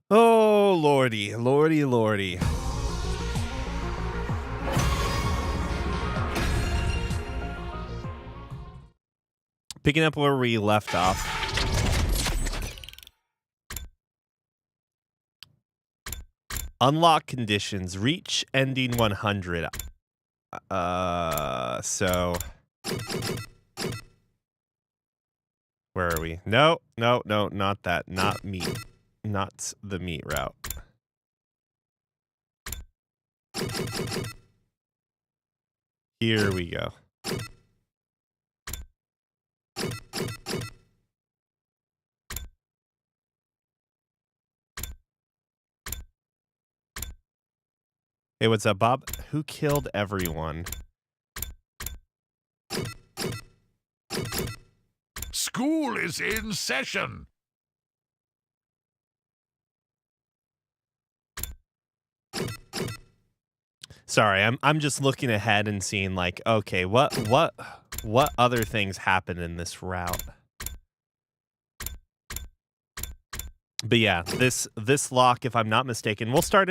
Oh, lordy, lordy, lordy. Picking up where we left off. Unlock conditions. Reach ending 100. So... Where are we? No, no, no, not that. Not meat. Not the meat route. Here we go. Hey, what's up, Bob? Who killed everyone? School is in session. Sorry, I'm just looking ahead and seeing like, okay, what other things happen in this route? But yeah, this lock, if I'm not mistaken, we'll start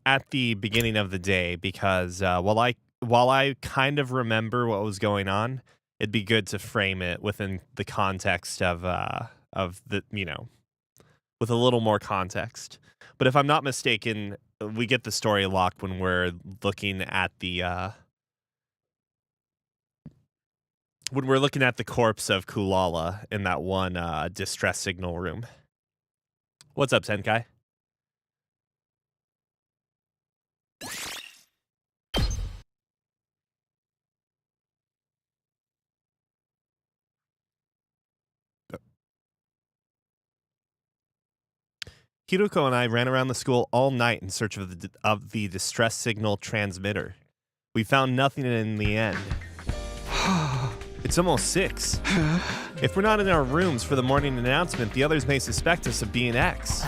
at the beginning of the day because while I kind of remember what was going on, it'd be good to frame it within the context of the, you know, with a little more context. But if I'm not mistaken, we get the story locked when we're looking at the corpse of Kulala in that one distress signal room. What's up, Senkai? Hiruko and I ran around the school all night in search of the distress signal transmitter. We found nothing in the end. It's almost 6. If we're not in our rooms for the morning announcement, the others may suspect us of being X.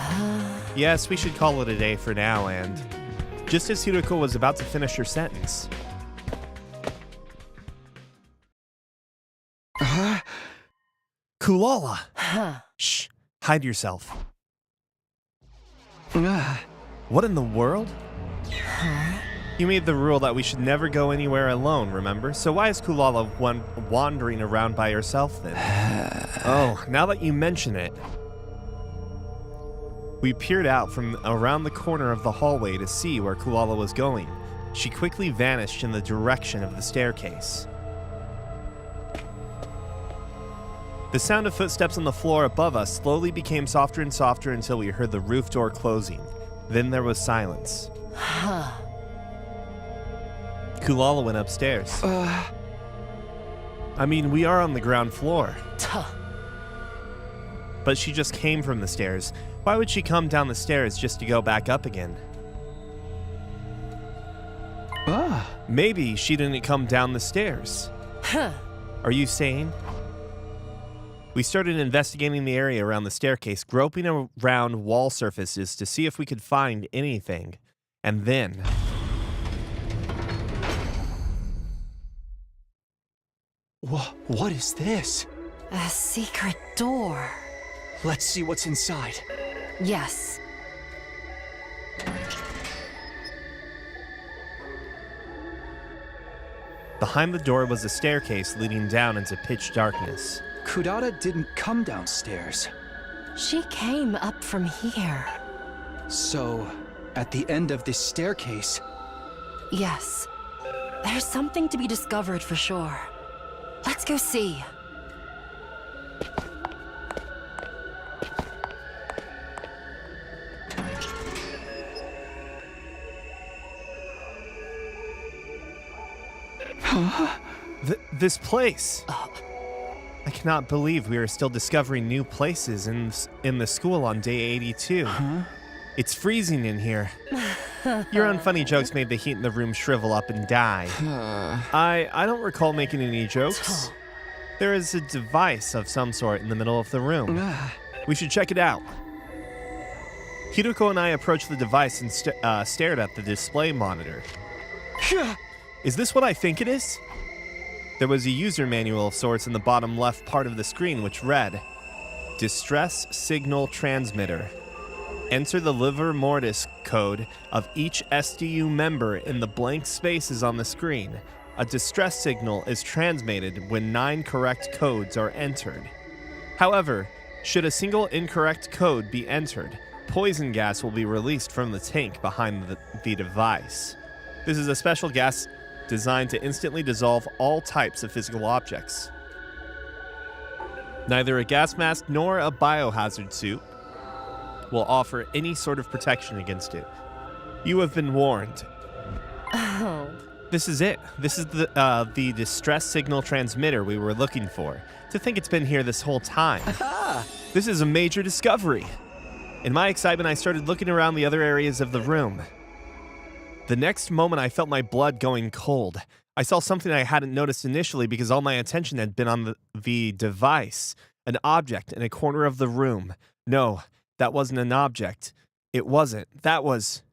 Yes, we should call it a day for now, and... Just as Hiruko was about to finish her sentence... Kulala! Shh, hide yourself. What in the world? You made the rule that we should never go anywhere alone, remember? So why is Kulala wandering around by herself then? Oh, now that you mention it. We peered out from around the corner of the hallway to see where Kulala was going. She quickly vanished in the direction of the staircase. The sound of footsteps on the floor above us slowly became softer and softer until we heard the roof door closing. Then there was silence. Kulala went upstairs. I mean, we are on the ground floor. But she just came from the stairs. Why would she come down the stairs just to go back up again? Maybe she didn't come down the stairs. Are you sane? We started investigating the area around the staircase, groping around wall surfaces to see if we could find anything. And then... What is this? A secret door. Let's see what's inside. Yes. Behind the door was a staircase leading down into pitch darkness. Kudata didn't come downstairs. She came up from here. So, at the end of this staircase... Yes. There's something to be discovered for sure. Let's go see. This place. I cannot believe we are still discovering new places in the school on day 82. It's freezing in here. Your unfunny jokes made the heat in the room shrivel up and die. I don't recall making any jokes. There is a device of some sort in the middle of the room. We should check it out. Hiroko and I approached the device and stared at the display monitor. Is this what I think it is? There was a user manual of sorts in the bottom left part of the screen which read, Distress Signal Transmitter. Enter the livor mortis code of each SDU member in the blank spaces on the screen. A distress signal is transmitted when 9 correct codes are entered. However, should a single incorrect code be entered, poison gas will be released from the tank behind the device. This is a special gas designed to instantly dissolve all types of physical objects. Neither a gas mask nor a biohazard suit will offer any sort of protection against it. You have been warned. Oh. This is it. This is the distress signal transmitter we were looking for. To think it's been here this whole time. This is a major discovery. In my excitement, I started looking around the other areas of the room. The next moment, I felt my blood going cold. I saw something I hadn't noticed initially because all my attention had been on the device, an object in a corner of the room. No, that wasn't an object. It wasn't. That was...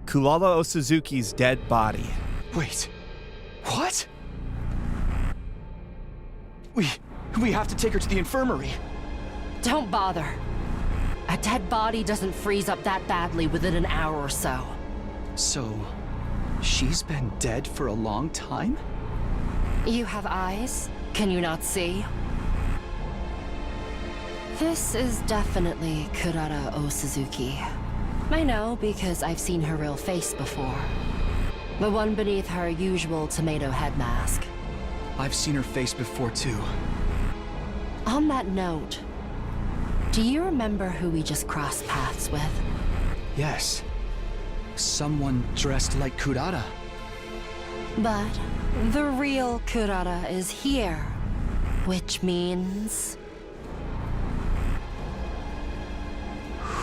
Kulala Osuzuki's dead body. Wait. What? We have to take her to the infirmary. Don't bother. A dead body doesn't freeze up that badly within an hour or so. So, she's been dead for a long time? You have eyes? Can you not see? This is definitely Kurara Osuzuki. I know because I've seen her real face before. The one beneath her usual tomato head mask. I've seen her face before too. On that note, do you remember who we just crossed paths with? Yes. Someone dressed like Kurara. But the real Kurara is here, which means...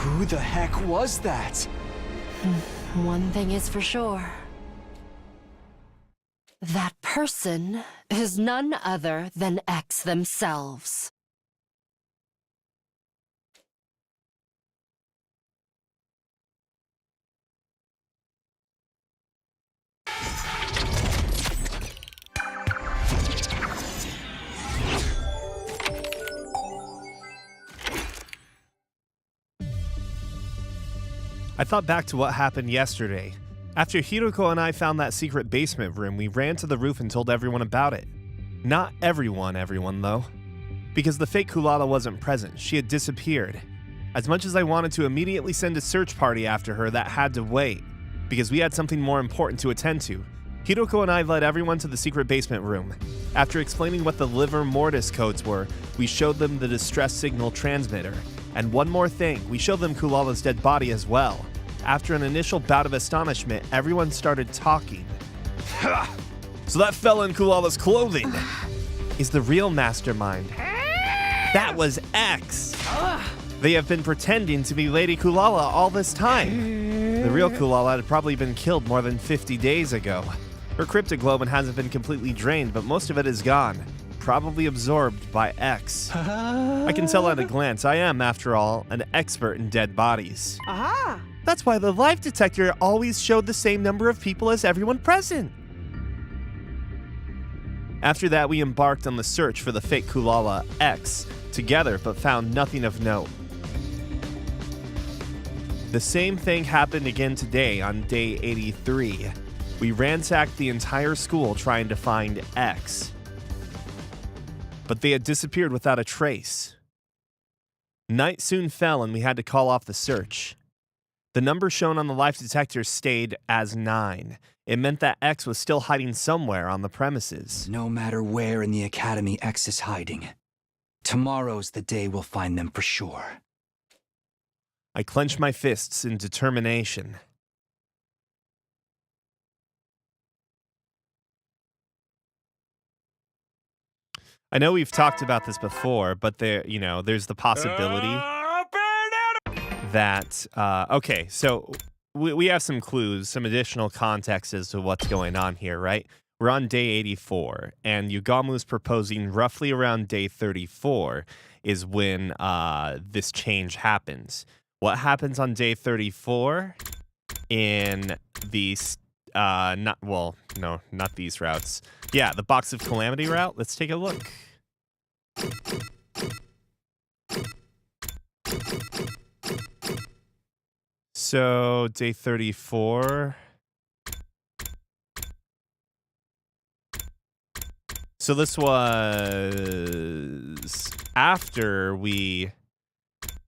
Who the heck was that? One thing is for sure. That person is none other than X themselves. I thought back to what happened yesterday. After Hiroko and I found that secret basement room, we ran to the roof and told everyone about it. Not everyone though. Because the fake Kulala wasn't present, she had disappeared. As much as I wanted to immediately send a search party after her, that had to wait. Because we had something more important to attend to. Hiroko and I led everyone to the secret basement room. After explaining what the livor mortis codes were, we showed them the distress signal transmitter. And one more thing, we showed them Kulala's dead body as well. After an initial bout of astonishment, everyone started talking. So that fella in Kulala's clothing is the real mastermind. That was X. They have been pretending to be Lady Kulala all this time. The real Kulala had probably been killed more than 50 days ago. Her cryptoglobin hasn't been completely drained, but most of it is gone. Probably absorbed by X. I can tell at a glance. I am, after all, an expert in dead bodies. Aha! That's why the life detector always showed the same number of people as everyone present. After that, we embarked on the search for the fake Kulala X together, but found nothing of note. The same thing happened again today on day 83. We ransacked the entire school trying to find X. But they had disappeared without a trace. Night soon fell and we had to call off the search. The number shown on the life detector stayed as 9. It meant that X was still hiding somewhere on the premises. No matter where in the academy X is hiding, tomorrow's the day we'll find them for sure. I clenched my fists in determination. I know we've talked about this before, but there's the possibility that, okay, so we have some clues, some additional context as to what's going on here, right? We're on day 84, and Yugamu's proposing roughly around day 34 is when this change happens. What happens on day 34 in these, not these routes. Yeah, the Box of Calamity route. Let's take a look. So, day 34. So this was after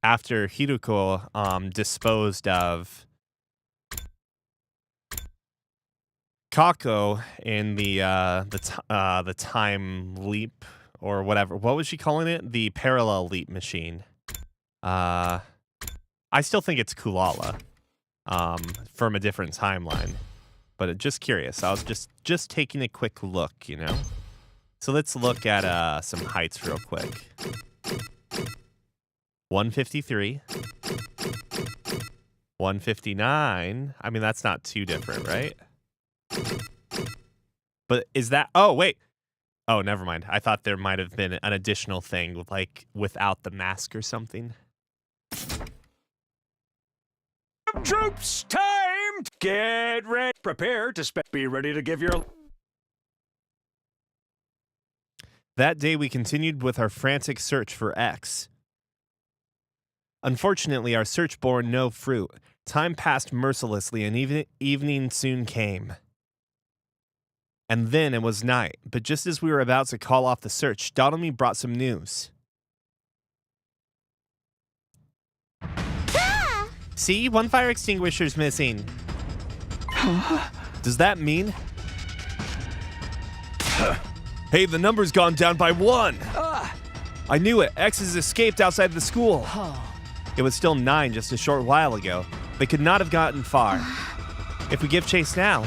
Hiruko disposed of Kako in the time leap or whatever. What was she calling it? The parallel leap machine. I still think it's Kulala, from a different timeline, but just curious. I was just taking a quick look, you know. So let's look at some heights real quick. 153, 159. I mean, that's not too different, right? But is that? Oh wait. Oh, never mind. I thought there might have been an additional thing with, like, without the mask or something. Troops, time! Get ready. Prepare to be ready to give your... That day, we continued with our frantic search for X. Unfortunately, our search bore no fruit. Time passed mercilessly, and evening soon came. And then it was night, but just as we were about to call off the search, Dodomi brought some news. Ah! See, one fire extinguisher's missing. Does that mean... Hey, the number's gone down by 1. I knew it. X has escaped outside the school. It was still 9 just a short while ago. They could not have gotten far. If we give chase now...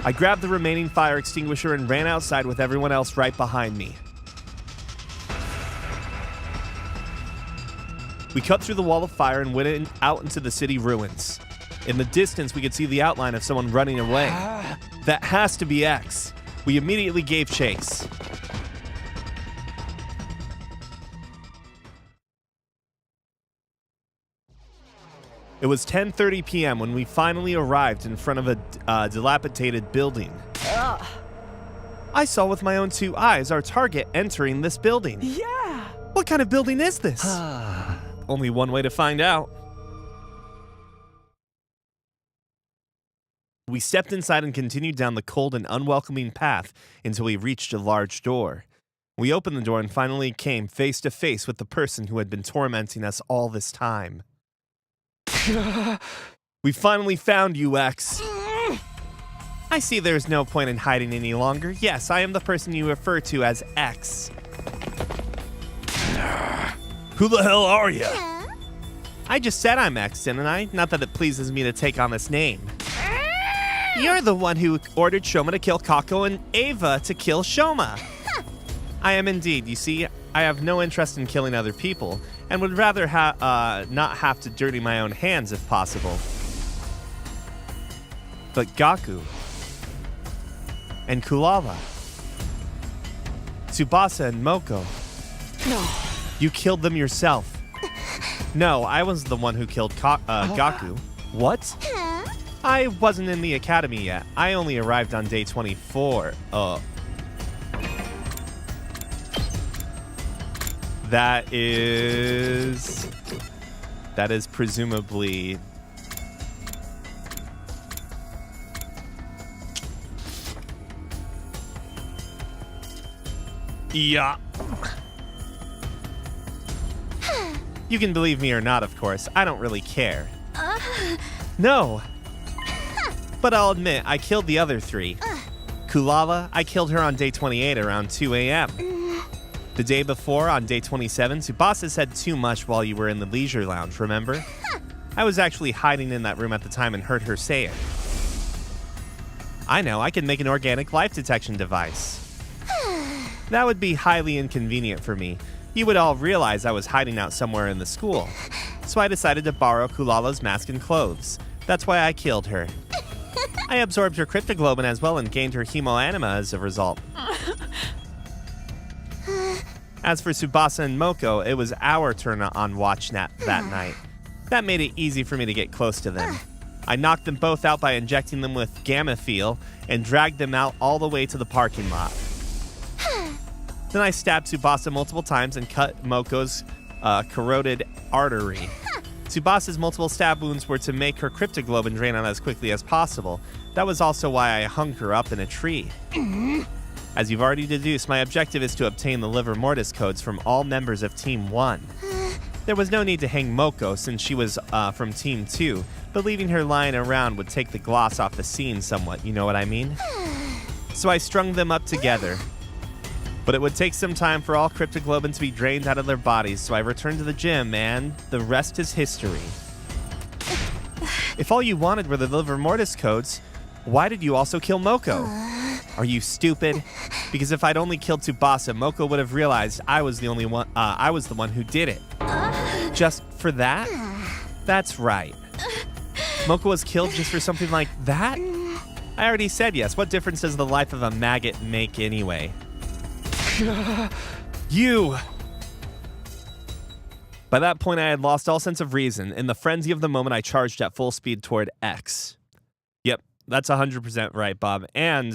I grabbed the remaining fire extinguisher and ran outside with everyone else right behind me. We cut through the wall of fire and went out into the city ruins. In the distance, we could see the outline of someone running away. That has to be X. We immediately gave chase. It was 10:30 p.m. when we finally arrived in front of a dilapidated building. I saw with my own 2 eyes our target entering this building. Yeah! What kind of building is this? Only one way to find out. We stepped inside and continued down the cold and unwelcoming path until we reached a large door. We opened the door and finally came face to face with the person who had been tormenting us all this time. We finally found you, X. I see there's no point in hiding any longer. Yes, I am the person you refer to as X. Who the hell are you? I just said I'm X, didn't I? Not that it pleases me to take on this name. You're the one who ordered Shoma to kill Kako and Ava to kill Shoma. I am indeed. You see, I have no interest in killing other people and would rather not have to dirty my own hands if possible. But Gaku and Kulala, Tsubasa and Moko. No. You killed them yourself. No, I was the one who killed Gaku. What? I wasn't in the academy yet. I only arrived on day 24. That is presumably... Yeah. You can believe me or not, of course. I don't really care. No. But I'll admit, I killed the other 3. Kulala, I killed her on day 28 around 2 a.m. The day before, on day 27, Tsubasa said too much while you were in the leisure lounge, remember? I was actually hiding in that room at the time and heard her say it. I know, I can make an organic life detection device. That would be highly inconvenient for me. You would all realize I was hiding out somewhere in the school. So so I decided to borrow Kulala's mask and clothes. That's why I killed her. I absorbed her cryptoglobin as well and gained her hemoanima as a result. As for Tsubasa and Moko, it was our turn on watch that night. That made it easy for me to get close to them. I knocked them both out by injecting them with Gamma-Feel and dragged them out all the way to the parking lot. Then I stabbed Tsubasa multiple times and cut Moko's corroded artery. Tsubasa's multiple stab wounds were to make her cryptoglobin drain out as quickly as possible. That was also why I hung her up in a tree. As you've already deduced, my objective is to obtain the Liver Mortis codes from all members of Team 1. There was no need to hang Moko since she was from Team 2, but leaving her lying around would take the gloss off the scene somewhat, you know what I mean? So I strung them up together. But it would take some time for all cryptoglobin to be drained out of their bodies, so I returned to the gym, and the rest is history. If all you wanted were the Liver Mortis codes, why did you also kill Moko? Are you stupid? Because if I'd only killed Tsubasa, Moko would have realized I was the one who did it. Just for that? That's right. Moko was killed just for something like that? I already said yes. What difference does the life of a maggot make anyway? You! By that point, I had lost all sense of reason. In the frenzy of the moment, I charged at full speed toward X. Yep, that's 100% right, Bob. And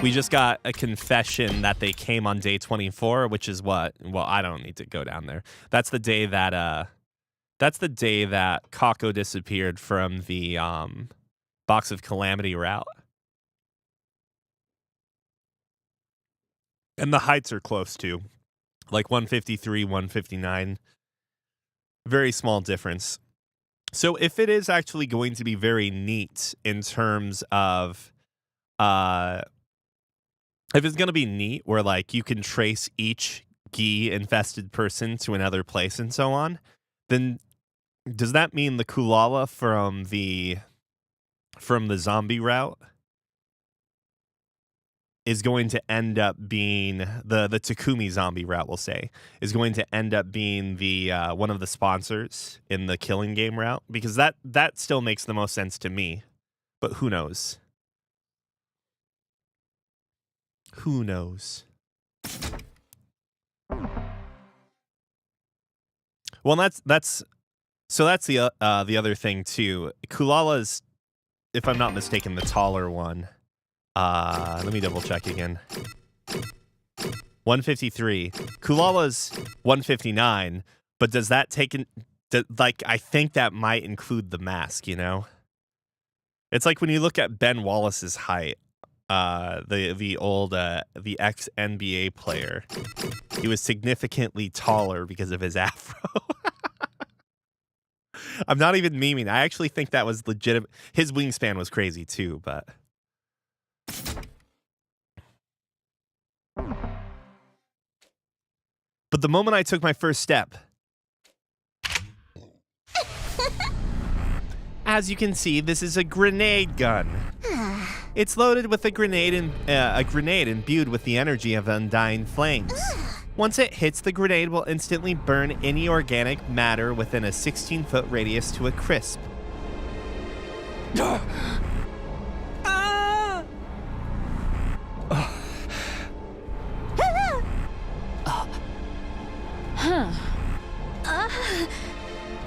we just got a confession that they came on day 24, which is what? Well, I don't need to go down there. That's the day that Kako disappeared from the Box of Calamity route. And the heights are close too. Like 153, 159. Very small difference. So if it is actually going to be very neat in terms of if it's going to be neat where like you can trace each Gi infested person to another place and so on, then does that mean the Kulala from the zombie route is going to end up being the Takumi zombie route, we'll say, is going to end up being the one of the sponsors in the killing game route? Because that still makes the most sense to me. But who knows? Who knows? Well, that's the other thing too. Kulala's, if I'm not mistaken, the taller one. Let me double check again. 153. Kulala's 159, but does that take in, I think that might include the mask, you know? It's like when you look at Ben Wallace's height, the ex-NBA player. He was significantly taller because of his afro. I'm not even memeing. I actually think that was legitimate. His wingspan was crazy too, but the moment I took my first step, as you can see, this is a grenade gun. It's loaded with a grenade imbued with the energy of undying flames. Once it hits, the grenade will instantly burn any organic matter within a 16-foot radius to a crisp.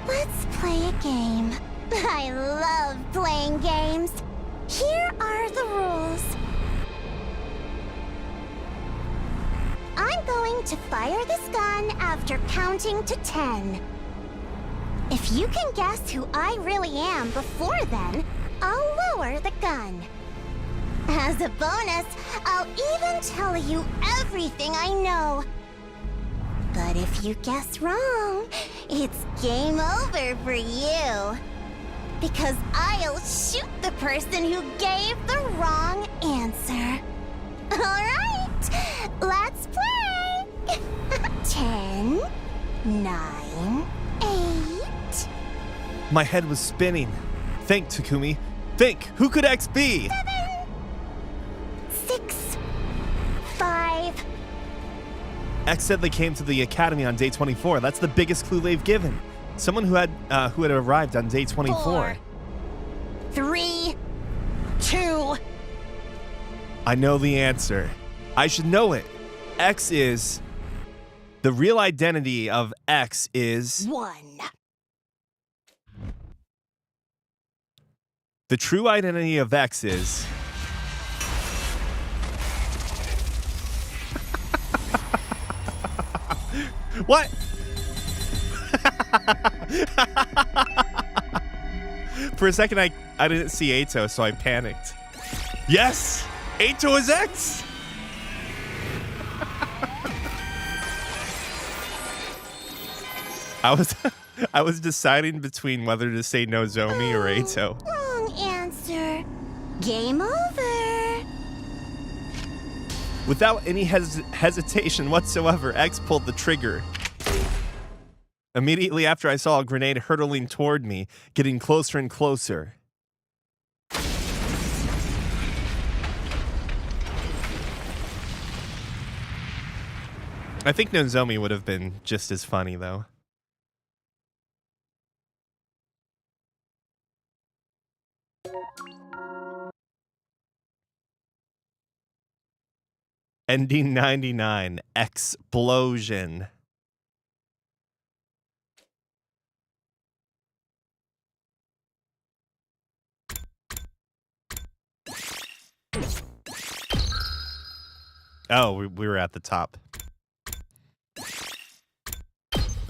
Let's play a game. I love playing games. Here are the rules. I'm going to fire this gun after counting to 10. If you can guess who I really am before then, I'll lower the gun. As a bonus, I'll even tell you everything I know. But if you guess wrong, it's game over for you. Because I'll shoot the person who gave the wrong answer. All right, let's play. 10, 9, 8. My head was spinning. Think, Takumi. Think, who could X be? 7, 6, 5. X said they came to the academy on day 24. That's the biggest clue they've given. Someone who had arrived on day 24. 4, 3, 2. I know the answer. I should know it. X is... The real identity of X is... 1. The true identity of X is... What? For a second, I didn't see Ato, so I panicked. Yes! Ato is X! I was deciding between whether to say Nozomi or Ato. Wrong answer. Game over. Without any hesitation whatsoever, X pulled the trigger. Immediately after I saw a grenade hurtling toward me, getting closer and closer. I think Nozomi would have been just as funny, though. Ending 99, explosion. Oh, we were at the top.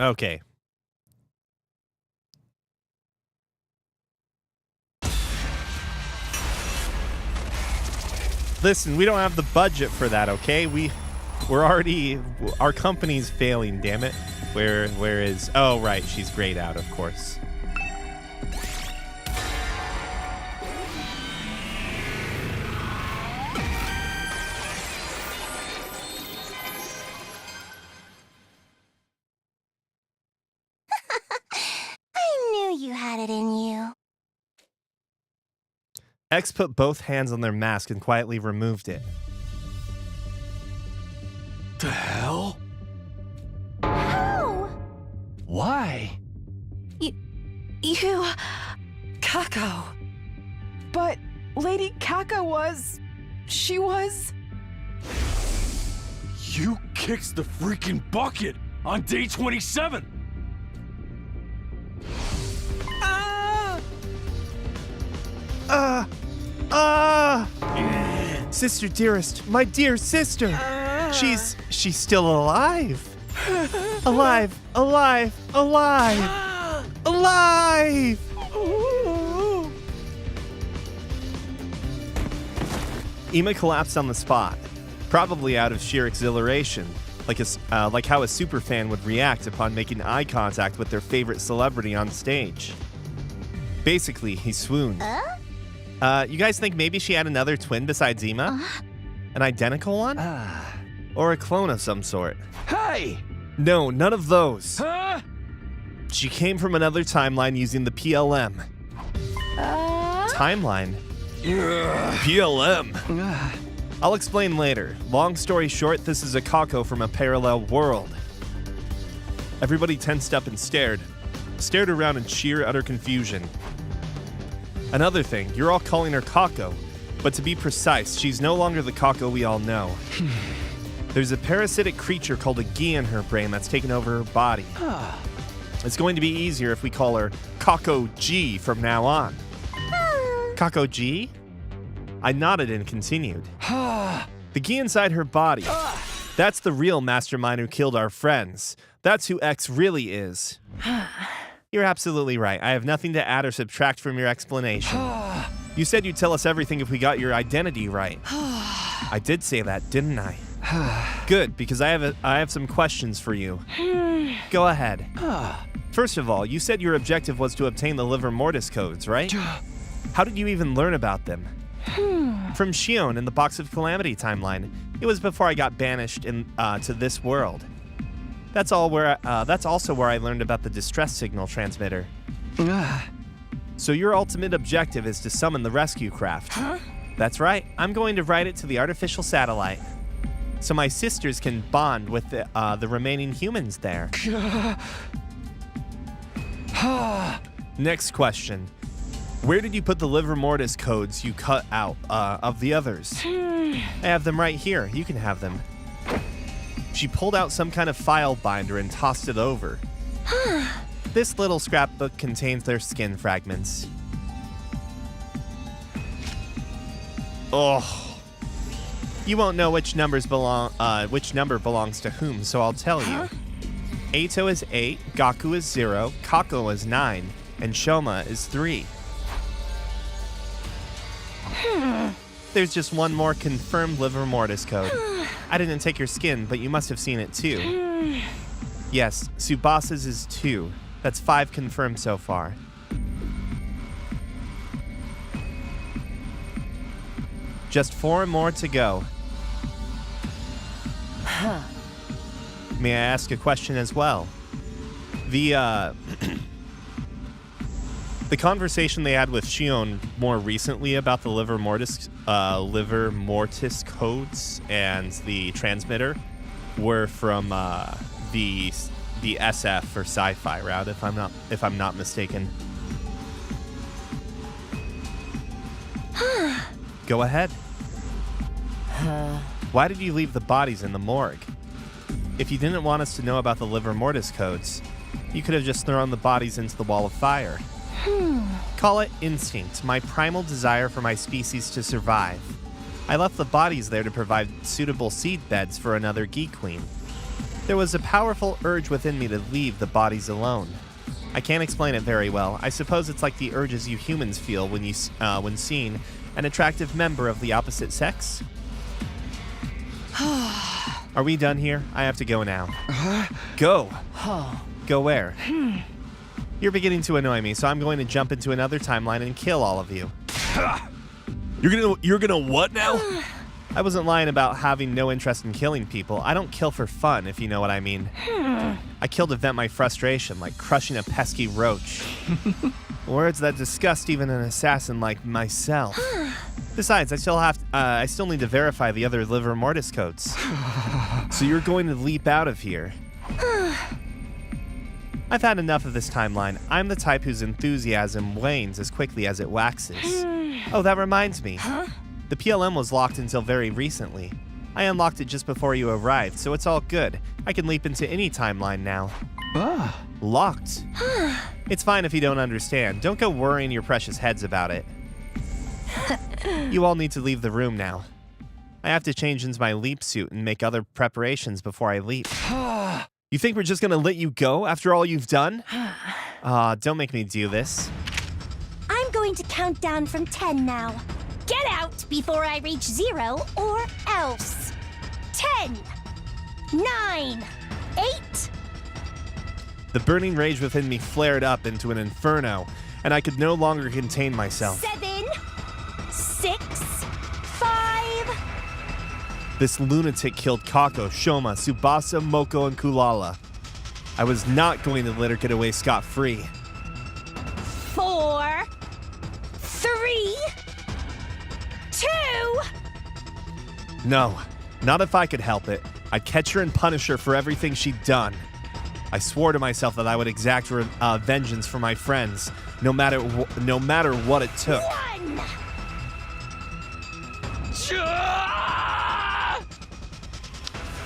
Okay. Listen, we don't have the budget for that, okay? We're already... Our company's failing, damn it. Where is... Oh, right, she's grayed out, of course. I knew you had it in you. X put both hands on their mask and quietly removed it. The hell? How? Why? You... Kako. But Lady Kaka was... She was... You kicked the freaking bucket on day 27! Sister dearest, my dear sister. She's still alive. Alive, alive, alive. Alive. Ima collapsed on the spot, probably out of sheer exhilaration, like how a superfan would react upon making eye contact with their favorite celebrity on stage. Basically, he swooned. You guys think maybe she had another twin besides Ima? An identical one? Or a clone of some sort? Hey! No, none of those. Huh? She came from another timeline using the PLM. Timeline? PLM. I'll explain later. Long story short, this is a Kako from a parallel world. Everybody tensed up and stared around in sheer utter confusion. Another thing, you're all calling her Kako, but to be precise, she's no longer the Kako we all know. There's a parasitic creature called a Gi in her brain that's taken over her body. It's going to be easier if we call her Kako G from now on. Kako G? I nodded and continued. The Gi inside her body. That's the real mastermind who killed our friends. That's who X really is. You're absolutely right. I have nothing to add or subtract from your explanation. You said you'd tell us everything if we got your identity right. I did say that, didn't I? Good, because I have some questions for you. Go ahead. First of all, you said your objective was to obtain the Liver Mortis codes, right? How did you even learn about them? From Shion in the Box of Calamity timeline. It was before I got banished to this world. That's also where I learned about the distress signal transmitter. So your ultimate objective is to summon the rescue craft. That's right. I'm going to ride it to the artificial satellite, so my sisters can bond with the remaining humans there. Next question. Where did you put the liver mortis codes you cut out of the others? I have them right here. You can have them. She pulled out some kind of file binder and tossed it over. This little scrapbook contains their skin fragments. Oh. You won't know which number belongs to whom, so I'll tell you. Eito is 8, Gaku is 0, Kako is 9, and Shoma is 3. There's just one more confirmed liver mortis code. I didn't take your skin, but you must have seen it too. Yes, Tsubasa's is 2. That's 5 confirmed so far. Just 4 more to go. May I ask a question as well? The conversation they had with Shion more recently about the liver mortis codes and the transmitter were from the SF or sci-fi route, if I'm not mistaken. Go ahead. Why did you leave the bodies in the morgue? If you didn't want us to know about the liver mortis codes, you could have just thrown the bodies into the wall of fire. Call it instinct, my primal desire for my species to survive. I left the bodies there to provide suitable seed beds for another Geek Queen. There was a powerful urge within me to leave the bodies alone. I can't explain it very well. I suppose it's like the urges you humans feel when seeing an attractive member of the opposite sex. Are we done here? I have to go now. Go. Go where? You're beginning to annoy me, so I'm going to jump into another timeline and kill all of you. You're gonna what now? I wasn't lying about having no interest in killing people. I don't kill for fun, if you know what I mean. I kill to vent my frustration, like crushing a pesky roach. Words that disgust even an assassin like myself. Besides, I still need to verify the other liver mortis codes. So you're going to leap out of here. I've had enough of this timeline. I'm the type whose enthusiasm wanes as quickly as it waxes. Oh, that reminds me. The PLM was locked until very recently. I unlocked it just before you arrived, so it's all good. I can leap into any timeline now. Locked? It's fine if you don't understand. Don't go worrying your precious heads about it. You all need to leave the room now. I have to change into my leap suit and make other preparations before I leap. You think we're just gonna let you go after all you've done? Don't make me do this. I'm going to count down from 10 now. Get out before I reach 0 or else. 10, 9, 8. The burning rage within me flared up into an inferno, and I could no longer contain myself. 7, 6, 5. This lunatic killed Kako, Shoma, Tsubasa, Moko, and Kulala. I was not going to let her get away scot-free. 4, 3, 2. No, not if I could help it. I'd catch her and punish her for everything she'd done. I swore to myself that I would exact vengeance for my friends, no matter what it took. 1.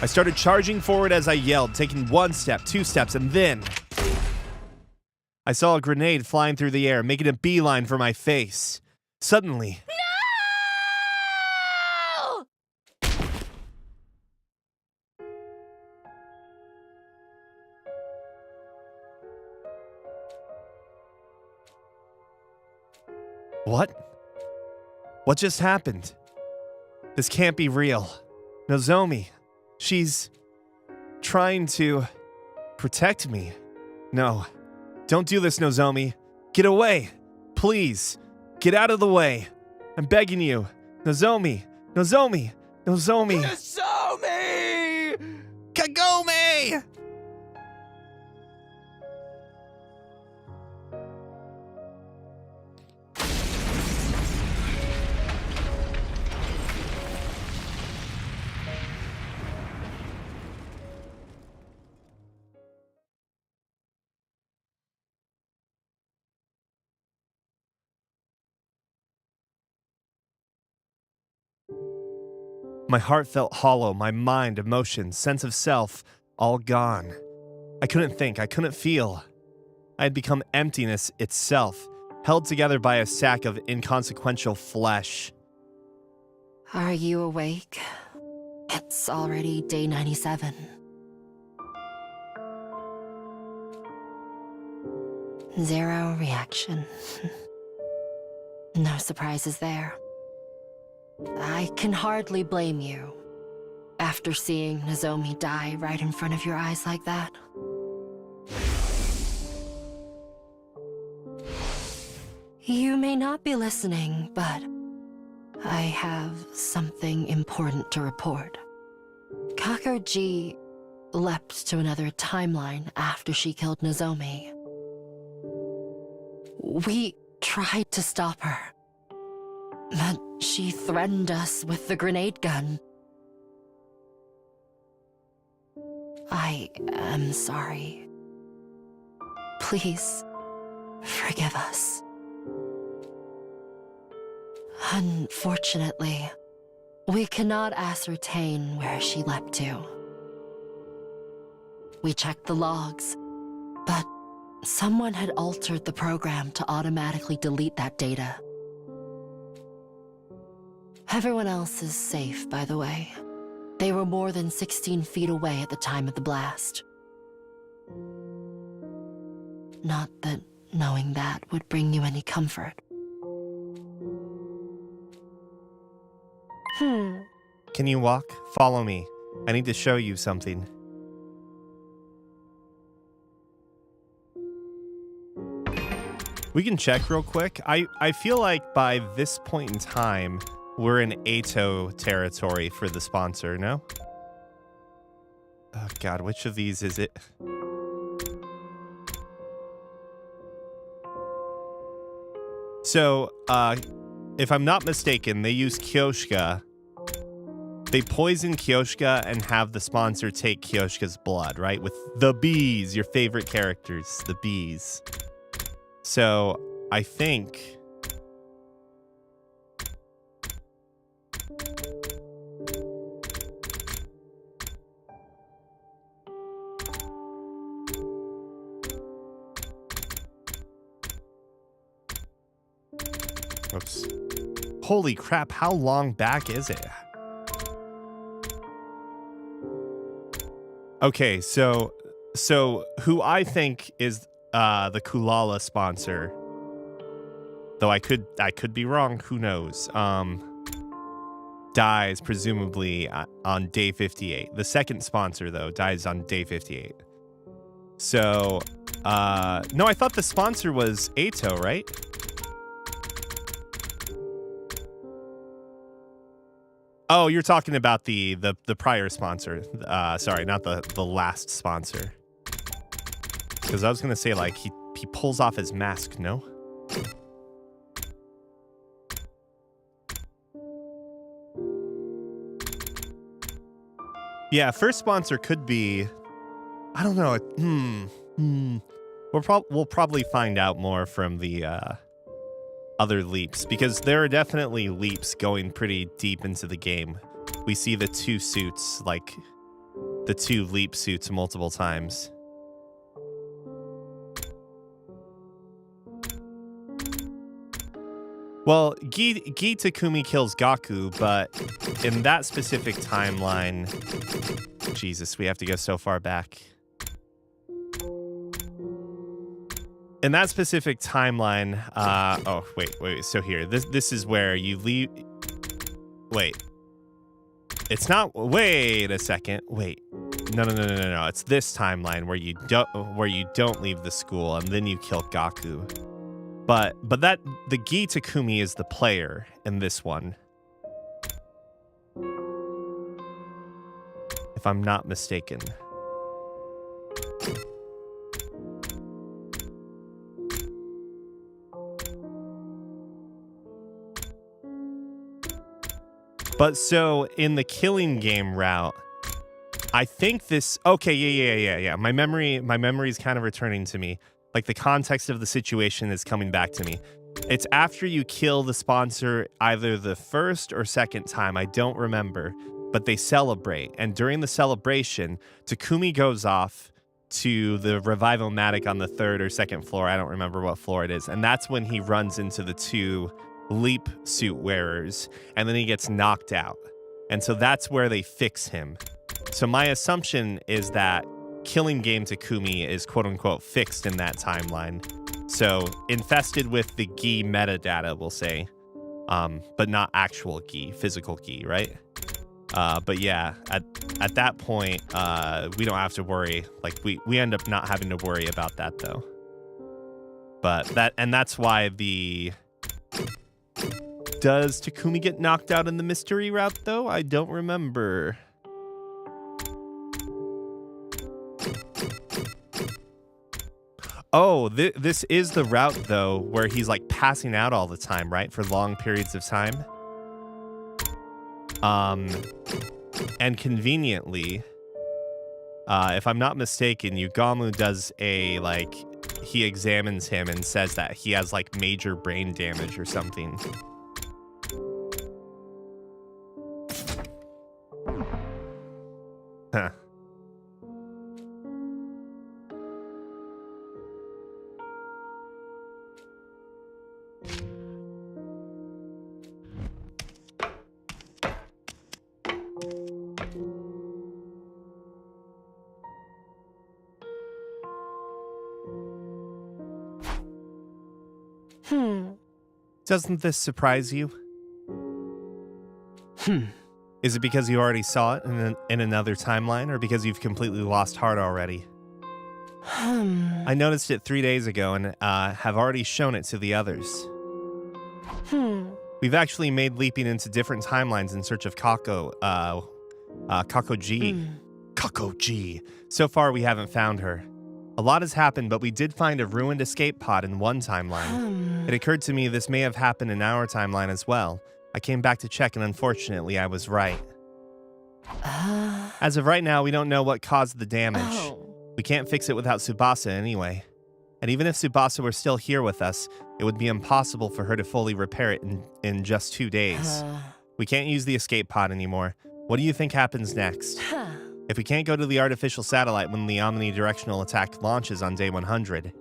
I started charging forward as I yelled, taking 1 step, 2 steps, and then I saw a grenade flying through the air, making a beeline for my face. Suddenly, No! what? What just happened? This can't be real. Nozomi, she's trying to protect me. No, don't do this, Nozomi. Get away. Please, get out of the way. I'm begging you. Nozomi, Nozomi, Nozomi. Nozomi! Kagome! My heart felt hollow, my mind, emotions, sense of self, all gone. I couldn't think, I couldn't feel. I had become emptiness itself, held together by a sack of inconsequential flesh. Are you awake? It's already day 97. Zero reaction. No surprises there. I can hardly blame you after seeing Nozomi die right in front of your eyes like that. You may not be listening, but I have something important to report. Kako-ji leapt to another timeline after she killed Nozomi. We tried to stop her, but she threatened us with the grenade gun. I am sorry. Please, forgive us. Unfortunately, we cannot ascertain where she leapt to. We checked the logs, but someone had altered the program to automatically delete that data. Everyone else is safe, by the way. They were more than 16 feet away at the time of the blast. Not that knowing that would bring you any comfort. Can you walk? Follow me. I need to show you something. We can check real quick. I feel like by this point in time, we're in Ato territory for the sponsor, no? Oh god, which of these is it? So, if I'm not mistaken, they use Kyoshka. They poison Kyoshka and have the sponsor take Kyoshka's blood, right? With the bees, your favorite characters, the bees. So, I think... Oops. Holy crap, how long back is it? Okay, so who I think is the Kulala sponsor, though I could be wrong, who knows, dies presumably on day 58. The second sponsor, though, dies on day 58. So, no, I thought the sponsor was Ato, right? Oh, you're talking about the prior sponsor. Sorry, not the last sponsor. Because I was gonna say, like, he pulls off his mask, no? Yeah, first sponsor could be, I don't know. We'll probably find out more from the other leaps, because there are definitely leaps going pretty deep into the game. We see the two suits, like the two leap suits, multiple times. Well, Gi Takumi kills Gaku, but in that specific timeline... Jesus, we have to go so far back. In that specific timeline... oh, wait. So here, this is where you leave... Wait. It's not... Wait a second. Wait. No. It's this timeline where you don't leave the school and then you kill Gaku. But that the Gi Takumi is the player in this one, if I'm not mistaken. But so in the killing game route, I think this. Okay, yeah. My memory is kind of returning to me. Like, the context of the situation is coming back to me. It's after you kill the sponsor either the first or second time, I don't remember. but they celebrate. And during the celebration, Takumi goes off to the Revival-matic on the 3rd or 2nd floor. I don't remember what floor it is. And that's when he runs into the 2 leap suit wearers, and then he gets knocked out. And so that's where they fix him. So my assumption is that Killing Game Takumi is quote-unquote fixed in that timeline. So infested with the Gi metadata, we'll say. But not actual Gi, physical Gi, right? But yeah, at that point, we don't have to worry. Like we end up not having to worry about that though. But that's why does Takumi get knocked out in the mystery route though? I don't remember. Oh, this is the route though where he's like passing out all the time, right? For long periods of time. And conveniently, if I'm not mistaken, Yugamu does he examines him and says that he has like major brain damage or something. Huh. Doesn't this surprise you? Is it because you already saw it in another timeline, or because you've completely lost heart already? I noticed it 3 days ago and have already shown it to the others. We've actually made leaping into different timelines in search of Kako G. Kako G. So far, we haven't found her. A lot has happened, but we did find a ruined escape pod in one timeline. It occurred to me this may have happened in our timeline as well. I came back to check, and unfortunately, I was right. As of right now, we don't know what caused the damage. We can't fix it without Tsubasa anyway. And even if Tsubasa were still here with us, it would be impossible for her to fully repair it in just 2 days. We can't use the escape pod anymore. What do you think happens next? If we can't go to the artificial satellite when the omnidirectional attack launches on day 100,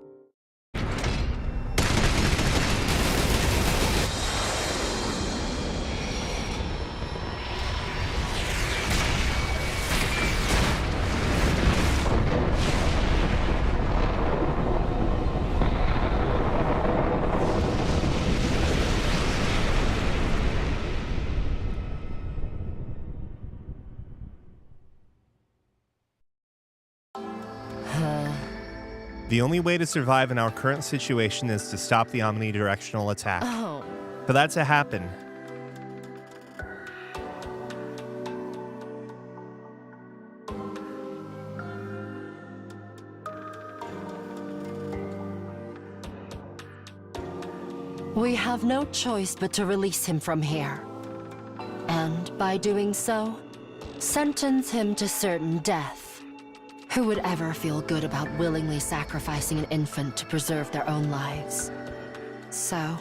the only way to survive in our current situation is to stop the omnidirectional attack. For that to happen, we have no choice but to release him from here. And by doing so, sentence him to certain death. Who would ever feel good about willingly sacrificing an infant to preserve their own lives? So,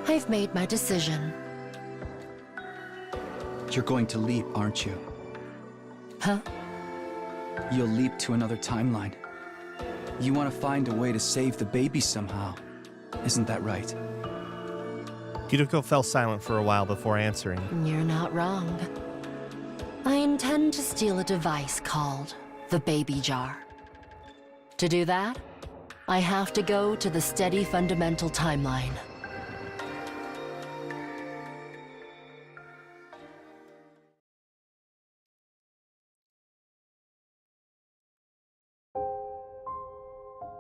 I've made my decision. You're going to leap, aren't you? Huh? You'll leap to another timeline. You want to find a way to save the baby somehow. Isn't that right? Kiriko fell silent for a while before answering. You're not wrong. I intend to steal a device called the baby jar. To do that, I have to go to the steady fundamental timeline.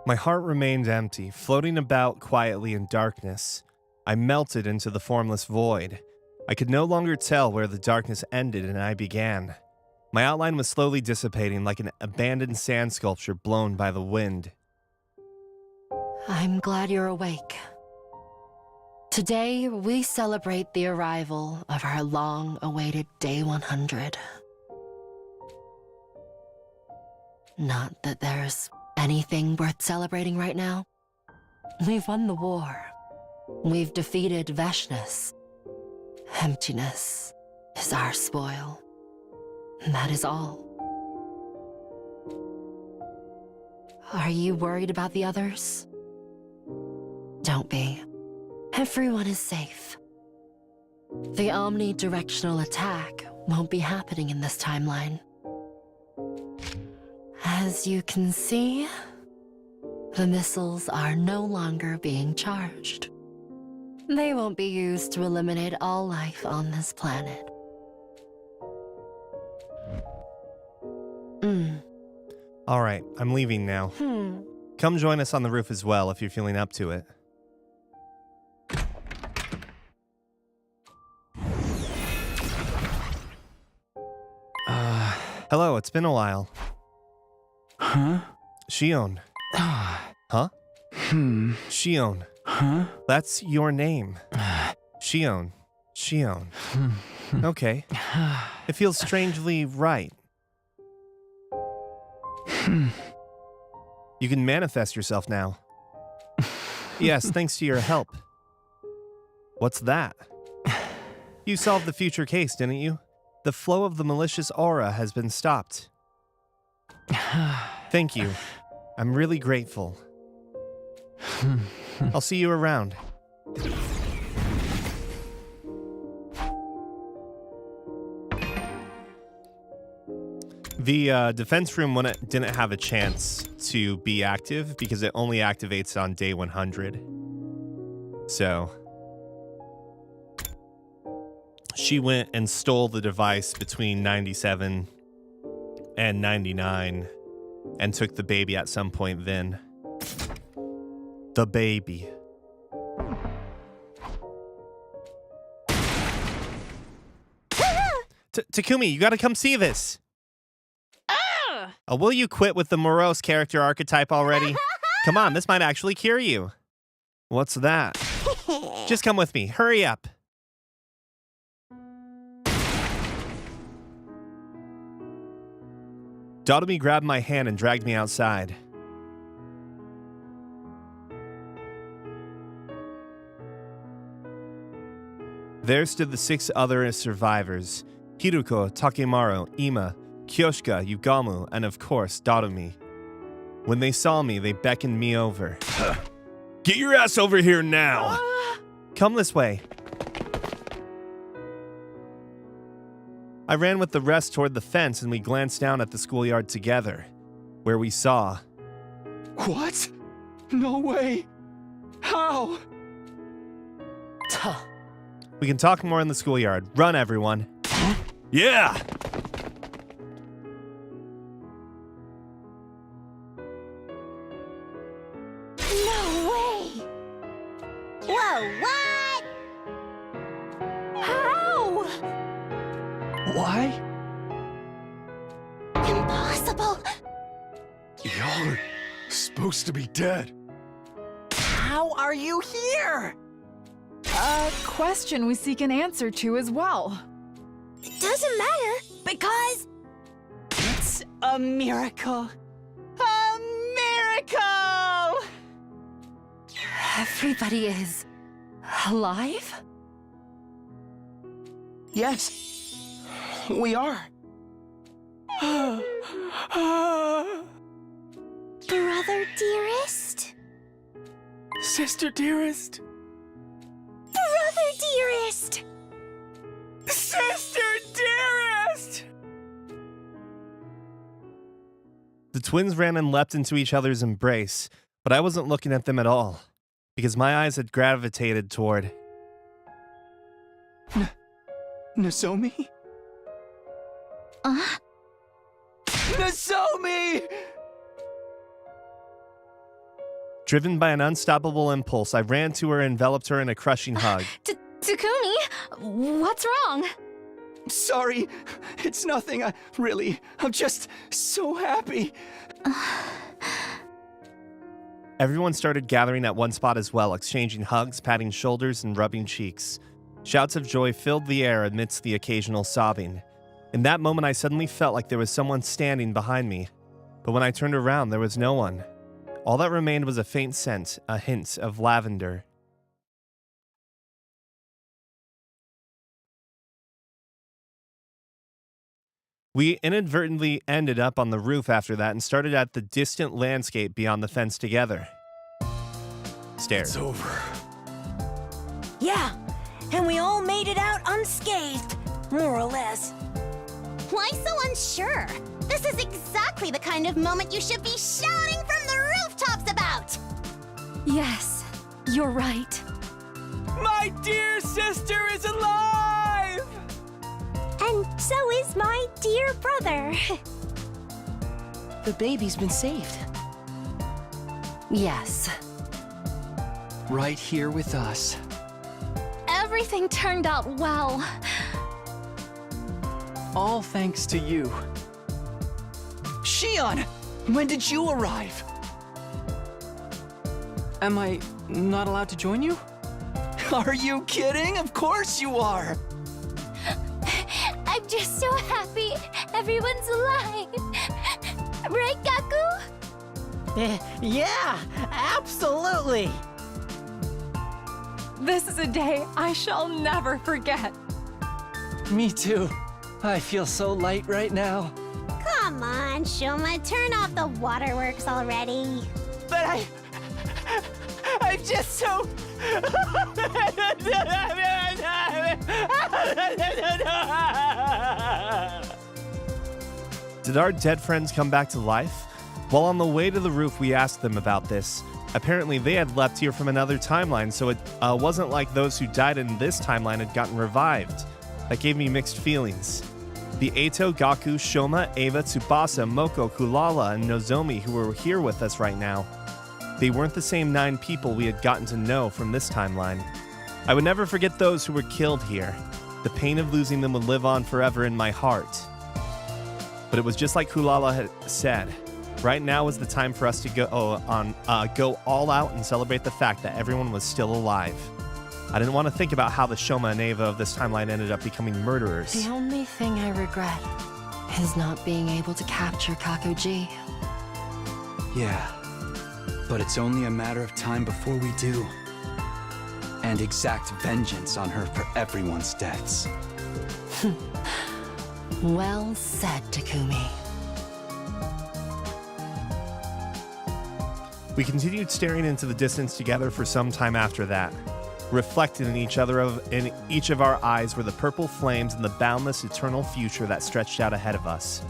My heart remained empty, floating about quietly in darkness. I melted into the formless void. I could no longer tell where the darkness ended and I began. My outline was slowly dissipating like an abandoned sand sculpture blown by the wind. I'm glad you're awake. Today, we celebrate the arrival of our long-awaited Day 100. Not that there's anything worth celebrating right now. We've won the war. We've defeated Veshness. Emptiness is our spoil. That is all. Are you worried about the others? Don't be. Everyone is safe. The omnidirectional attack won't be happening in this timeline. As you can see, the missiles are no longer being charged. They won't be used to eliminate all life on this planet. All right, I'm leaving now. Come join us on the roof as well if you're feeling up to it. Hello, it's been a while. Huh? Shion. Huh? Shion. Huh? That's your name. Shion. Shion. Okay. It feels strangely right. You can manifest yourself now. Yes, thanks to your help. What's that? You solved the future case, didn't you? The flow of the malicious aura has been stopped. Thank you. I'm really grateful. I'll see you around. The defense room didn't have a chance to be active because it only activates on day 100. So she went and stole the device between 97 and 99 and took the baby at some point then. The baby. Takumi, you gotta come see this. Will you quit with the morose character archetype already? Come on, this might actually cure you. What's that? Just come with me. Hurry up. Dotomi grabbed my hand and dragged me outside. There stood the 6 other survivors: Hiruko, Takemaru, Ima, Kyoshika, Yugamu, and of course, Dotomi. When they saw me, they beckoned me over. Get your ass over here now! Come this way. I ran with the rest toward the fence and we glanced down at the schoolyard together, where we saw... What? No way! How? We can talk more in the schoolyard. Run, everyone. Yeah! No way! Whoa, what? How? Why? Impossible! Y'all are supposed to be dead. How are you here? A question we seek an answer to as well. Doesn't matter. Because it's a miracle. A miracle! Everybody is alive? Yes. We are. Brother dearest? Sister dearest. Brother dearest! Sister dearest! The twins ran and leapt into each other's embrace, but I wasn't looking at them at all, because my eyes had gravitated toward... Nozomi? Nozomi! Driven by an unstoppable impulse, I ran to her and enveloped her in a crushing hug. Takumi, what's wrong? Sorry, it's nothing. I'm just so happy. Everyone started gathering at one spot as well, exchanging hugs, patting shoulders, and rubbing cheeks. Shouts of joy filled the air amidst the occasional sobbing. In that moment, I suddenly felt like there was someone standing behind me. But when I turned around, there was no one. All that remained was a faint scent, a hint of lavender. We inadvertently ended up on the roof after that and started at the distant landscape beyond the fence together. Stairs. It's over. Yeah, and we all made it out unscathed, more or less. Why so unsure? This is exactly the kind of moment you should be shouting from the rooftops about! Yes, you're right. My dear sister is alive! And so is my dear brother. The baby's been saved. Yes. Right here with us. Everything turned out well. All thanks to you. Shion! When did you arrive? Am I not allowed to join you? Are you kidding? Of course you are! I'm just so happy everyone's alive. Right, Gaku? Yeah, absolutely. This is a day I shall never forget. Me too. I feel so light right now. Come on, Shoma, turn off the waterworks already. But I'm just so... Did our dead friends come back to life? While on the way to the roof, we asked them about this. Apparently, they had left here from another timeline, so it wasn't like those who died in this timeline had gotten revived. That gave me mixed feelings. The Eito, Gaku, Shoma, Ava, Tsubasa, Moko, Kulala, and Nozomi who were here with us right now. They weren't the same 9 people we had gotten to know from this timeline. I would never forget those who were killed here. The pain of losing them would live on forever in my heart. But it was just like Kulala had said. Right now is the time for us to go all out and celebrate the fact that everyone was still alive. I didn't want to think about how the Shoma and Ava of this timeline ended up becoming murderers. The only thing I regret is not being able to capture Kakuji. Yeah, but it's only a matter of time before we do. And exact vengeance on her for everyone's deaths. Well said, Takumi. We continued staring into the distance together for some time after that. Reflected in each of our eyes were the purple flames and the boundless eternal future that stretched out ahead of us.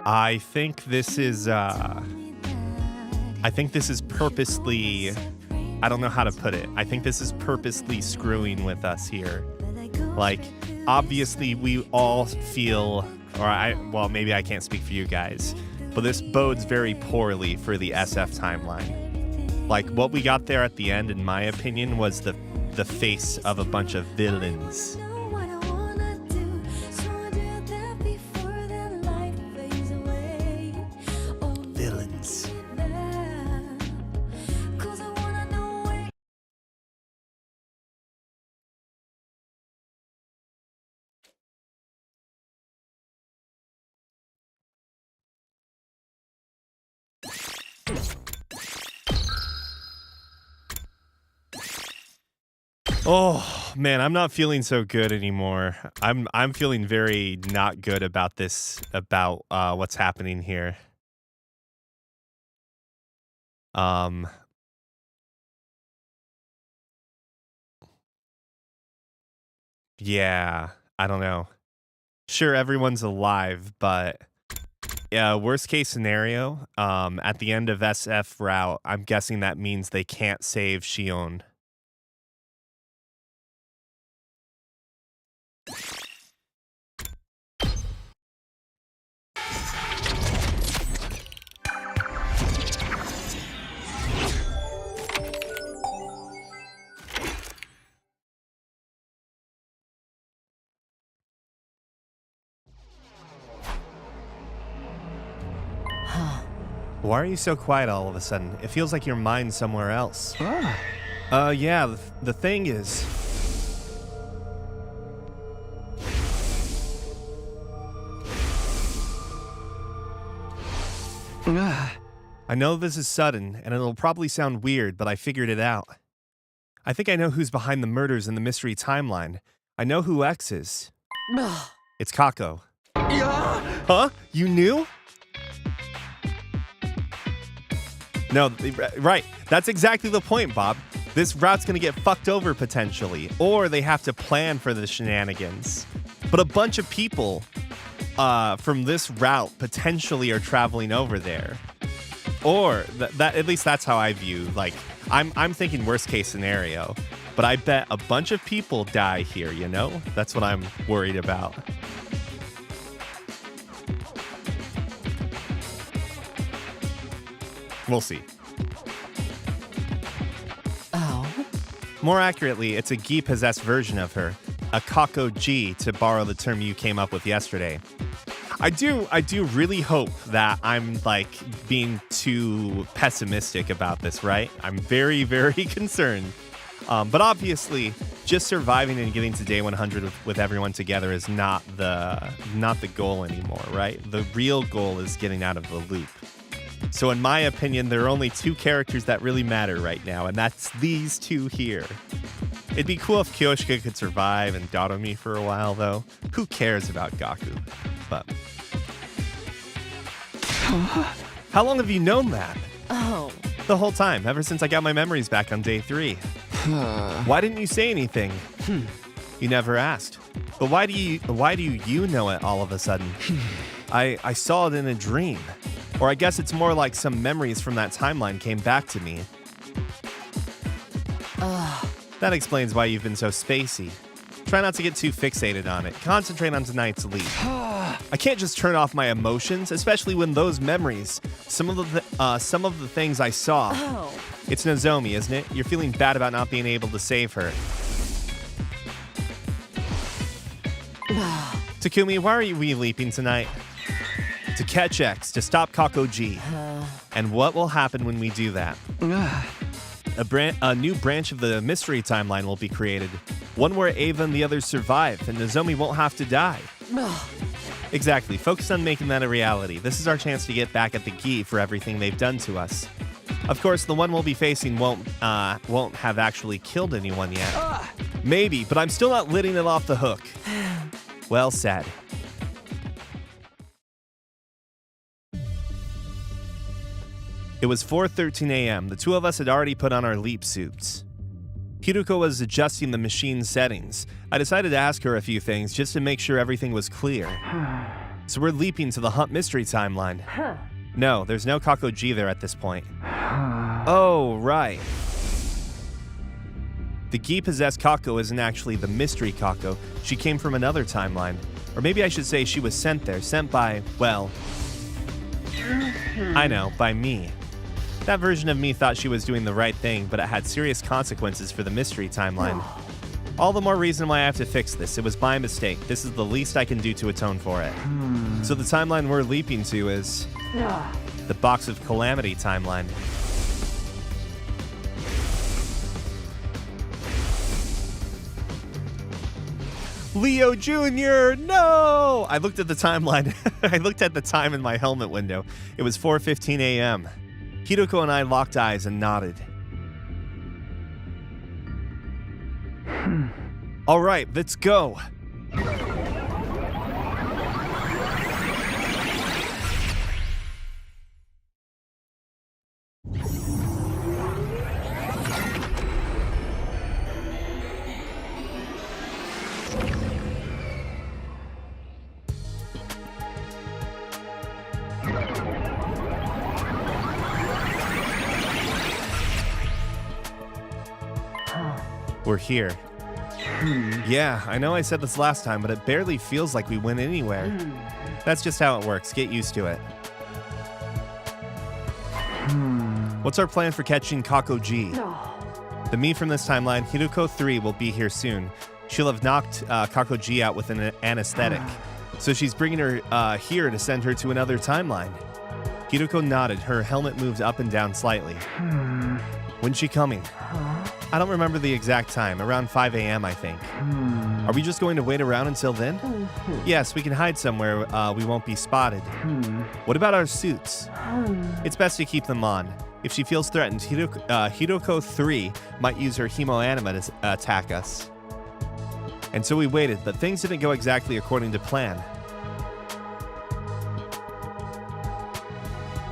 I think this is purposely, I don't know how to put it. I think this is purposely screwing with us here. Like, obviously we all feel, well, maybe I can't speak for you guys, but this bodes very poorly for the SF timeline. Like, what we got there at the end, in my opinion, was the face of a bunch of villains. Villains. Oh man, I'm not feeling so good anymore. I'm feeling very not good about this, about what's happening here. Yeah, I don't know. Sure, everyone's alive, but yeah, worst case scenario, at the end of SF route, I'm guessing that means they can't save Shion. Why are you so quiet all of a sudden? It feels like your mind's somewhere else. Ah. Yeah, the thing is... I know this is sudden, and it'll probably sound weird, but I figured it out. I think I know who's behind the murders in the mystery timeline. I know who X is. It's Kako. Huh? You knew? No, right. That's exactly the point, Bob. This route's gonna get fucked over potentially, or they have to plan for the shenanigans. But a bunch of people from this route potentially are traveling over there. Or that at least that's how I view. Like, I'm thinking worst case scenario, but I bet a bunch of people die here. You know, that's what I'm worried about. We'll see. Oh? More accurately, it's a Gi-possessed version of her, a Kako G, to borrow the term you came up with yesterday. I do really hope that I'm like being too pessimistic about this, right? I'm very, very concerned. But obviously, just surviving and getting to day 100 with everyone together is not the goal anymore, right? The real goal is getting out of the loop. So in my opinion, there are only two characters that really matter right now, and that's these two here. It'd be cool if Kyoshika could survive and Dadomi for a while, though. Who cares about Gaku? But how long have you known that? Oh. The whole time, ever since I got my memories back on day 3. Why didn't you say anything? You never asked. But why do you know it all of a sudden? I saw it in a dream. Or I guess it's more like some memories from that timeline came back to me. That explains why you've been so spacey. Try not to get too fixated on it. Concentrate on tonight's lead. I can't just turn off my emotions, especially when those memories, some of the things I saw. Oh. It's Nozomi, isn't it? You're feeling bad about not being able to save her. Takumi, why are we leaping tonight? To catch X, to stop Kako G. And what will happen when we do that? A new branch of the mystery timeline will be created. One where Ava and the others survive, and Nozomi won't have to die. Exactly. Focus on making that a reality. This is our chance to get back at the Gi for everything they've done to us. Of course, the one we'll be facing won't have actually killed anyone yet. Maybe, but I'm still not letting it off the hook. Well said. It was 4:13 a.m. The two of us had already put on our leap suits. Hiruko was adjusting the machine's settings. I decided to ask her a few things just to make sure everything was clear. So we're leaping to the Hunt Mystery timeline. No, there's no Kako G there at this point. Oh, right. The Gi-possessed Kako isn't actually the mystery Kako. She came from another timeline. Or maybe I should say she was sent there, sent by, well, I know, by me. That version of me thought she was doing the right thing, but it had serious consequences for the mystery timeline. All the more reason why I have to fix this. It was my mistake. This is the least I can do to atone for it. So the timeline we're leaping to is the Box of Calamity timeline. Leo Jr., no! I looked at the timeline. I looked at the time in my helmet window. It was 4:15 a.m. Hiruko and I locked eyes and nodded. All right, let's go. We're here. Yeah, I know I said this last time, but it barely feels like we went anywhere. That's just how it works. Get used to it. What's our plan for catching Kako G? The me from this timeline, Hiruko 3, will be here soon. She'll have knocked Kako G out with an anesthetic. So she's bringing her here to send her to another timeline. Hiruko nodded. Her helmet moved up and down slightly. When's she coming? I don't remember the exact time. Around 5 a.m., I think. Are we just going to wait around until then? Yes, we can hide somewhere we won't be spotted. What about our suits? It's best to keep them on. If she feels threatened, Hidoko 3 might use her hemo-anima to attack us. And so we waited, but things didn't go exactly according to plan.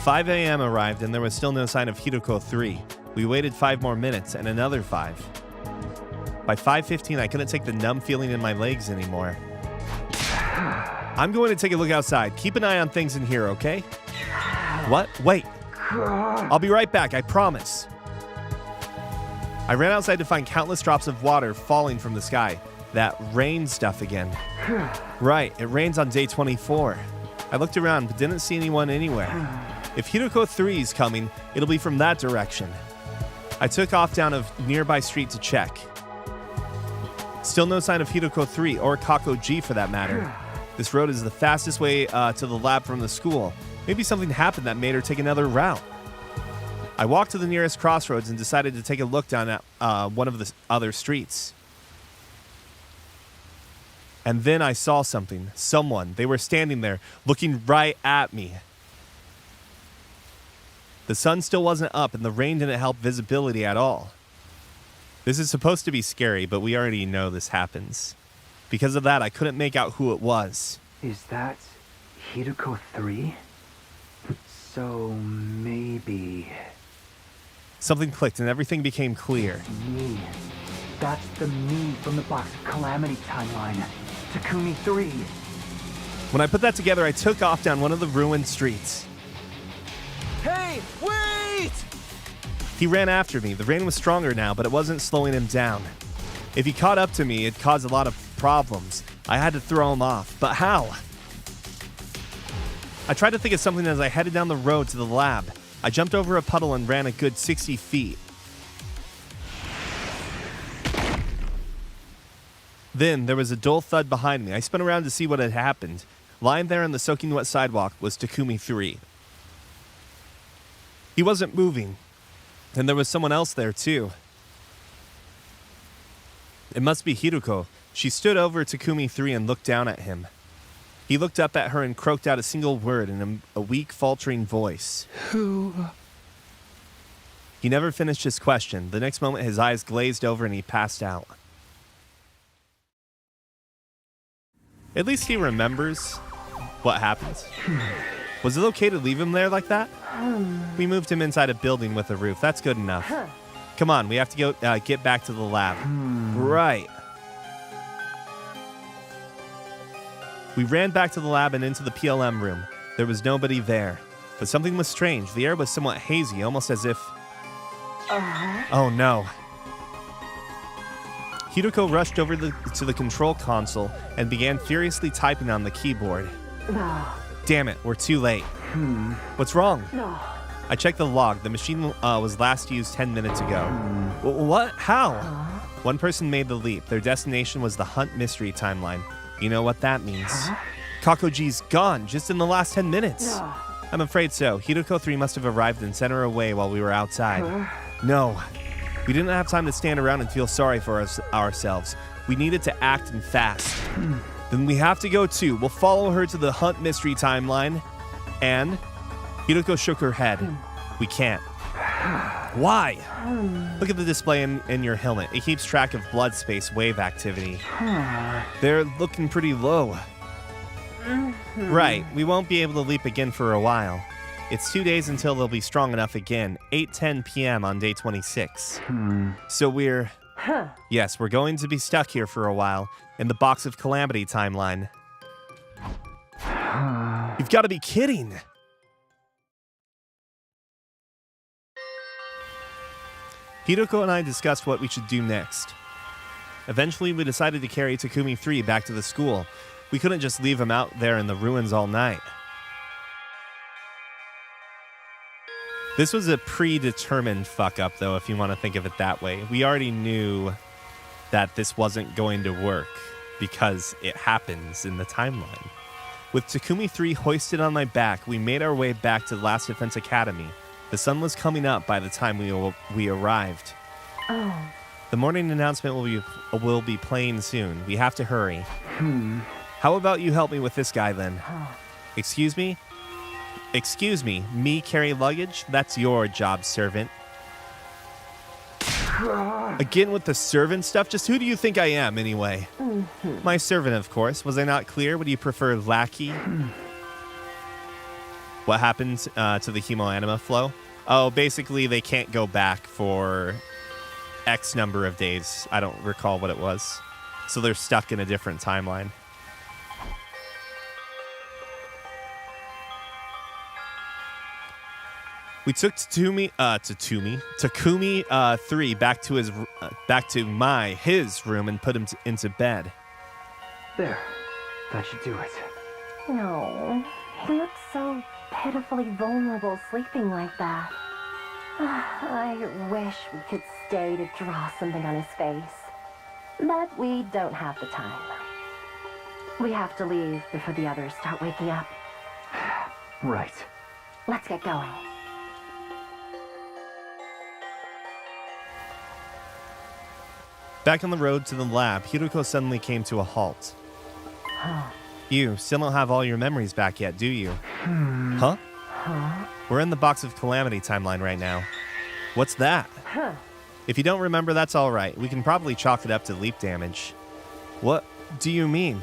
5 a.m. arrived and there was still no sign of Hidoko 3. We waited 5 more minutes and another 5. By 5:15, I couldn't take the numb feeling in my legs anymore. I'm going to take a look outside. Keep an eye on things in here, okay? What? Wait. I'll be right back, I promise. I ran outside to find countless drops of water falling from the sky. That rain stuff again. Right, it rains on day 24. I looked around but didn't see anyone anywhere. If Hidoko 3 is coming, it'll be from that direction. I took off down a nearby street to check. Still no sign of Hidoko 3 or Kako G for that matter. This road is the fastest way to the lab from the school. Maybe something happened that made her take another route. I walked to the nearest crossroads and decided to take a look down at one of the other streets. And then I saw something. Someone. They were standing there, looking right at me. The sun still wasn't up and the rain didn't help visibility at all. This is supposed to be scary, but we already know this happens. Because of that, I couldn't make out who it was. Is that Hidoko 3? So maybe... Something clicked and everything became clear. Me. That's the me from the Box of Calamity timeline. Takumi 3. When I put that together, I took off down one of the ruined streets. Hey, wait! He ran after me. The rain was stronger now, but it wasn't slowing him down. If he caught up to me, it'd cause a lot of problems. I had to throw him off, but how? I tried to think of something as I headed down the road to the lab. I jumped over a puddle and ran a good 60 feet. Then there was a dull thud behind me. I spun around to see what had happened. Lying there on the soaking wet sidewalk was Takumi 3. He wasn't moving. And there was someone else there, too. It must be Hidoko. She stood over Takumi 3 and looked down at him. He looked up at her and croaked out a single word in a weak, faltering voice. Who? He never finished his question. The next moment, his eyes glazed over and he passed out. At least he remembers what happened. Was it okay to leave him there like that? We moved him inside a building with a roof. That's good enough. Come on, we have to go get back to the lab. Right. We ran back to the lab and into the PLM room. There was nobody there. But something was strange. The air was somewhat hazy, almost as if... Oh no. Hidoko rushed over to the control console and began furiously typing on the keyboard. Damn it, we're too late. What's wrong? I checked the log. The machine was last used 10 minutes ago. What? How? One person made the leap. Their destination was the Hunt Mystery Timeline. You know what that means. Kakoji's gone just in the last 10 minutes. I'm afraid so. Hidoko 3 must have arrived and sent her away while we were outside. No. We didn't have time to stand around and feel sorry for ourselves. We needed to act and fast. Then we have to go too. We'll follow her to the Hunt Mystery Timeline. And Hidoko shook her head. We can't. Why? Look at the display in your helmet. It keeps track of blood space wave activity. They're looking pretty low. Right. We won't be able to leap again for a while. It's 2 days until they'll be strong enough again. 8:10 p.m. on day 26. So we're... Yes, we're going to be stuck here for a while in the Box of Calamity timeline. You've got to be kidding. Hidoko and I discussed what we should do next. Eventually, we decided to carry Takumi 3 back to the school. We couldn't just leave him out there in the ruins all night. This was a predetermined fuck-up, though, if you want to think of it that way. We already knew that this wasn't going to work because it happens in the timeline. With Takumi 3 hoisted on my back, we made our way back to Last Defense Academy. The sun was coming up by the time we arrived. The morning announcement will be playing soon. We have to hurry. How about you help me with this guy then? Excuse me? Excuse me, me carry luggage? That's your job, servant. Again with the servant stuff? Just who do you think I am, anyway? My servant, of course. Was I not clear? Would you prefer lackey? What happens to the hemoanima flow? Oh, basically they can't go back for X number of days. I don't recall what it was. So they're stuck in a different timeline. We took Takumi 3 back to his room and put him into bed. There. That should do it. No, he looks so pitifully vulnerable sleeping like that. I wish we could stay to draw something on his face. But we don't have the time. We have to leave before the others start waking up. Right. Let's get going. Back on the road to the lab, Hiroko suddenly came to a halt. You still don't have all your memories back yet, do you? Huh? We're in the Box of Calamity timeline right now. What's that? If you don't remember, that's all right. We can probably chalk it up to leap damage. What do you mean?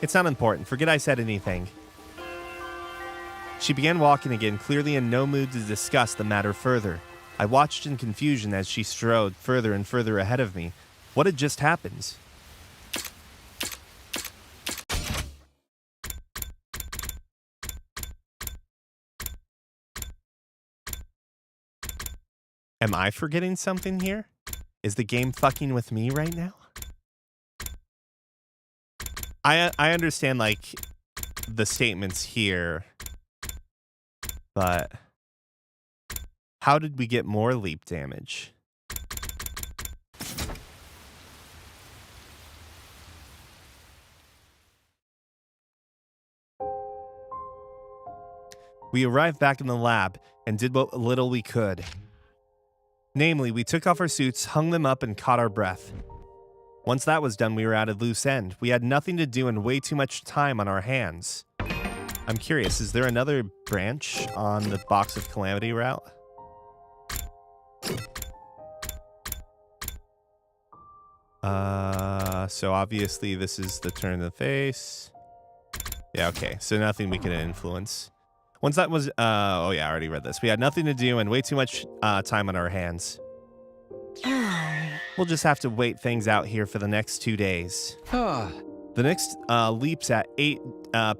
It's not important. Forget I said anything. She began walking again, clearly in no mood to discuss the matter further. I watched in confusion as she strode further and further ahead of me. What had just happened? Am I forgetting something here? Is the game fucking with me right now? I understand, like, the statements here, but how did we get more leap damage? We arrived back in the lab and did what little we could. Namely, we took off our suits, hung them up, and caught our breath. Once that was done, we were at a loose end. We had nothing to do and way too much time on our hands. I'm curious, is there another branch on the Box of Calamity route? So obviously this is the turn of the face. Yeah, okay, so nothing we can influence. Once that was, oh yeah, I already read this. We had nothing to do and way too much time on our hands. We'll just have to wait things out here for the next 2 days. The next leap's at 8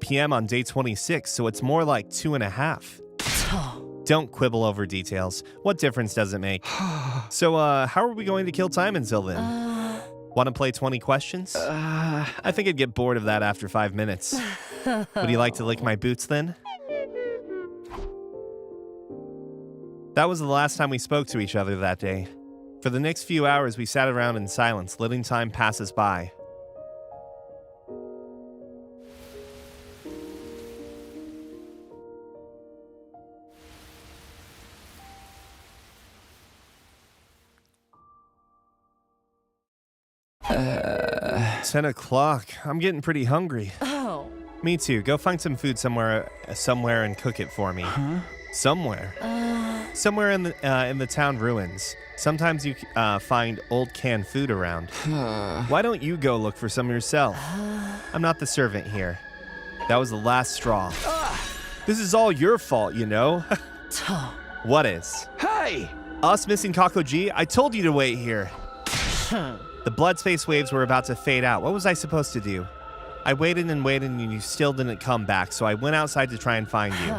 p.m. on day 26, so it's more like 2.5. Don't quibble over details. What difference does it make? So, how are we going to kill time until then? Want to play 20 questions? I think I'd get bored of that after 5 minutes. Would you like to lick my boots then? That was the last time we spoke to each other that day. For the next few hours, we sat around in silence, letting time pass us by. Uh. 10 o'clock. I'm getting pretty hungry. Oh. Me too. Go find some food somewhere and cook it for me. Huh? Somewhere. Somewhere in the town ruins. Sometimes you find old canned food around. Why don't you go look for some yourself? I'm not the servant here. That was the last straw. This is all your fault, you know? What is? Hey! Us missing Kakoji? I told you to wait here. The blood space waves were about to fade out. What was I supposed to do? I waited and waited and you still didn't come back, so I went outside to try and find you.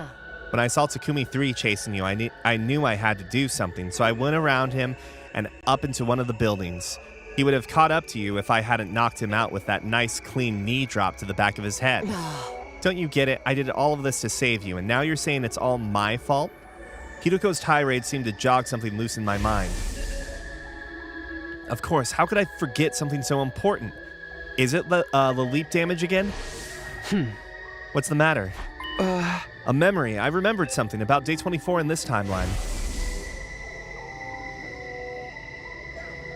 When I saw Takumi 3 chasing you, I knew I had to do something, so I went around him and up into one of the buildings. He would have caught up to you if I hadn't knocked him out with that nice clean knee drop to the back of his head. Don't you get it? I did all of this to save you, and now you're saying it's all my fault? Hiroko's tirade seemed to jog something loose in my mind. Of course, how could I forget something so important? Is it the leap damage again? What's the matter? A memory. I remembered something about day 24 in this timeline.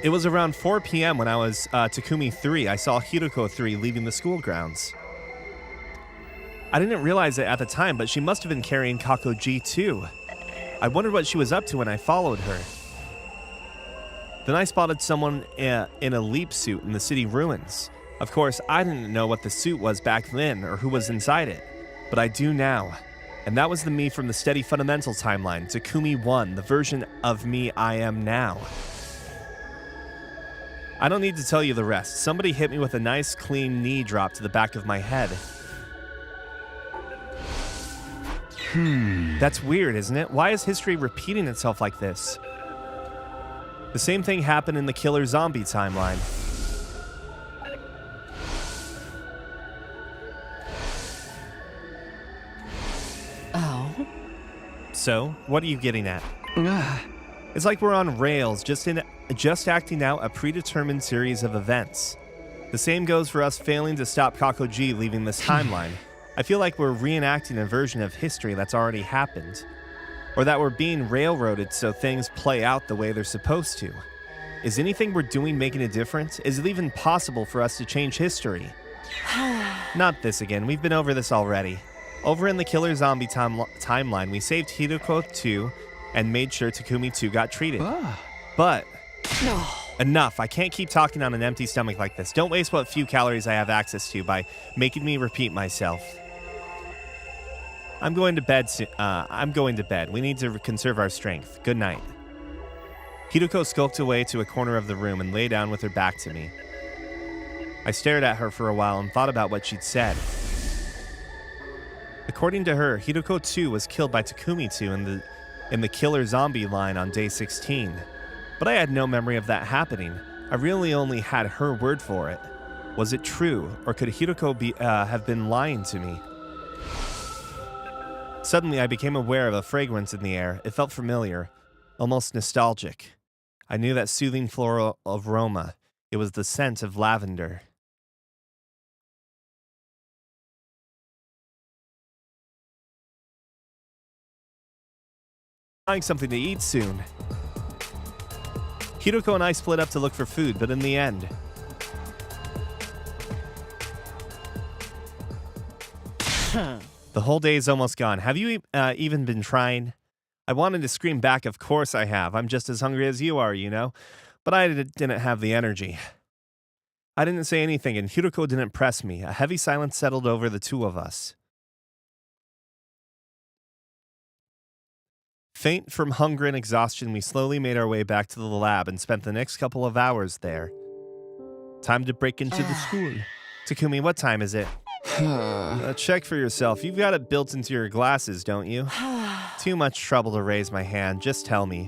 It was around 4 p.m. when I was Takumi 3. I saw Hiroko 3 leaving the school grounds. I didn't realize it at the time, but she must have been carrying Kakoji too. I wondered what she was up to when I followed her. Then I spotted someone in a leap suit in the city ruins. Of course, I didn't know what the suit was back then or who was inside it, but I do now. And that was the me from the Steady Fundamental timeline, Takumi 1, the version of me I am now. I don't need to tell you the rest. Somebody hit me with a nice clean knee drop to the back of my head. That's weird, isn't it? Why is history repeating itself like this? The same thing happened in the Killer Zombie timeline. Oh? So, what are you getting at? It's like we're on rails, just acting out a predetermined series of events. The same goes for us failing to stop Kakoji leaving this timeline. I feel like we're reenacting a version of history that's already happened. Or that we're being railroaded so things play out the way they're supposed to. Is anything we're doing making a difference? Is it even possible for us to change history? Not this again, we've been over this already. Over in the Killer Zombie timeline, we saved Hiroko 2 and made sure Takumi 2 got treated. But... No. Enough, I can't keep talking on an empty stomach like this. Don't waste what few calories I have access to by making me repeat myself. I'm going to bed soon. We need to conserve our strength. Good night. Hiroko skulked away to a corner of the room and lay down with her back to me. I stared at her for a while and thought about what she'd said. According to her, Hiroko 2 was killed by Takumi 2 in the Killer Zombie line on day 16. But I had no memory of that happening. I really only had her word for it. Was it true, or could Hiroko have been lying to me? Suddenly, I became aware of a fragrance in the air. It felt familiar, almost nostalgic. I knew that soothing floral aroma. It was the scent of lavender. Buying something to eat soon. Hiroko and I split up to look for food, but in the end... The whole day is almost gone. Have you even been trying? I wanted to scream back, of course I have. I'm just as hungry as you are, you know? But I didn't have the energy. I didn't say anything, and Hiroko didn't press me. A heavy silence settled over the two of us. Faint from hunger and exhaustion, we slowly made our way back to the lab and spent the next couple of hours there. Time to break into the school. Takumi, what time is it? Check for yourself. You've got it built into your glasses, don't you? Too much trouble to raise my hand. Just tell me.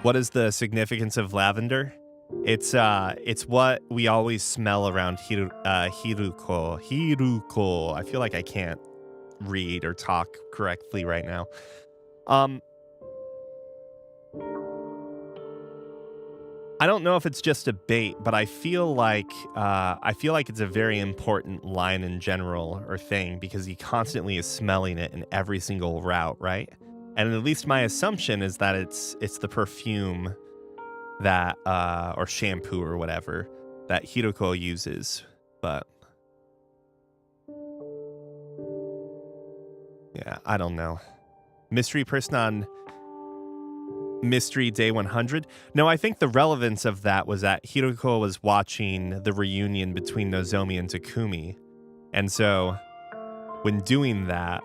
What is the significance of lavender? It's what we always smell around Hiruko. Hiruko. I feel like I can't read or talk correctly right now. I don't know if it's just a bait, but I feel like it's a very important line in general or thing because he constantly is smelling it in every single route, right? And at least my assumption is that it's the perfume that or shampoo or whatever that Hiroko uses, but yeah, I don't know. Mystery person on Mystery Day 100? No, I think the relevance of that was that Hiroko was watching the reunion between Nozomi and Takumi. And so when doing that,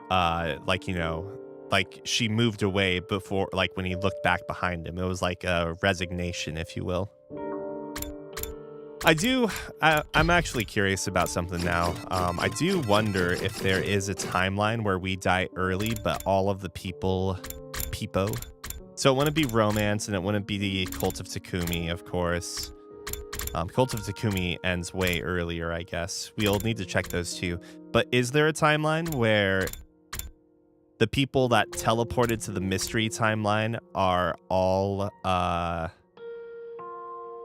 like she moved away before, like when he looked back behind him. It was like a resignation, if you will. I'm actually curious about something now. I do wonder if there is a timeline where we die early, but all of the people peepo. So it wouldn't be romance, and it wouldn't be the Cult of Takumi, of course. Cult of Takumi ends way earlier, I guess. We'll need to check those two. But is there a timeline where the people that teleported to the mystery timeline are all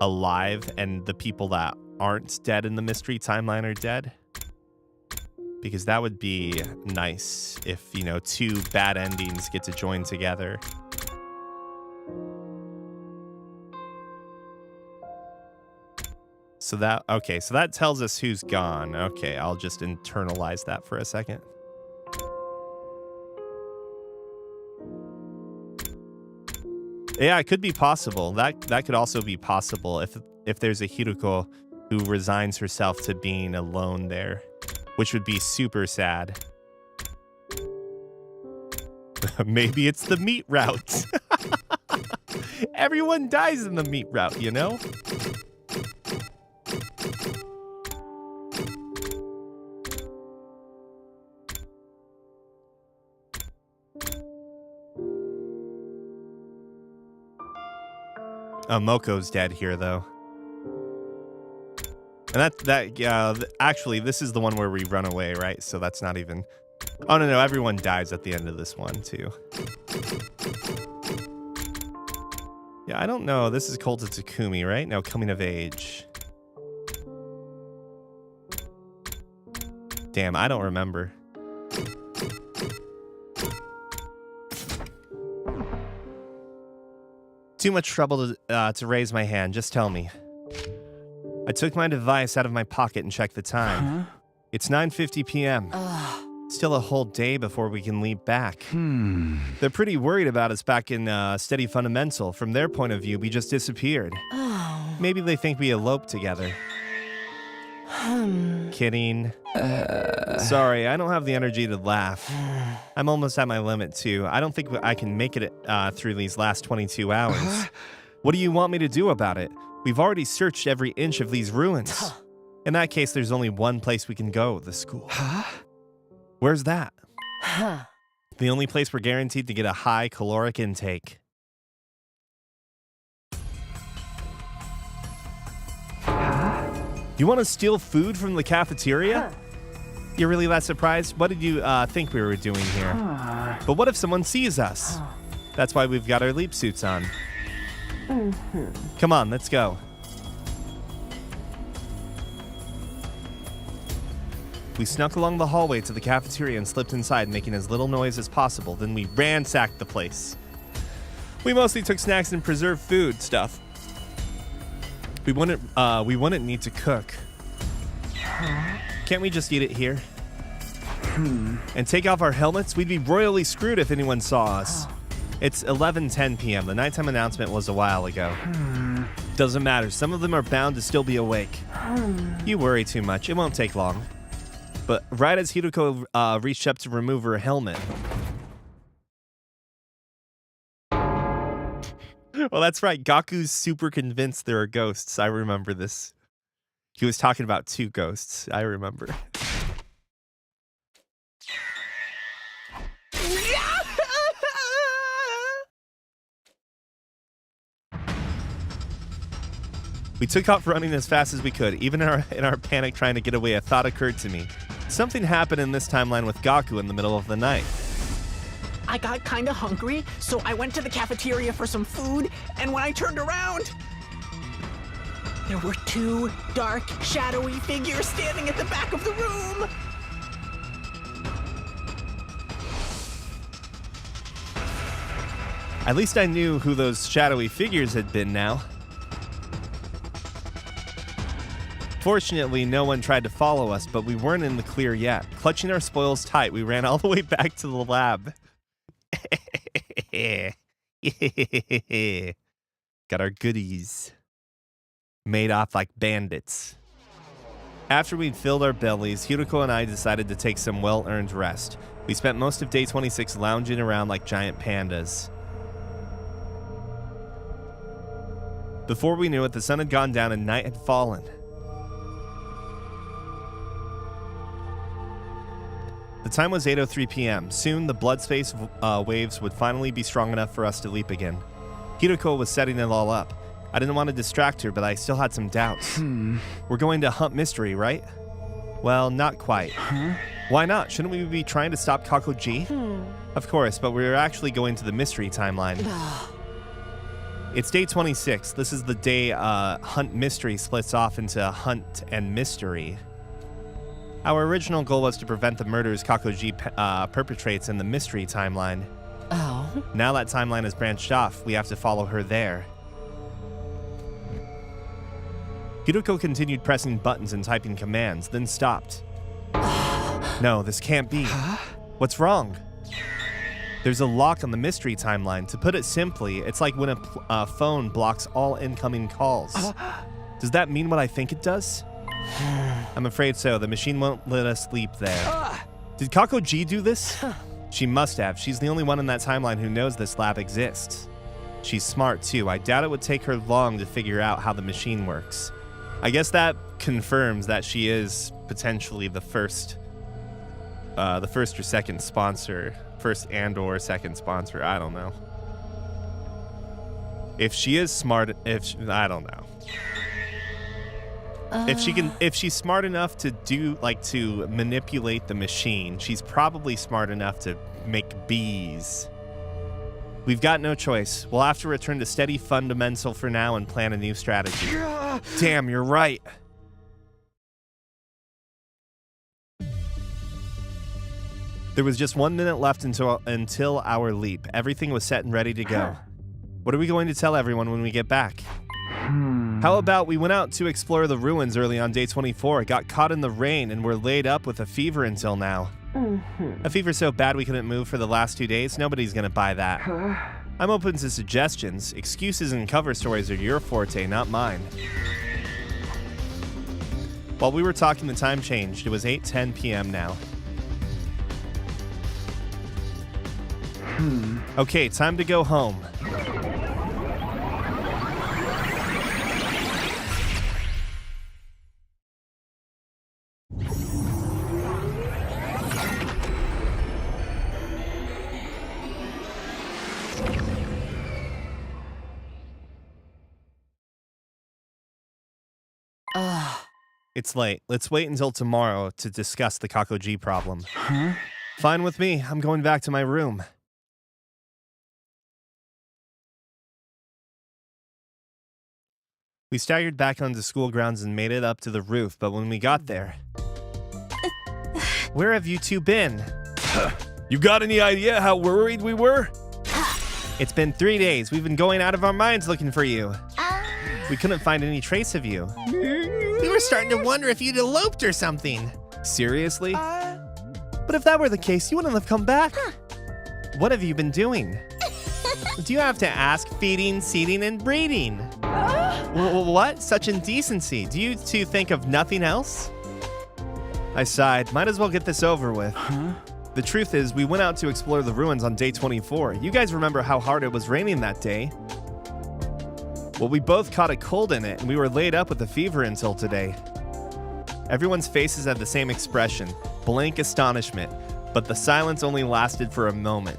alive, and the people that aren't dead in the mystery timeline are dead? Because that would be nice if, two bad endings get to join together. So that tells us who's gone. Okay, I'll just internalize that for a second. Yeah, it could be possible. That could also be possible if there's a Hiruko who resigns herself to being alone there, which would be super sad. Maybe it's the meat route. Everyone dies in the meat route, you know? Oh, Moko's dead here, though. And actually, this is the one where we run away, right? So that's not even... Oh, no, everyone dies at the end of this one, too. Yeah, I don't know. This is Cult of Takumi, right? No, Coming of Age. Damn, I don't remember. Too much trouble to raise my hand. Just tell me. I took my device out of my pocket and checked the time. Huh? It's 9:50 p.m. Still a whole day before we can leave back. They're pretty worried about us back in Steady Fundamental. From their point of view, we just disappeared. Oh. Maybe they think we eloped together. Kidding. Sorry, I don't have the energy to laugh. I'm almost at my limit, too. I don't think I can make it through these last 22 hours. What do you want me to do about it? We've already searched every inch of these ruins. In that case, there's only one place we can go, the school. Where's that? The only place we're guaranteed to get a high caloric intake. You want to steal food from the cafeteria? You're really that surprised? What did you think we were doing here? But what if someone sees us? That's why we've got our leap suits on. Come on, let's go. We snuck along the hallway to the cafeteria and slipped inside, making as little noise as possible. Then we ransacked the place. We mostly took snacks and preserved food stuff. We wouldn't need to cook. Can't we just eat it here? And take off our helmets? We'd be royally screwed if anyone saw us. It's 11:10 p.m. The nighttime announcement was a while ago. Doesn't matter. Some of them are bound to still be awake. You worry too much. It won't take long. But right as Hiruko reached up to remove her helmet. Well, that's right. Gaku's super convinced there are ghosts. I remember this. He was talking about 2 ghosts. I remember. We took off running as fast as we could. Even in our panic trying to get away, a thought occurred to me. Something happened in this timeline with Gaku in the middle of the night. I got kinda hungry, so I went to the cafeteria for some food, and when I turned around, there were 2 dark, shadowy figures standing at the back of the room. At least I knew who those shadowy figures had been now. Fortunately, no one tried to follow us, but we weren't in the clear yet. Clutching our spoils tight, we ran all the way back to the lab. Got our goodies. Made off like bandits. After we'd filled our bellies, Hiruko and I decided to take some well-earned rest. We spent most of day 26 lounging around like giant pandas. Before we knew it, the sun had gone down and night had fallen. The time was 8:03 p.m. Soon, the blood space waves would finally be strong enough for us to leap again. Hiruko was setting it all up. I didn't want to distract her, but I still had some doubts. We're going to hunt mystery, right? Well, not quite. Why not? Shouldn't we be trying to stop Kakoji? Of course, but we're actually going to the mystery timeline. It's day 26. This is the day Hunt Mystery splits off into Hunt and Mystery. Our original goal was to prevent the murders Kakoji perpetrates in the mystery timeline. Oh. Now that timeline has branched off, we have to follow her there. Hideko continued pressing buttons and typing commands, then stopped. No, this can't be. What's wrong? There's a lock on the mystery timeline. To put it simply, it's like when a phone blocks all incoming calls. Does that mean what I think it does? I'm afraid so. The machine won't let us leap there. Did Kako G do this? She must have. She's the only one in that timeline who knows this lab exists. She's smart too. I doubt it would take her long to figure out how the machine works. I guess that confirms that she is potentially the first or second sponsor. First and or second sponsor. I don't know. If she is smart, I don't know. If she's smart enough to to manipulate the machine, she's probably smart enough to make bees. We've got no choice. We'll have to return to steady fundamental for now and plan a new strategy. Damn, you're right. There was just 1 minute left until our leap. Everything was set and ready to go. What are we going to tell everyone when we get back? How about we went out to explore the ruins early on day 24, got caught in the rain, and were laid up with a fever until now. A fever so bad we couldn't move for the last 2 days? Nobody's gonna buy that. I'm open to suggestions. Excuses and cover stories are your forte, not mine. While we were talking, the time changed. It was 8:10 p.m. now. Okay, time to go home. It's late. Let's wait until tomorrow to discuss the Kakoji problem. Fine with me. I'm going back to my room. We staggered back onto school grounds and made it up to the roof, but when we got there... Where have you two been? You got any idea how worried we were? It's been 3 days. We've been going out of our minds looking for you. We couldn't find any trace of you. We were starting to wonder if you'd eloped or something. Seriously? But if that were the case, you wouldn't have come back. What have you been doing? Do you have to ask? Feeding, seeding, and breeding. What? Such indecency. Do you two think of nothing else? I sighed. Might as well get this over with. The truth is, we went out to explore the ruins on day 24. You guys remember how hard it was raining that day? Well, we both caught a cold in it, and we were laid up with a fever until today. Everyone's faces had the same expression, blank astonishment, but the silence only lasted for a moment.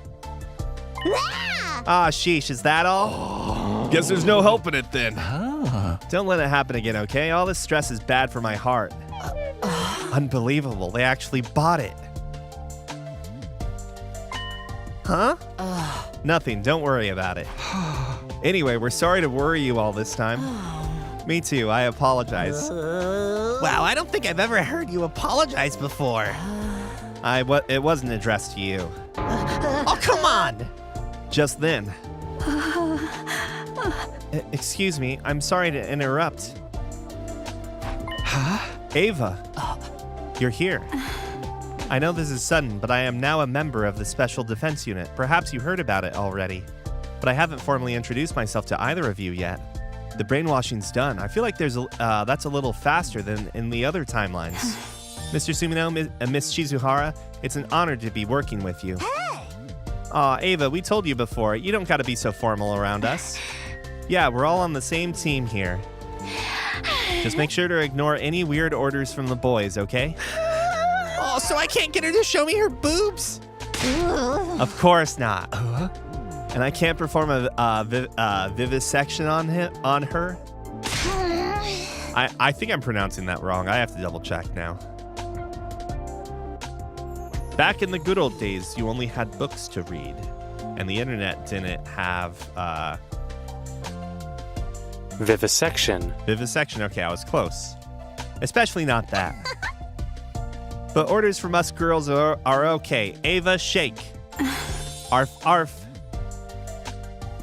Ah, sheesh, is that all? Guess there's no helping it then. Don't let it happen again, okay? All this stress is bad for my heart. Unbelievable, they actually bought it. Huh? Nothing, don't worry about it. Anyway, we're sorry to worry you all this time. Me too, I apologize. Wow, I don't think I've ever heard you apologize before. It wasn't addressed to you. Oh, come on! Just then. Excuse me, I'm sorry to interrupt. Ava, you're here. I know this is sudden, but I am now a member of the Special Defense Unit. Perhaps you heard about it already. But I haven't formally introduced myself to either of you yet. The brainwashing's done. I feel like that's a little faster than in the other timelines. Mr. Sumino, Miss Shizuhara, it's an honor to be working with you. Hey! Aw, Ava, we told you before, you don't gotta be so formal around us. Yeah, we're all on the same team here. Just make sure to ignore any weird orders from the boys, okay? Oh, so I can't get her to show me her boobs? Of course not. And I can't perform a vivisection on her? I think I'm pronouncing that wrong. I have to double check now. Back in the good old days, you only had books to read. And the internet didn't have... Vivisection. Vivisection, okay, I was close. Especially not that. But orders from us girls are okay. Ava, shake. Arf, arf.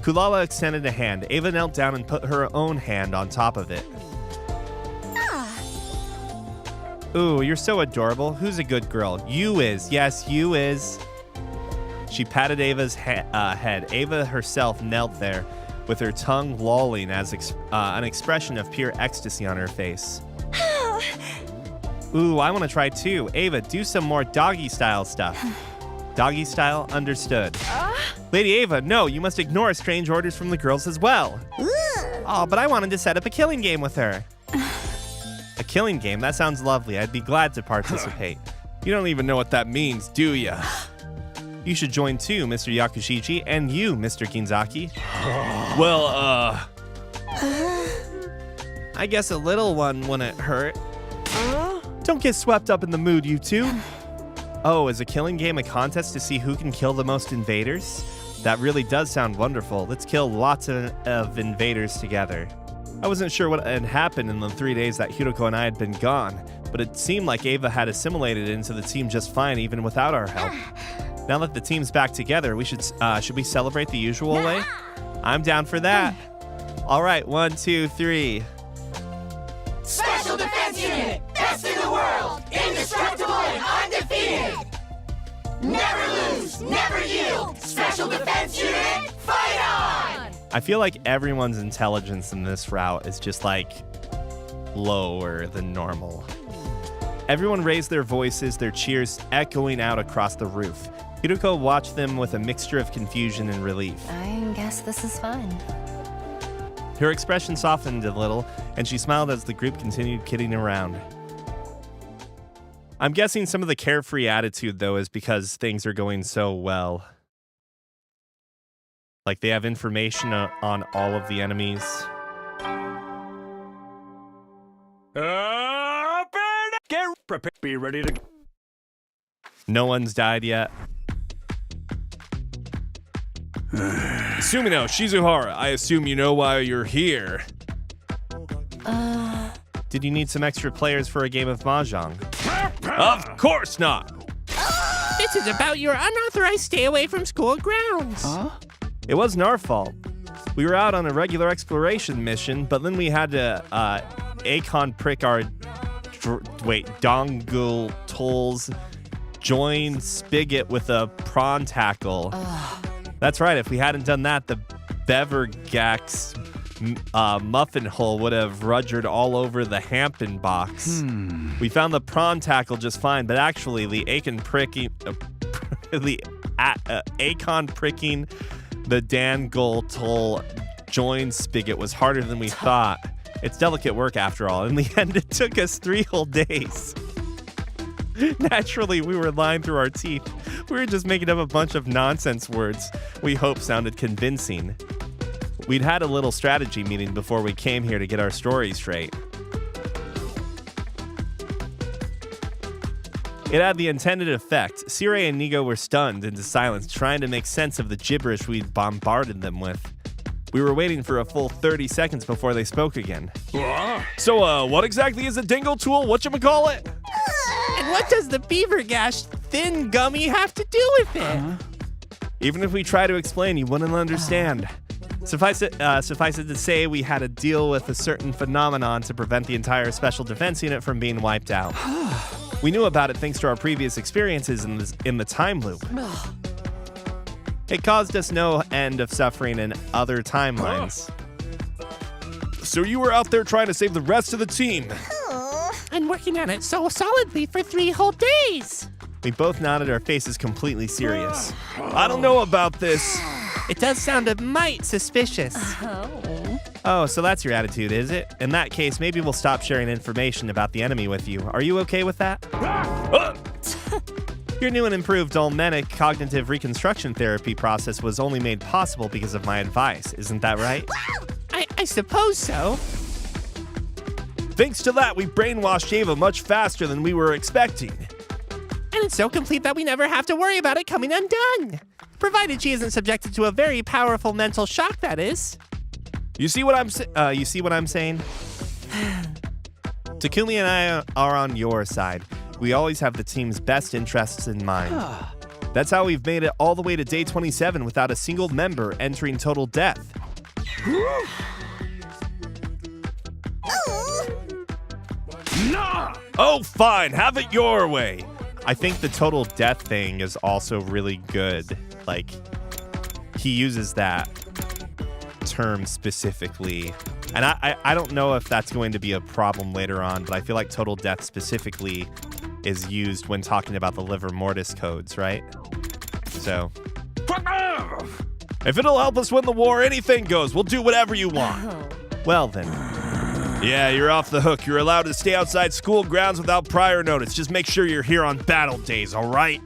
Kulala extended a hand. Ava knelt down and put her own hand on top of it. Ooh, you're so adorable. Who's a good girl? You is. Yes, you is. She patted Ava's head. Ava herself knelt there with her tongue lolling as an expression of pure ecstasy on her face. Ooh, I want to try too. Ava, do some more doggy style stuff. Doggy style? Understood. Lady Ava, no, you must ignore strange orders from the girls as well. Oh, but I wanted to set up a killing game with her. A killing game? That sounds lovely. I'd be glad to participate. You don't even know what that means, do ya? You should join too, Mr. Yakushiji, and you, Mr. Kinzaki. Well, I guess a little one wouldn't hurt. Don't get swept up in the mood, you two. Oh, is a killing game a contest to see who can kill the most invaders? That really does sound wonderful. Let's kill lots of invaders together. I wasn't sure what had happened in the 3 days that Hiroko and I had been gone, but it seemed like Ava had assimilated into the team just fine even without our help. Now that the team's back together, we should we celebrate the usual way? I'm down for that. All right, 1, 2, 3. Special Defense Unit, best in the world, indestructible and undefeated. Never lose, never yield. Special Defense Unit, fight on! I feel like everyone's intelligence in this route is just like lower than normal. Everyone raised their voices, their cheers echoing out across the roof. Hiroko watched them with a mixture of confusion and relief. I guess this is fun. Her expression softened a little, and she smiled as the group continued kidding around. I'm guessing some of the carefree attitude, though, is because things are going so well. Like, they have information on all of the enemies. Get prepared. Be ready to... No one's died yet. Sumino, Shizuhara, I assume you know why you're here. Did you need some extra players for a game of Mahjong? Of course not! This is about your unauthorized stay away from school grounds. It wasn't our fault. We were out on a regular exploration mission, but then we had to Akon prick our dongle tolls join spigot with a prawn tackle. That's right, if we hadn't done that, the Bevergax muffin hole would have rudgered all over the Hampton box. We found the prawn tackle just fine, but actually the Akon pricking the dangle toll join spigot was harder than we thought. It's delicate work after all. In the end, it took us 3 whole days. Naturally, we were lying through our teeth. We were just making up a bunch of nonsense words we hoped sounded convincing. We'd had a little strategy meeting before we came here to get our story straight. It had the intended effect. Sire and Nigo were stunned into silence, trying to make sense of the gibberish we'd bombarded them with. We were waiting for a full 30 seconds before they spoke again. So, what exactly is a dingle tool? Whatchamacallit? And what does the beaver gash thin gummy have to do with it? Even if we try to explain, you wouldn't understand. Suffice it to say, we had to deal with a certain phenomenon to prevent the entire Special Defense Unit from being wiped out. We knew about it thanks to our previous experiences in the time loop. It caused us no end of suffering in other timelines. So you were out there trying to save the rest of the team. And working on it so solidly for 3 whole days. We both nodded, our faces completely serious. I don't know about this. It does sound a mite suspicious. Oh, so that's your attitude, is it? In that case, maybe we'll stop sharing information about the enemy with you. Are you okay with that? Your new and improved Dolmenic cognitive reconstruction therapy process was only made possible because of my advice. Isn't that right? I suppose so. Thanks to that, we brainwashed Ava much faster than we were expecting. And it's so complete that we never have to worry about it coming undone. Provided she isn't subjected to a very powerful mental shock, that is. You see what I'm saying? Takumi and I are on your side. We always have the team's best interests in mind. That's how we've made it all the way to day 27 without a single member entering total death. Oh, fine. Have it your way. I think the total death thing is also really good. Like, he uses that term specifically. And I don't know if that's going to be a problem later on, but I feel like total death specifically is used when talking about the livor mortis codes, right? So, if it'll help us win the war, anything goes. We'll do whatever you want. Well then. Yeah, you're off the hook. You're allowed to stay outside school grounds without prior notice. Just make sure you're here on battle days, all right?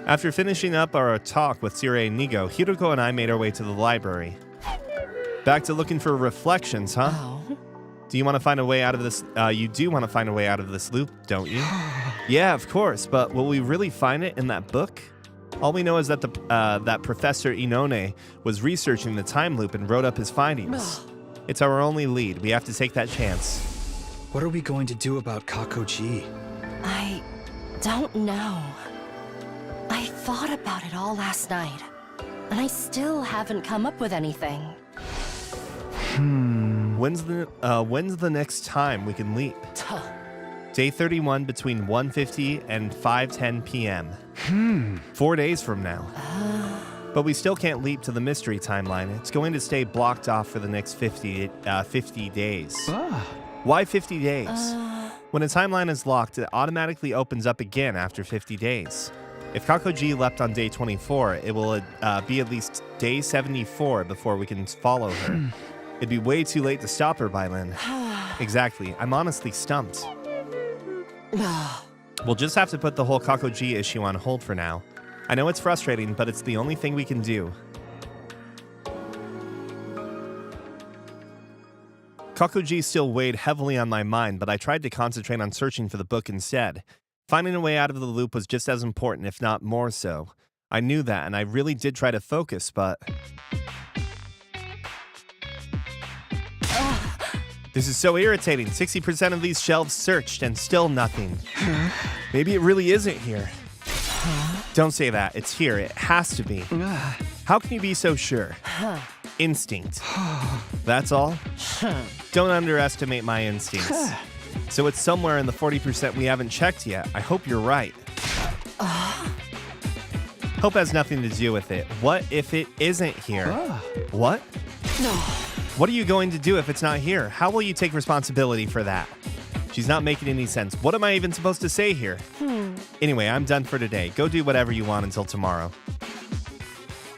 After finishing up our talk with Sire and Nigo, Hiroko and I made our way to the library. Back to looking for reflections, huh? Oh. Do you want to find a way out of this? You do want to find a way out of this loop, don't you? Yeah, of course, but will we really find it in that book? All we know is that that Professor Inone was researching the time loop and wrote up his findings. It's our only lead. We have to take that chance. What are we going to do about Kakoji? I don't know. I thought about it all last night, and I still haven't come up with anything. When's the next time we can leap? Day 31 between 1:50 and 5:10 p.m. 4 days from now. But we still can't leap to the mystery timeline. It's going to stay blocked off for the next 50 days. Why 50 days? When a timeline is locked, it automatically opens up again after 50 days. If Kakoji leapt on day 24, it will be at least day 74 before we can follow her. It'd be way too late to stop her by then. Exactly. I'm honestly stumped. We'll just have to put the whole Kakoji issue on hold for now. I know it's frustrating, but it's the only thing we can do. Kakoji still weighed heavily on my mind, but I tried to concentrate on searching for the book instead. Finding a way out of the loop was just as important, if not more so. I knew that, and I really did try to focus, but... This is so irritating. 60% of these shelves searched, and still nothing. Maybe it really isn't here. Don't say that. It's here. It has to be. How can you be so sure? Instinct. That's all? Don't underestimate my instincts. So it's somewhere in the 40% we haven't checked yet. I hope you're right. Hope has nothing to do with it. What if it isn't here? What? No. What are you going to do if it's not here? How will you take responsibility for that? She's not making any sense. What am I even supposed to say here? Anyway, I'm done for today. Go do whatever you want until tomorrow.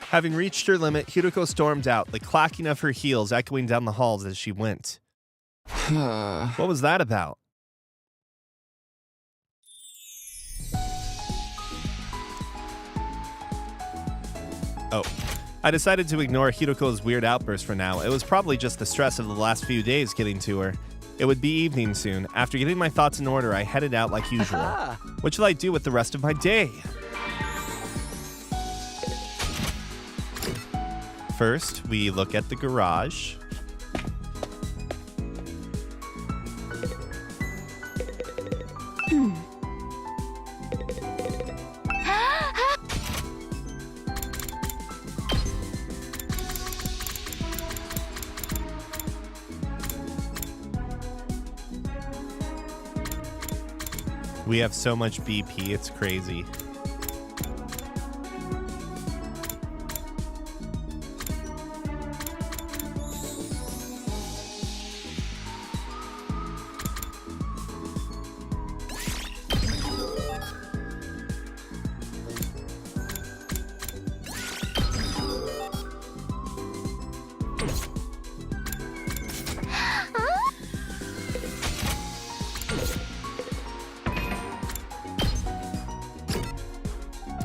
Having reached her limit, Hiroko stormed out, the clacking of her heels echoing down the halls as she went. What was that about? Oh. I decided to ignore Hiroko's weird outburst for now. It was probably just the stress of the last few days getting to her. It would be evening soon. After getting my thoughts in order, I headed out like usual. What shall I do with the rest of my day? First, we look at the garage. We have so much BP, it's crazy.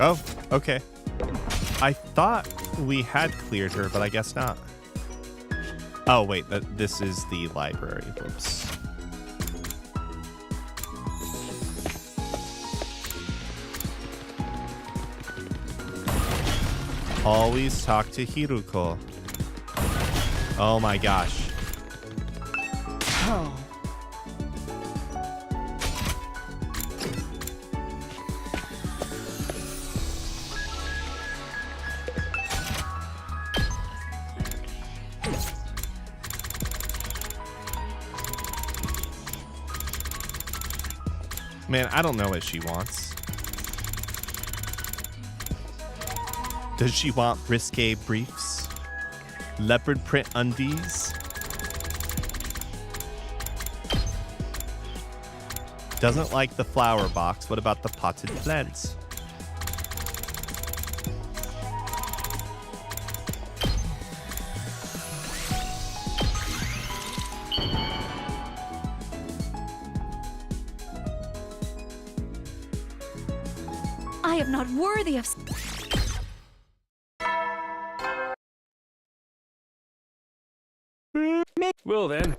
Oh, okay. I thought we had cleared her, but I guess not. Oh, wait, this is the library. Whoops. Always talk to Hiroko. Oh my gosh. Oh. Man, I don't know what she wants. Does she want risque briefs? Leopard print undies? Doesn't like the flower box. What about the potted plants? I am not worthy of... Well then.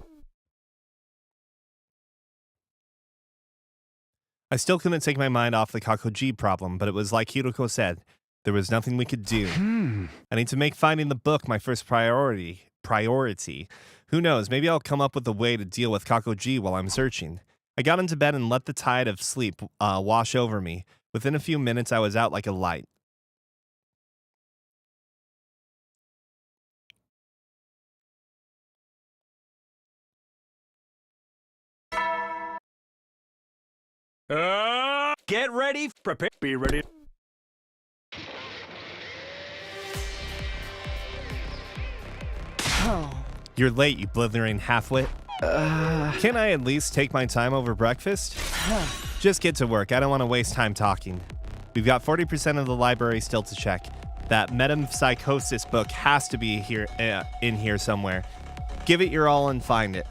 I still couldn't take my mind off the Kakoji problem, but it was like Hiroko said, there was nothing we could do. I need to make finding the book my first priority. Who knows, maybe I'll come up with a way to deal with Kakoji while I'm searching. I got into bed and let the tide of sleep wash over me. Within a few minutes, I was out like a light. Get ready, prepare, be ready. Oh. You're late, you blithering halfwit. Can I at least take my time over breakfast? Just get to work. I don't want to waste time talking. We've got 40% of the library still to check. That metempsychosis book has to be here, in here somewhere. Give it your all and find it.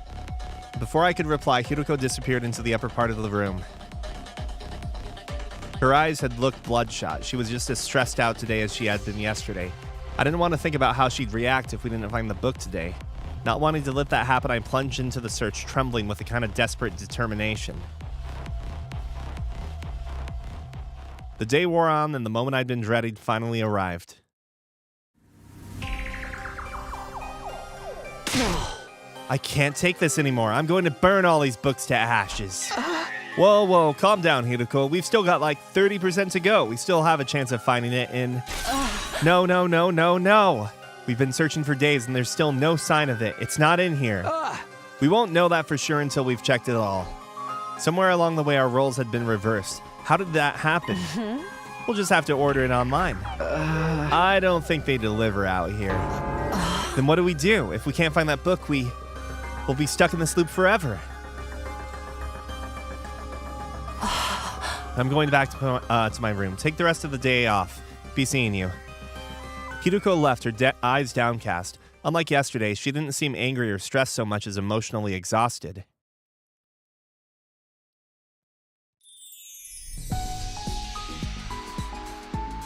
Before I could reply, Hiroko disappeared into the upper part of the room. Her eyes had looked bloodshot. She was just as stressed out today as she had been yesterday. I didn't want to think about how she'd react if we didn't find the book today. Not wanting to let that happen, I plunged into the search, trembling with a kind of desperate determination. The day wore on, and the moment I'd been dreading finally arrived. I can't take this anymore. I'm going to burn all these books to ashes. Whoa, calm down, Hiroko. We've still got like 30% to go. We still have a chance of finding it in... No. We've been searching for days and there's still no sign of it. It's not in here. We won't know that for sure until we've checked it all. Somewhere along the way, our roles had been reversed. How did that happen? We'll just have to order it online. I don't think they deliver out here. Then what do we do? If we can't find that book, we'll be stuck in this loop forever. I'm going back to my room. Take the rest of the day off. Be seeing you. Hiroko left, her eyes downcast. Unlike yesterday, she didn't seem angry or stressed so much as emotionally exhausted.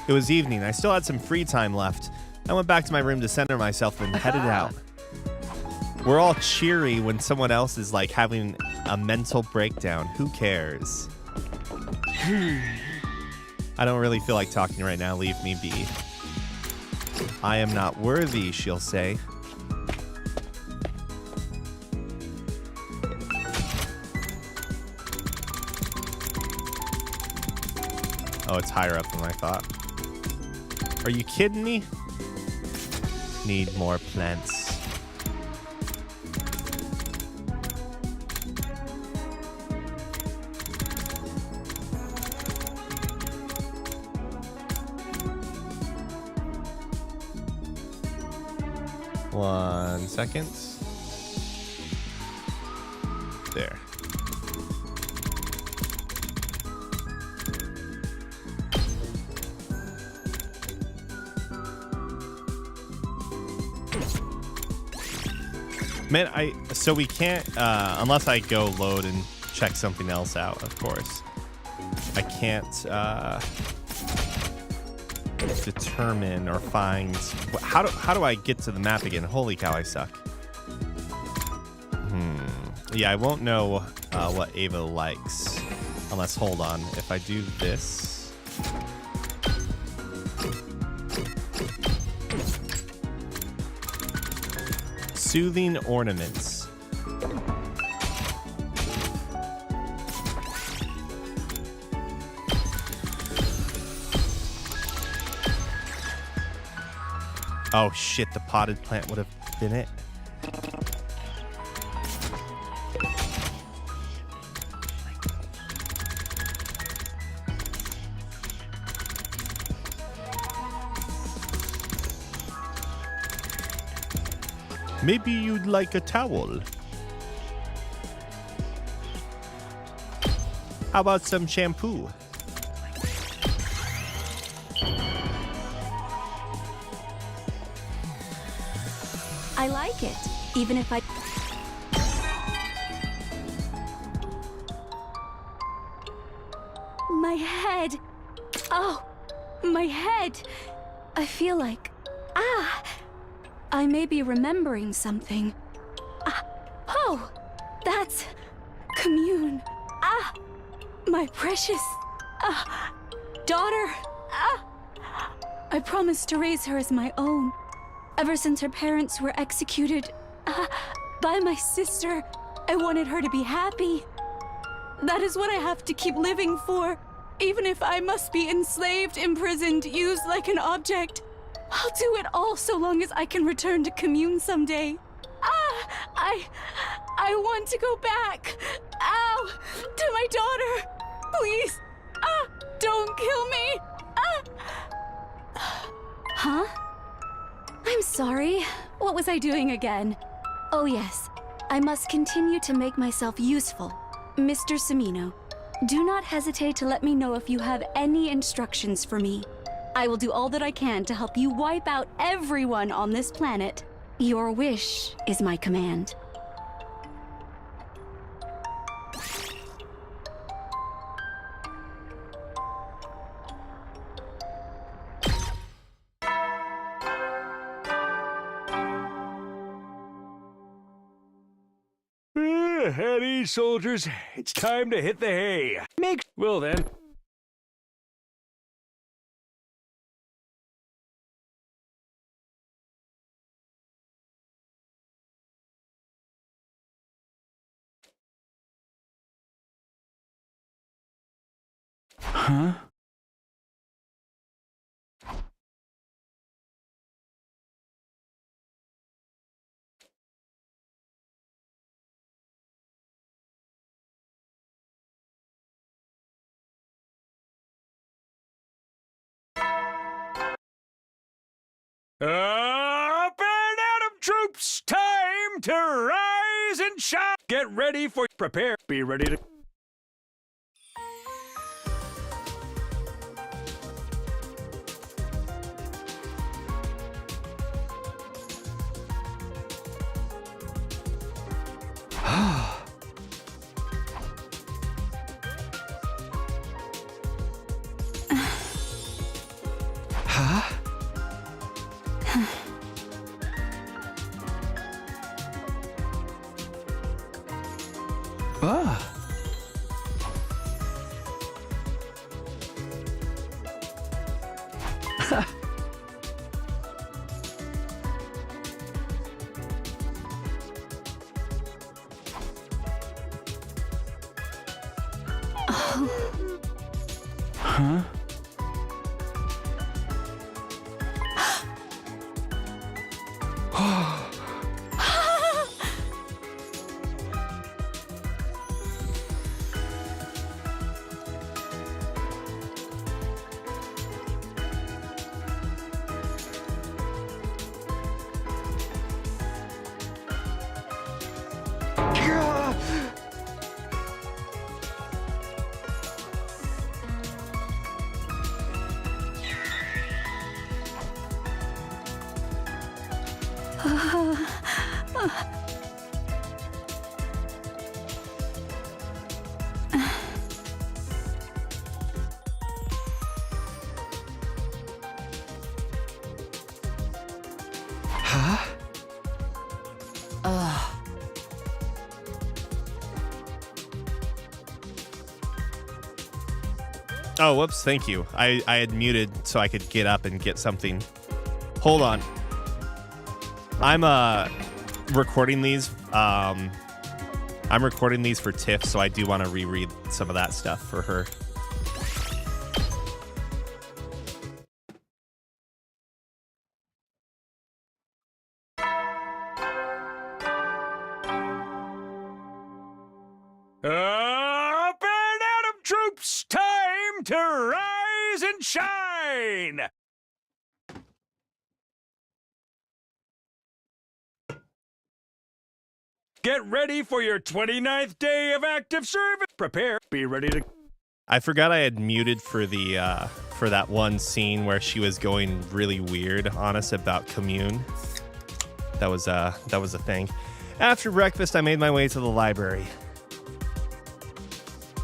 It was evening. I still had some free time left. I went back to my room to center myself and headed out. We're all cheery when someone else is like having a mental breakdown. Who cares? I don't really feel like talking right now. Leave me be. I am not worthy, she'll say. Oh, it's higher up than I thought. Are you kidding me? Need more plants. One second. There. Man, so we can't, unless I go load and check something else out, of course. I can't, determine or find, how do I get to the map again? Holy cow, I suck. Yeah, I won't know, what Ava likes, unless, hold on, if I do this. Soothing ornaments. Oh shit, the potted plant would have been it. Maybe you'd like a towel. How about some shampoo? I like it, even if I... My head. Oh, my head. I feel like... I may be remembering something. Oh, that's... Commune. My precious... daughter. I promised to raise her as my own. Ever since her parents were executed by my sister, I wanted her to be happy. That is what I have to keep living for. Even if I must be enslaved, imprisoned, used like an object, I'll do it all so long as I can return to Commune someday. I want to go back. Ow! To my daughter. Please. Don't kill me. Huh? I'm sorry. What was I doing again? Oh yes, I must continue to make myself useful. Mr. Semino, do not hesitate to let me know if you have any instructions for me. I will do all that I can to help you wipe out everyone on this planet. Your wish is my command. At ease, soldiers. It's time to hit the hay. Well then. Huh? Up and Adam troops! Time to rise and shine! Get ready for... Prepare. Be ready to... Huh? Huh? Huh? Oh, whoops, thank you. I had muted so I could get up and get something. Hold on. I'm recording these. I'm recording these for Tiff, so I do want to reread some of that stuff for her. Up and Adam troops! Time to rise and shine! Get ready for your 29th day of active service. Prepare. Be ready to... I forgot I had muted for the for that one scene where she was going really weird on us about commune. That was a thing. After breakfast, I made my way to the library.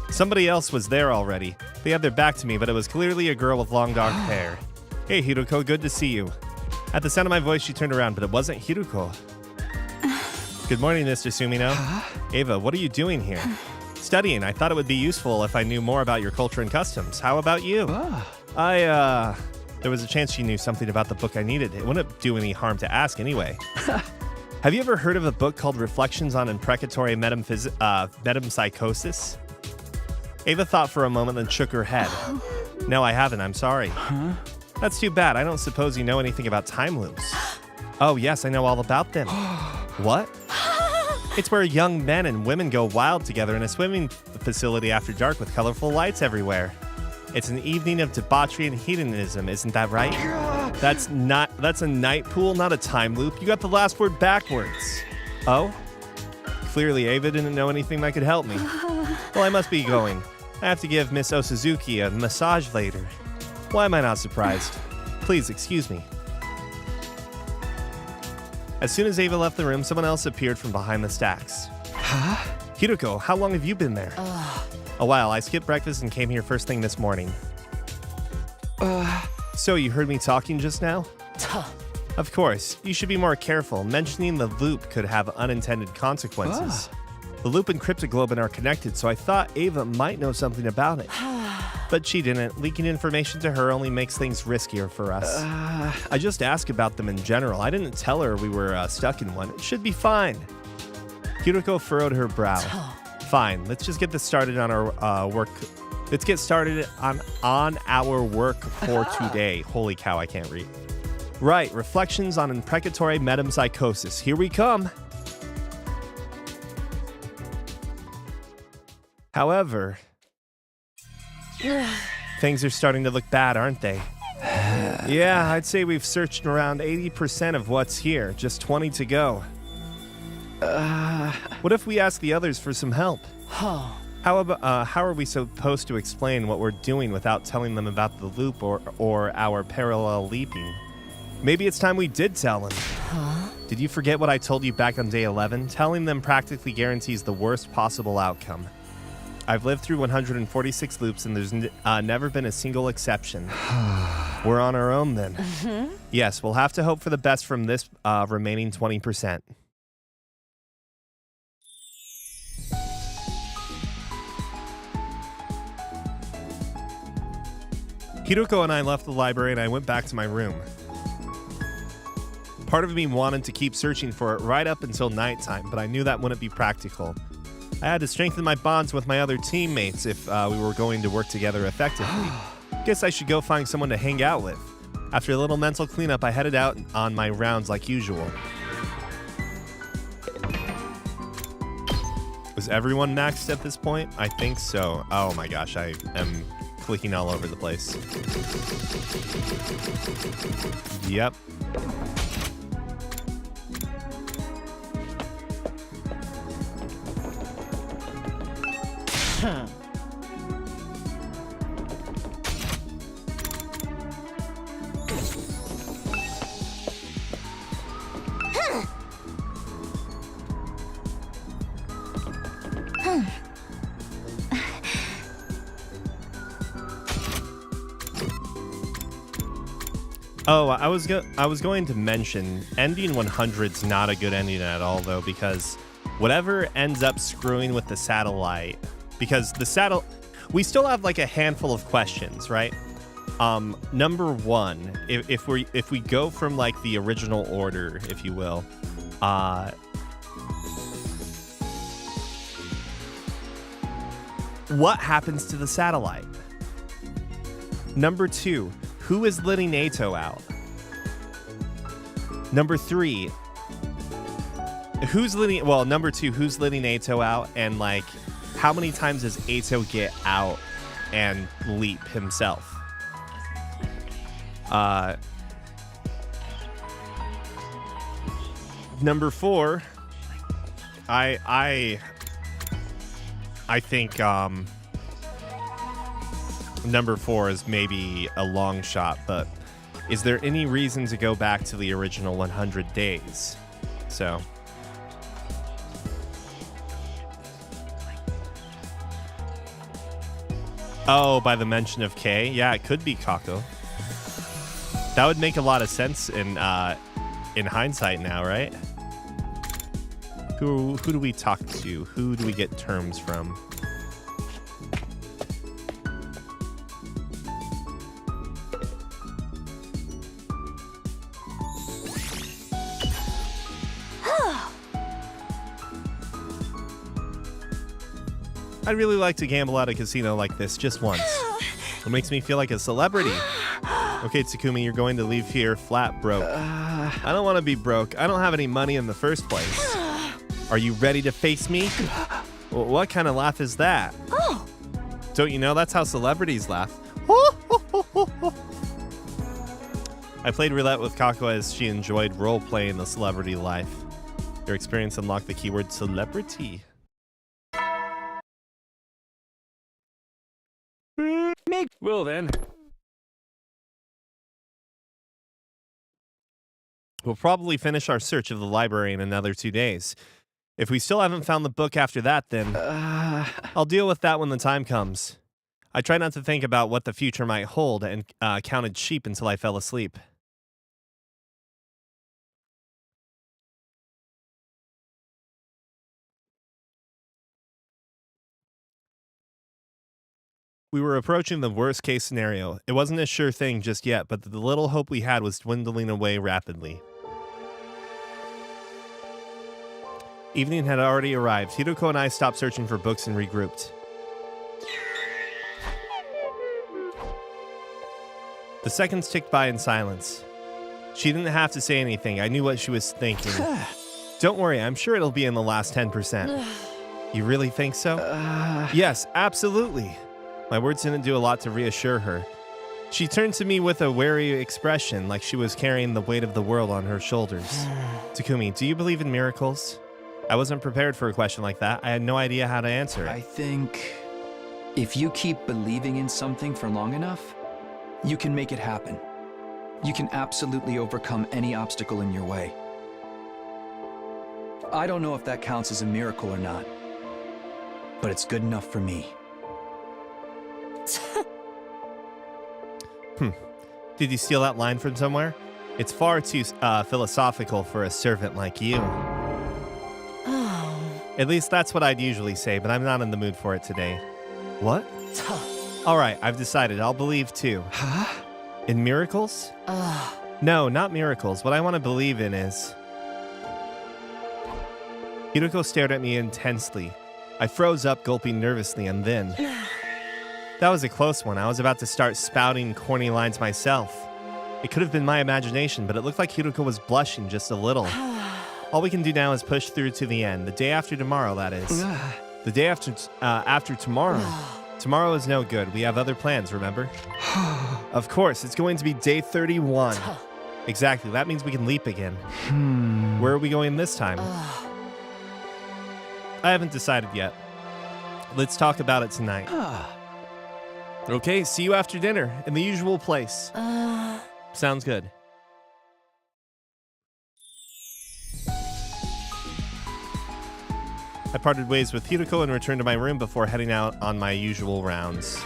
Somebody else was there already. They had their back to me, but it was clearly a girl with long dark hair. Hey, Hiruko, good to see you. At the sound of my voice, she turned around, but it wasn't Hiruko. Good morning, Mr. Sumino. Ava, what are you doing here? Studying. I thought it would be useful if I knew more about your culture and customs. How about you? There was a chance she knew something about the book I needed. It wouldn't do any harm to ask anyway. Have you ever heard of a book called Reflections on Imprecatory Metempsychosis? Ava thought for a moment, then shook her head. No, I haven't. I'm sorry. That's too bad. I don't suppose you know anything about time loops. Oh, yes, I know all about them. What? It's where young men and women go wild together in a swimming facility after dark with colorful lights everywhere. It's an evening of debauchery and hedonism, isn't that right? That's a night pool, not a time loop. You got the last word backwards. Oh? Clearly, Ava didn't know anything that could help me. Well, I must be going. I have to give Miss Osuzuki a massage later. Why am I not surprised? Please, excuse me. As soon as Ava left the room, someone else appeared from behind the stacks. Huh? Hiruko, how long have you been there? A while. I skipped breakfast and came here first thing this morning. So you heard me talking just now? Of course. You should be more careful. Mentioning the loop could have unintended consequences. The loop and Cryptoglobin are connected, so I thought Ava might know something about it. But she didn't. Leaking information to her only makes things riskier for us. I just asked about them in general. I didn't tell her we were stuck in one. It should be fine. Hiruko furrowed her brow. Fine. Let's just get this started on our work. Let's get started on our work for today. Holy cow, I can't read. Right. Reflections on Imprecatory Metempsychosis. Here we come. However, things are starting to look bad, aren't they? Yeah, I'd say we've searched around 80% of what's here. Just 20 to go. What if we ask the others for some help? How are we supposed to explain what we're doing without telling them about the loop or our parallel leaping? Maybe it's time we did tell them. Did you forget what I told you back on day 11? Telling them practically guarantees the worst possible outcome. I've lived through 146 loops, and there's never been a single exception. We're on our own, then. Yes, we'll have to hope for the best from this remaining 20%. Hiruko and I left the library, and I went back to my room. Part of me wanted to keep searching for it right up until nighttime, but I knew that wouldn't be practical. I had to strengthen my bonds with my other teammates if we were going to work together effectively. Guess I should go find someone to hang out with. After a little mental cleanup, I headed out on my rounds like usual. Was everyone maxed at this point? I think so. Oh my gosh, I am clicking all over the place. Yep. Oh, I was going to mention ending 100's not a good ending at all, though, because whatever ends up screwing with the satellite, because we still have like a handful of questions, right? Number one, if we go from like the original order, if you will, what happens to the satellite? Number two, who is letting Ato out? Number three, number two, who's letting Ato out? And like, how many times does Ato get out and leap himself? Number four, I think number 4 is maybe a long shot, but is there any reason to go back to the original 100 days? So oh, by the mention of K? Yeah, it could be Kako. That would make a lot of sense in hindsight now, right? Who do we talk to? Who do we get terms from? I'd really like to gamble at a casino like this just once. It makes me feel like a celebrity. Okay, Takumi, you're going to leave here flat broke. I don't want to be broke. I don't have any money in the first place. Are you ready to face me? What kind of laugh is that? Oh. Don't you know that's how celebrities laugh? I played roulette with Kako as she enjoyed role-playing the celebrity life. Your experience unlocked the keyword celebrity. Well then. We'll probably finish our search of the library in another 2 days. If we still haven't found the book after that, then I'll deal with that when the time comes. I tried not to think about what the future might hold and counted sheep until I fell asleep. We were approaching the worst case scenario. It wasn't a sure thing just yet, but the little hope we had was dwindling away rapidly. Evening had already arrived. Hidoko and I stopped searching for books and regrouped. The seconds ticked by in silence. She didn't have to say anything. I knew what she was thinking. Don't worry, I'm sure it'll be in the last 10%. You really think so? Yes, absolutely. My words didn't do a lot to reassure her. She turned to me with a wary expression, like she was carrying the weight of the world on her shoulders. Takumi, do you believe in miracles? I wasn't prepared for a question like that. I had no idea how to answer it. I think if you keep believing in something for long enough, you can make it happen. You can absolutely overcome any obstacle in your way. I don't know if that counts as a miracle or not, but it's good enough for me. Did you steal that line from somewhere? It's far too philosophical for a servant like you. At least that's what I'd usually say, but I'm not in the mood for it today. What? All right, I've decided. I'll believe too. Huh? In miracles? No, not miracles. What I want to believe in is... Hidoko stared at me intensely. I froze up, gulping nervously, and then... That was a close one. I was about to start spouting corny lines myself. It could have been my imagination, but it looked like Hidoko was blushing just a little. All we can do now is push through to the end. The day after tomorrow, that is. The day after tomorrow. Tomorrow is no good. We have other plans, remember? Of course, it's going to be day 31. Exactly. That means we can leap again. Where are we going this time? I haven't decided yet. Let's talk about it tonight. Okay, see you after dinner in the usual place. Sounds good. I parted ways with Hidoko and returned to my room before heading out on my usual rounds.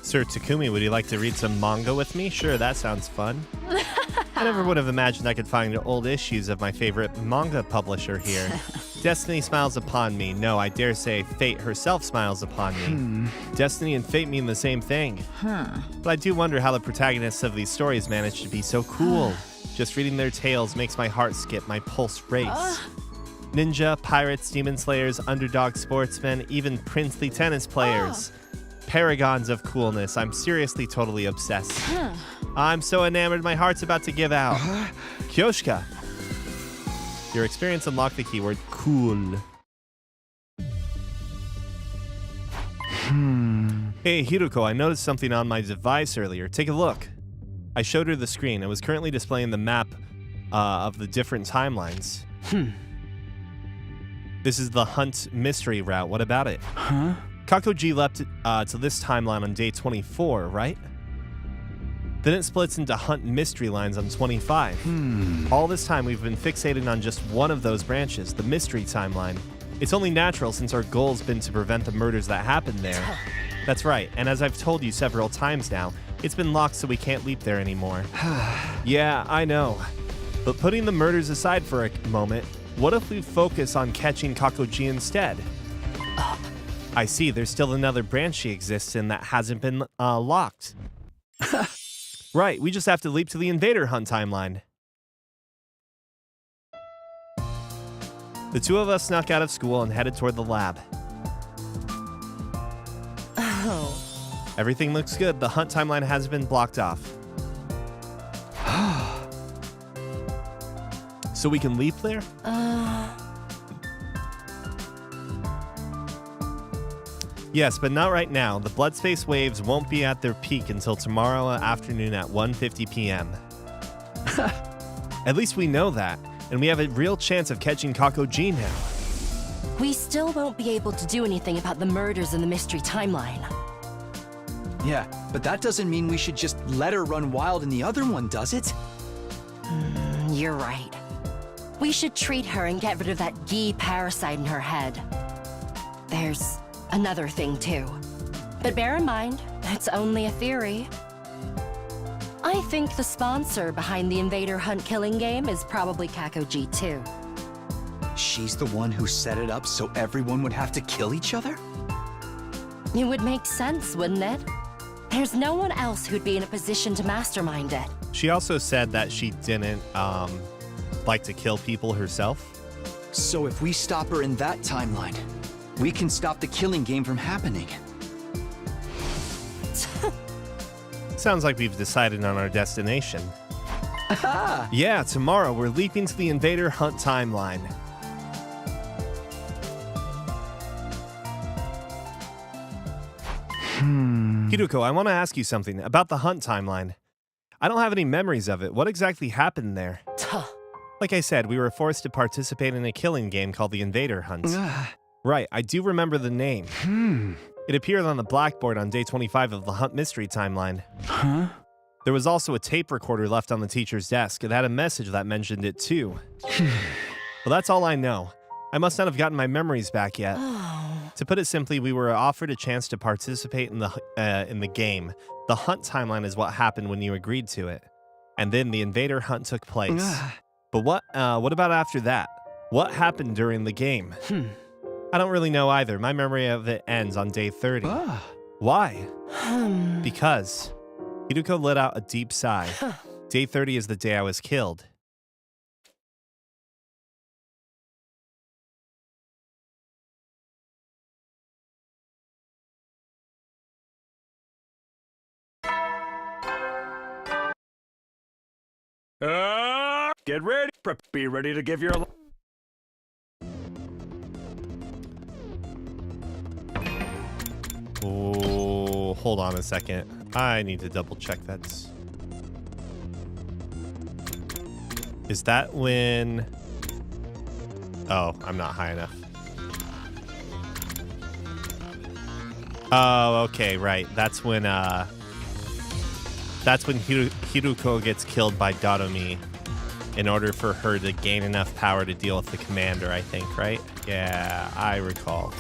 Sir Takumi, would you like to read some manga with me? Sure, that sounds fun. I never would have imagined I could find old issues of my favorite manga publisher here. Destiny smiles upon me. No, I dare say fate herself smiles upon me. Destiny and fate mean the same thing. But I do wonder how the protagonists of these stories manage to be so cool. Just reading their tales makes my heart skip, my pulse race. Ninja, pirates, demon slayers, underdog sportsmen, even princely tennis players. Paragons of coolness. I'm seriously totally obsessed. I'm so enamored my heart's about to give out. Kyoshka. Your experience unlocked the keyword cool. Hey, Hiruko, I noticed something on my device earlier. Take a look. I showed her the screen. It was currently displaying the map of the different timelines. This is the Hunt mystery route. What about it? Kakoji leapt to this timeline on day 24, right? Then it splits into Hunt mystery lines on 25. All this time, we've been fixated on just one of those branches, the mystery timeline. It's only natural since our goal's been to prevent the murders that happened there. That's right, and as I've told you several times now, it's been locked so we can't leap there anymore. Yeah, I know. But putting the murders aside for a moment, what if we focus on catching Kakoji instead? I see, there's still another branch she exists in that hasn't been locked. Right, we just have to leap to the Invader Hunt timeline. The two of us snuck out of school and headed toward the lab. Everything looks good. The Hunt timeline has been blocked off. So we can leap there? Yes, but not right now. The blood space waves won't be at their peak until tomorrow afternoon at 1:50 p.m. At least we know that, and we have a real chance of catching Kakoji now. We still won't be able to do anything about the murders in the mystery timeline. Yeah, but that doesn't mean we should just let her run wild in the other one, does it? You're right. We should treat her and get rid of that Gi parasite in her head. There's another thing, too. But bear in mind, it's only a theory. I think the sponsor behind the Invader Hunt killing game is probably Kakoji, too. She's the one who set it up so everyone would have to kill each other? It would make sense, wouldn't it? There's no one else who'd be in a position to mastermind it. She also said that she didn't like to kill people herself. So if we stop her in that timeline, we can stop the killing game from happening. Sounds like we've decided on our destination. Yeah, tomorrow we're leaping to the Invader Hunt timeline. Hiruko, I want to ask you something about the Hunt timeline. I don't have any memories of it. What exactly happened there? Like I said, we were forced to participate in a killing game called the Invader Hunt. Right, I do remember the name. It appeared on the blackboard on day 25 of the Hunt mystery timeline. There was also a tape recorder left on the teacher's desk. It had a message that mentioned it too. Well, that's all I know. I must not have gotten my memories back yet. To put it simply, we were offered a chance to participate in the game. The Hunt timeline is what happened when you agreed to it. And then the Invader Hunt took place. But what about after that? What happened during the game? I don't really know either. My memory of it ends on day 30. Why? Because Hiruko let out a deep sigh. Day 30 is the day I was killed. Get ready. Be ready to give your... Oh, hold on a second. I need to double check that. Is that when... Oh, I'm not high enough. Oh, okay, right. That's when Hiruko gets killed by Dadomi in order for her to gain enough power to deal with the commander, I think, right? Yeah, I recall.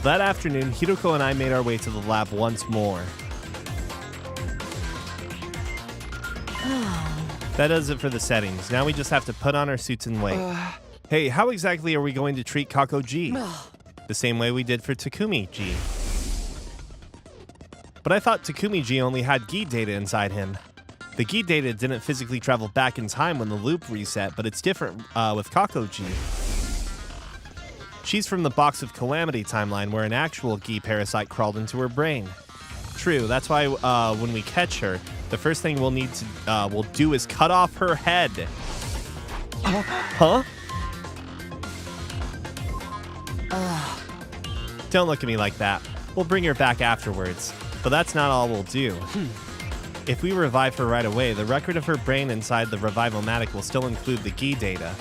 That afternoon, Hiruko and I made our way to the lab once more. That does it for the settings. Now we just have to put on our suits and wait. Hey, how exactly are we going to treat Kakoji? The same way we did for Takumi-ji. But I thought Takumi-ji only had Gi data inside him. The Gi data didn't physically travel back in time when the loop reset, but it's different with Kakoji. She's from the Box of Calamity timeline where an actual Gi parasite crawled into her brain. True, that's why when we catch her, the first thing we'll do is cut off her head. Huh? Don't look at me like that. We'll bring her back afterwards. But that's not all we'll do. If we revive her right away, the record of her brain inside the revival-matic will still include the Gi data.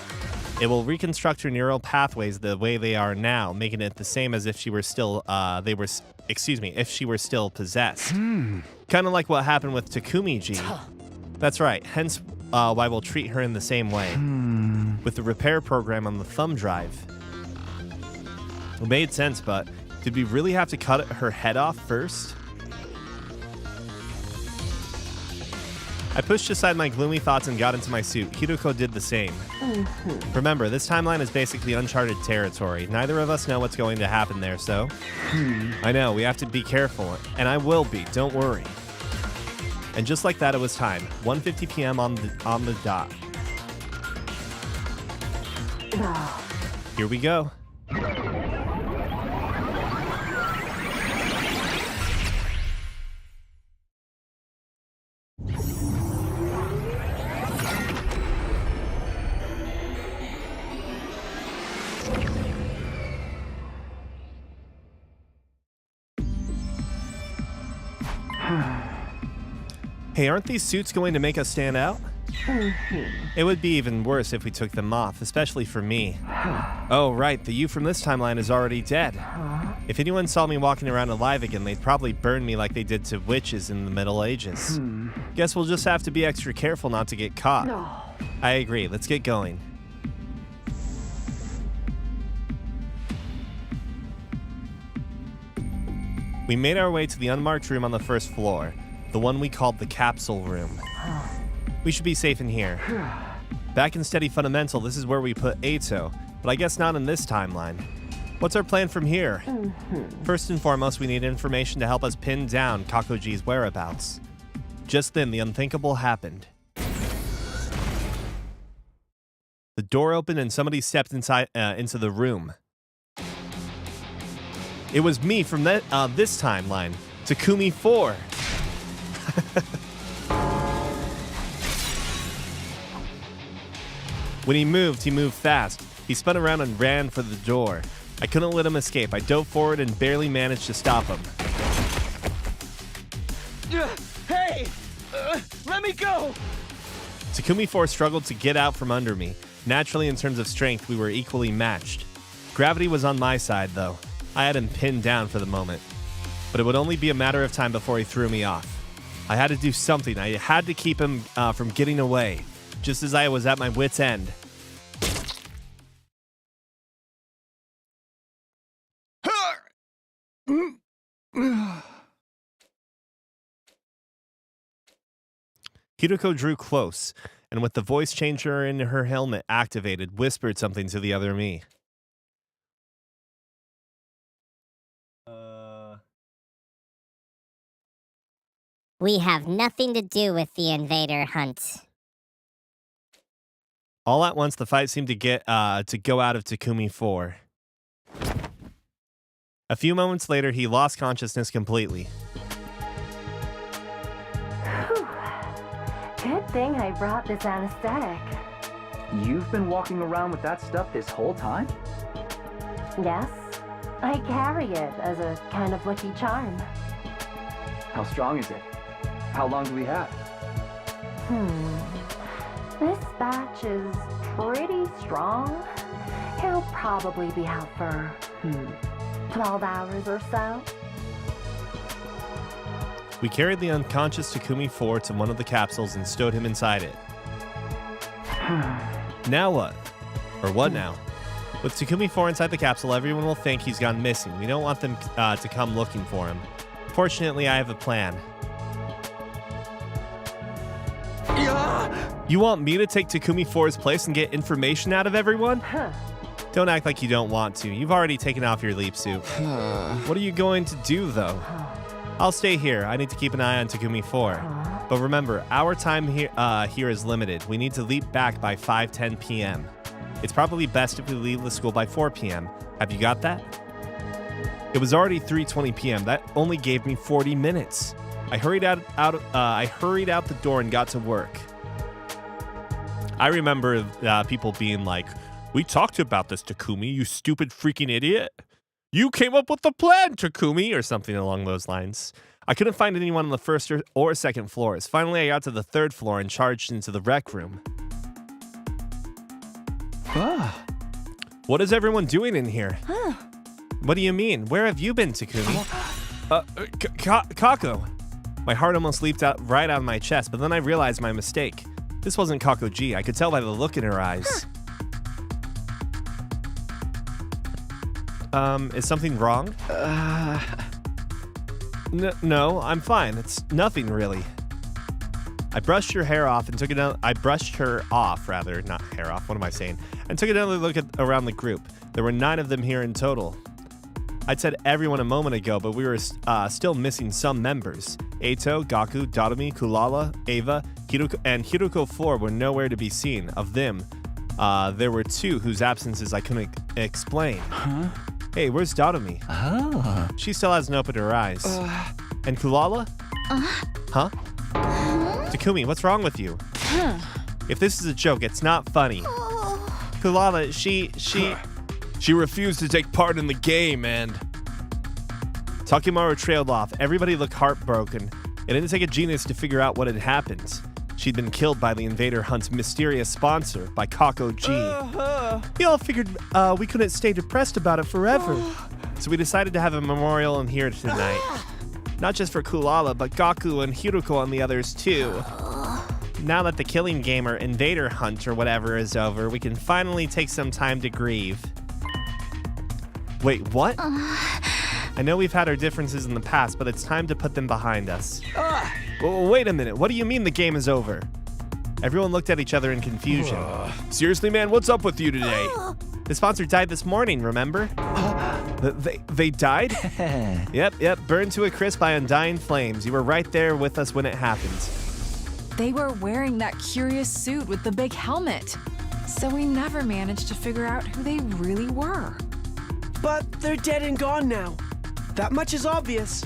It will reconstruct her neural pathways the way they are now, making it the same as if she were still if she were still possessed. Kind of like what happened with Takumi-ji. That's right, hence why we'll treat her in the same way. With the repair program on the thumb drive. It made sense, but did we really have to cut her head off first? I pushed aside my gloomy thoughts and got into my suit. Hiroko did the same. Remember, this timeline is basically uncharted territory. Neither of us know what's going to happen there, so... I know, we have to be careful, and I will be, don't worry. And just like that, it was time. 1:50 p.m. on the dot. Here we go. Hey, aren't these suits going to make us stand out? It would be even worse if we took them off, especially for me. Oh, right, the you from this timeline is already dead. If anyone saw me walking around alive again, they'd probably burn me like they did to witches in the Middle Ages. Guess we'll just have to be extra careful not to get caught. I agree, let's get going. We made our way to the unmarked room on the first floor. The one we called the capsule room. We should be safe in here. Back in Steady Fundamental, this is where we put Eito, but I guess not in this timeline. What's our plan from here? First and foremost, we need information to help us pin down Kakoji's whereabouts. Just then, the unthinkable happened. The door opened and somebody stepped inside into the room. It was me from this timeline, Takumi 4. When he moved fast. He spun around and ran for the door. I couldn't let him escape. I dove forward and barely managed to stop him. Hey! Let me go! Takumi 4 struggled to get out from under me. Naturally, in terms of strength, we were equally matched. Gravity was on my side, though. I had him pinned down for the moment. But it would only be a matter of time before he threw me off. I had to do something. I had to keep him from getting away, just as I was at my wit's end. Hiroko drew close, and with the voice changer in her helmet activated, whispered something to the other me. We have nothing to do with the invader hunt. All at once, the fight seemed to go out of Takumi 4. A few moments later, he lost consciousness completely. Good thing I brought this anesthetic. You've been walking around with that stuff this whole time? Yes, I carry it as a kind of lucky charm. How strong is it? How long do we have? This batch is pretty strong. He'll probably be out for 12 hours or so. We carried the unconscious Takumi 4 to one of the capsules and stowed him inside it. Now what? Or what now? With Takumi 4 inside the capsule, everyone will think he's gone missing. We don't want them to come looking for him. Fortunately, I have a plan. You want me to take Takumi 4's place and get information out of everyone? Don't act like you don't want to. You've already taken off your leap suit. What are you going to do, though? I'll stay here. I need to keep an eye on Takumi 4. But remember, our time here is limited. We need to leap back by 5:10 p.m. It's probably best if we leave the school by 4 p.m. Have you got that? It was already 3:20 p.m. That only gave me 40 minutes. I hurried out the door and got to work. I remember people being like, "We talked about this, Takumi, you stupid freaking idiot. You came up with the plan, Takumi," or something along those lines. I couldn't find anyone on the first or second floors. Finally, I got to the third floor and charged into the rec room. What is everyone doing in here? What do you mean? Where have you been, Takumi? Kako. My heart almost leaped right out of my chest, but then I realized my mistake. This wasn't Kako G. I could tell by the look in her eyes. Is something wrong? No, I'm fine. It's nothing really. I brushed her hair off and took another. I brushed her off, rather, not hair off. What am I saying? And took another look around the group. There were 9 of them here in total. I'd said everyone a moment ago, but we were still missing some members. Eito, Gaku, Datomi, Kulala, Ava, Hiruko, and Hiruko 4 were nowhere to be seen. Of them, there were 2 whose absences I couldn't explain. Huh? Hey, where's Datomi? Oh. She still hasn't opened her eyes. And Kulala? Huh? Takumi, what's wrong with you? If this is a joke, it's not funny. Kulala, she refused to take part in the game, and Takimaru trailed off. Everybody looked heartbroken. It didn't take a genius to figure out what had happened. She'd been killed by the Invader Hunt's mysterious sponsor, by Kako G. We all figured we couldn't stay depressed about it forever. So we decided to have a memorial in here tonight. Not just for Kulala, but Gaku and Hiruko and the others too. Now that the killing game or Invader Hunt or whatever is over, we can finally take some time to grieve. Wait, what? I know we've had our differences in the past, but it's time to put them behind us. Wait a minute, what do you mean the game is over? Everyone looked at each other in confusion. Seriously, man, what's up with you today? The sponsor died this morning, remember? They died? Yep, burned to a crisp by undying flames. You were right there with us when it happened. They were wearing that curious suit with the big helmet, so we never managed to figure out who they really were. But they're dead and gone now. That much is obvious.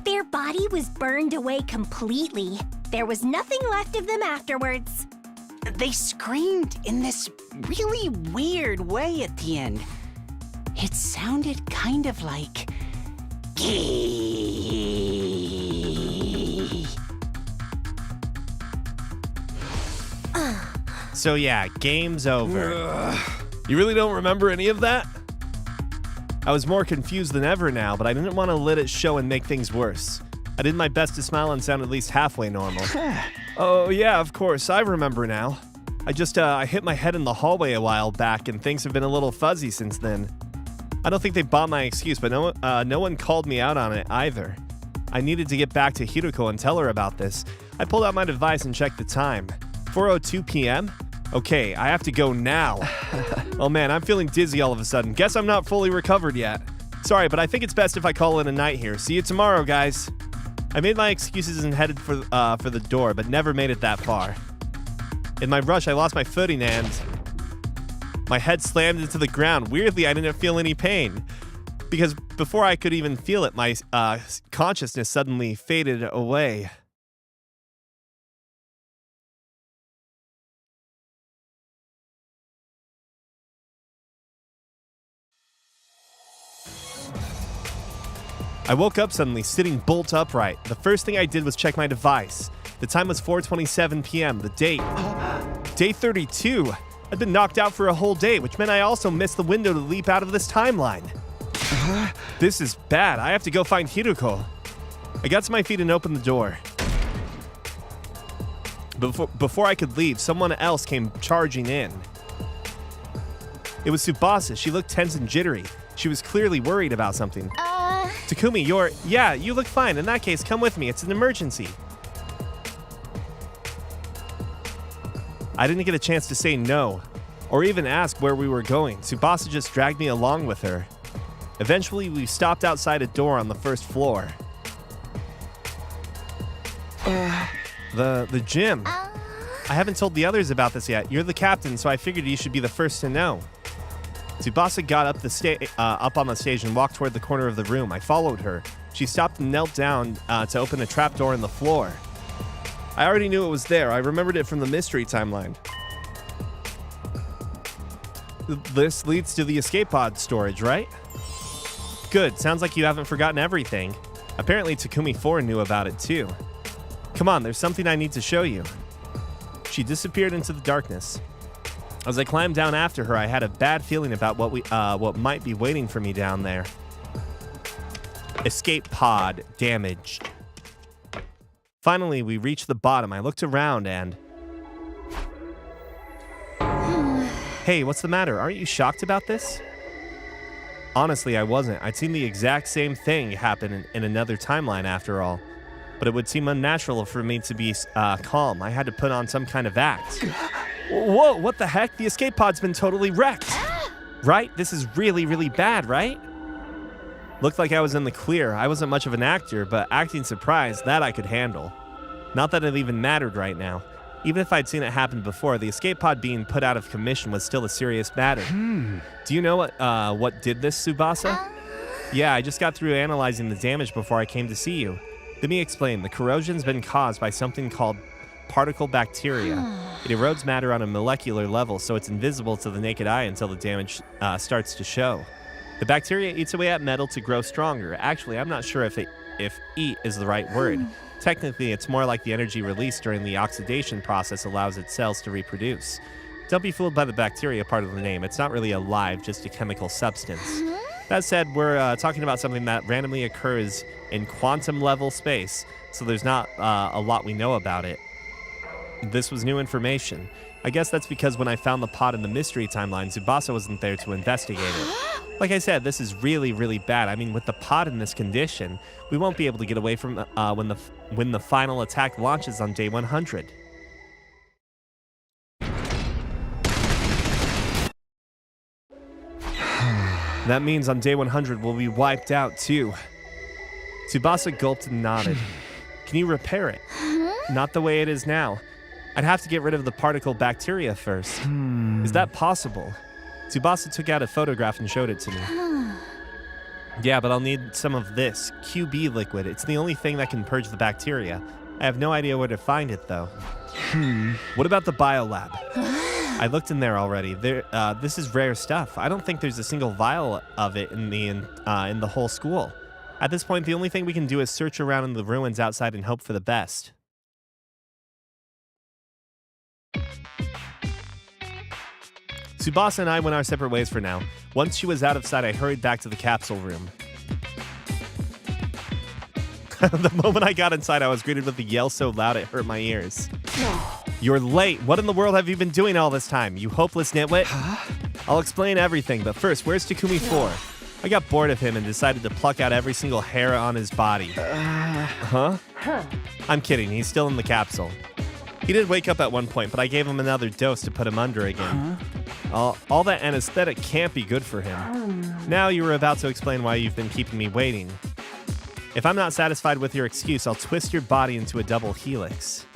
Their body was burned away completely. There was nothing left of them afterwards. They screamed in this really weird way at the end. It sounded kind of like... Gee. So yeah, game's over. You really don't remember any of that? I was more confused than ever now, but I didn't want to let it show and make things worse. I did my best to smile and sound at least halfway normal. Oh yeah, of course, I remember now. I hit my head in the hallway a while back and things have been a little fuzzy since then. I don't think they bought my excuse, but no one called me out on it either. I needed to get back to Hiruko and tell her about this. I pulled out my device and checked the time. 4:02 p.m.? Okay, I have to go now. Oh man, I'm feeling dizzy all of a sudden. Guess I'm not fully recovered yet. Sorry, but I think it's best if I call it a night here. See you tomorrow, guys. I made my excuses and headed for the door, but never made it that far. In my rush, I lost my footing and my head slammed into the ground. Weirdly, I didn't feel any pain because before I could even feel it, my consciousness suddenly faded away. I woke up suddenly, sitting bolt upright. The first thing I did was check my device. The time was 4:27 p.m. The date, day 32. I'd been knocked out for a whole day, which meant I also missed the window to leap out of this timeline. This is bad. I have to go find Hiruko. I got to my feet and opened the door. Before I could leave, someone else came charging in. It was Tsubasa. She looked tense and jittery. She was clearly worried about something. Takumi, you look fine. In that case, come with me. It's an emergency. I didn't get a chance to say no, or even ask where we were going. Tsubasa just dragged me along with her. Eventually, we stopped outside a door on the first floor. The gym. I haven't told the others about this yet. You're the captain, so I figured you should be the first to know. Tsubasa got up on the stage and walked toward the corner of the room. I followed her. She stopped and knelt down to open a trapdoor in the floor. I already knew it was there. I remembered it from the mystery timeline. This leads to the escape pod storage, right? Good. Sounds like you haven't forgotten everything. Apparently Takumi 4 knew about it too. Come on, there's something I need to show you. She disappeared into the darkness. As I climbed down after her, I had a bad feeling about what might be waiting for me down there. Escape pod damaged. Finally, we reached the bottom. I looked around and... Hey, what's the matter? Aren't you shocked about this? Honestly, I wasn't. I'd seen the exact same thing happen in another timeline after all. But it would seem unnatural for me to be calm. I had to put on some kind of act. Whoa, what the heck? The escape pod's been totally wrecked. Right? This is really, really bad, right? Looked like I was in the clear. I wasn't much of an actor, but acting surprised, that I could handle. Not that it even mattered right now. Even if I'd seen it happen before, the escape pod being put out of commission was still a serious matter. Do you know what did this, Tsubasa? Yeah, I just got through analyzing the damage before I came to see you. Let me explain. The corrosion's been caused by something called particle bacteria. It erodes matter on a molecular level, so it's invisible to the naked eye until the damage starts to show. The bacteria eats away at metal to grow stronger. Actually, I'm not sure if eat is the right word. Technically, it's more like the energy released during the oxidation process allows its cells to reproduce. Don't be fooled by the bacteria part of the name. It's not really alive, just a chemical substance. That said, we're talking about something that randomly occurs in quantum-level space, so there's not a lot we know about it. This was new information. I guess that's because when I found the pod in the mystery timeline, Tsubasa wasn't there to investigate it. Like I said, this is really, really bad. I mean, with the pod in this condition, we won't be able to get away from when the final attack launches on day 100. That means on day 100 we'll be wiped out too. Tsubasa gulped and nodded. Can you repair it? Not the way it is now. I'd have to get rid of the particle bacteria first. Is that possible? Tsubasa took out a photograph and showed it to me. Yeah, but I'll need some of this QB liquid. It's the only thing that can purge the bacteria. I have no idea where to find it, though. What about the biolab? I looked in there already. This is rare stuff. I don't think there's a single vial of it in the whole school. At this point, the only thing we can do is search around in the ruins outside and hope for the best. Tsubasa and I went our separate ways for now. Once she was out of sight, I hurried back to the capsule room. The moment I got inside, I was greeted with a yell so loud it hurt my ears. You're late. What in the world have you been doing all this time, you hopeless nitwit? I'll explain everything, but first, where's Takumi 4? I got bored of him and decided to pluck out every single hair on his body. I'm kidding, he's still in the capsule. He did wake up at one point, but I gave him another dose to put him under again. All that anesthetic can't be good for him. Now you were about to explain why you've been keeping me waiting. If I'm not satisfied with your excuse, I'll twist your body into a double helix.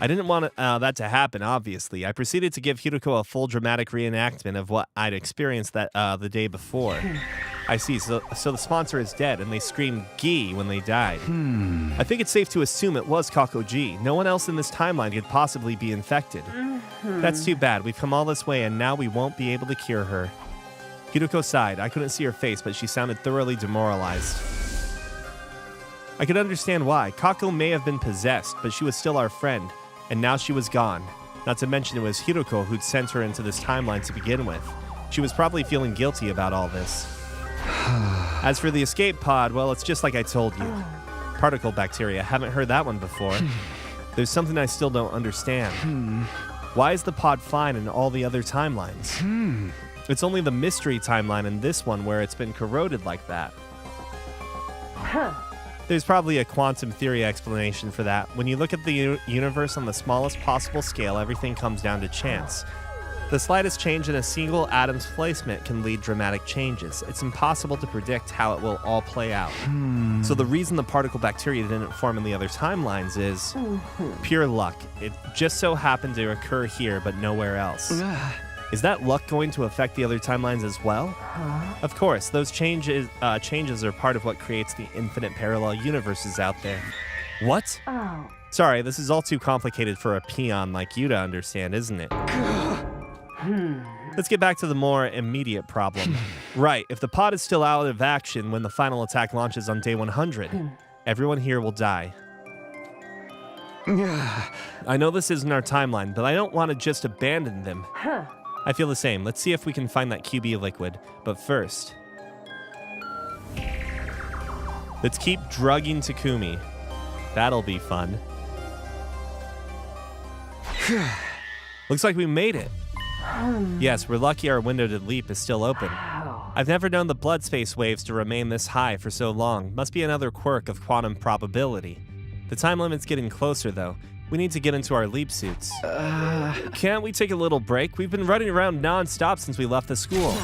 I didn't want that to happen, obviously. I proceeded to give Hiroko a full dramatic reenactment of what I'd experienced the day before. I see, so the sponsor is dead, and they screamed "Gi" when they died. I think it's safe to assume it was Kakoji. No one else in this timeline could possibly be infected. That's too bad. We've come all this way, and now we won't be able to cure her. Hiroko sighed. I couldn't see her face, but she sounded thoroughly demoralized. I could understand why. Kako may have been possessed, but she was still our friend, and now she was gone. Not to mention it was Hiroko who'd sent her into this timeline to begin with. She was probably feeling guilty about all this. As for the escape pod, well, it's just like I told you. Particle bacteria. Haven't heard that one before. There's something I still don't understand. Why is the pod fine in all the other timelines? It's only the mystery timeline and this one where it's been corroded like that. There's probably a quantum theory explanation for that. When you look at the universe on the smallest possible scale, everything comes down to chance. The slightest change in a single atom's placement can lead dramatic changes. It's impossible to predict how it will all play out. So the reason the particle bacteria didn't form in the other timelines is pure luck. It just so happened to occur here, but nowhere else. Is that luck going to affect the other timelines as well? Of course, those changes are part of what creates the infinite parallel universes out there. What? Sorry, this is all too complicated for a peon like you to understand, isn't it? Let's get back to the more immediate problem. Right, if the pod is still out of action when the final attack launches on day 100, everyone here will die. I know this isn't our timeline, but I don't want to just abandon them. I feel the same. Let's see if we can find that QB liquid. But first, let's keep drugging Takumi. That'll be fun. Looks like we made it. Yes, we're lucky our window to leap is still open. I've never known the blood space waves to remain this high for so long. Must be another quirk of quantum probability. The time limit's getting closer, though. We need to get into our leap suits. Can't we take a little break? We've been running around non-stop since we left the school.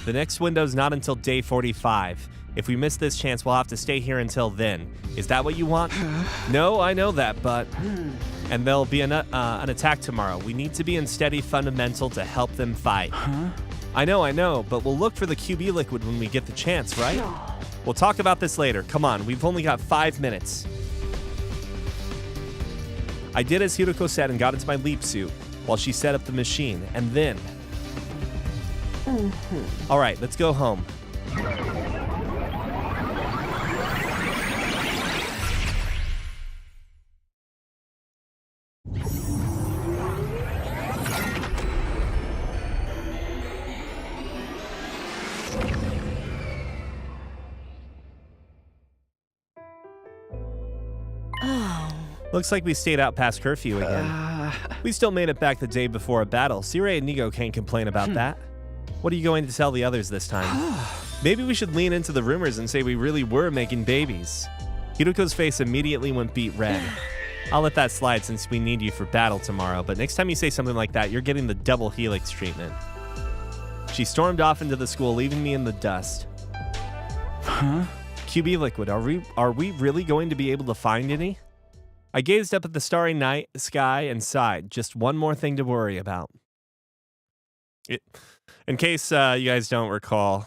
The next window's not until day 45. If we miss this chance, we'll have to stay here until then. Is that what you want? No, I know that, but... And there'll be an attack tomorrow. We need to be in steady fundamental to help them fight. I know, but we'll look for the QB liquid when we get the chance, right? We'll talk about this later. Come on, we've only got 5 minutes. I did as Hiroko said and got into my leap suit while she set up the machine, and then... All right, let's go home. Looks like we stayed out past curfew again. We still made it back the day before a battle. Sirei and Nigo can't complain about that. What are you going to tell the others this time? Maybe we should lean into the rumors and say we really were making babies. Hiroko's face immediately went beet red. I'll let that slide since we need you for battle tomorrow, but next time you say something like that, you're getting the double helix treatment. She stormed off into the school, leaving me in the dust. QB liquid, are we really going to be able to find any? I gazed up at the starry night sky and sighed. Just one more thing to worry about. In case you guys don't recall,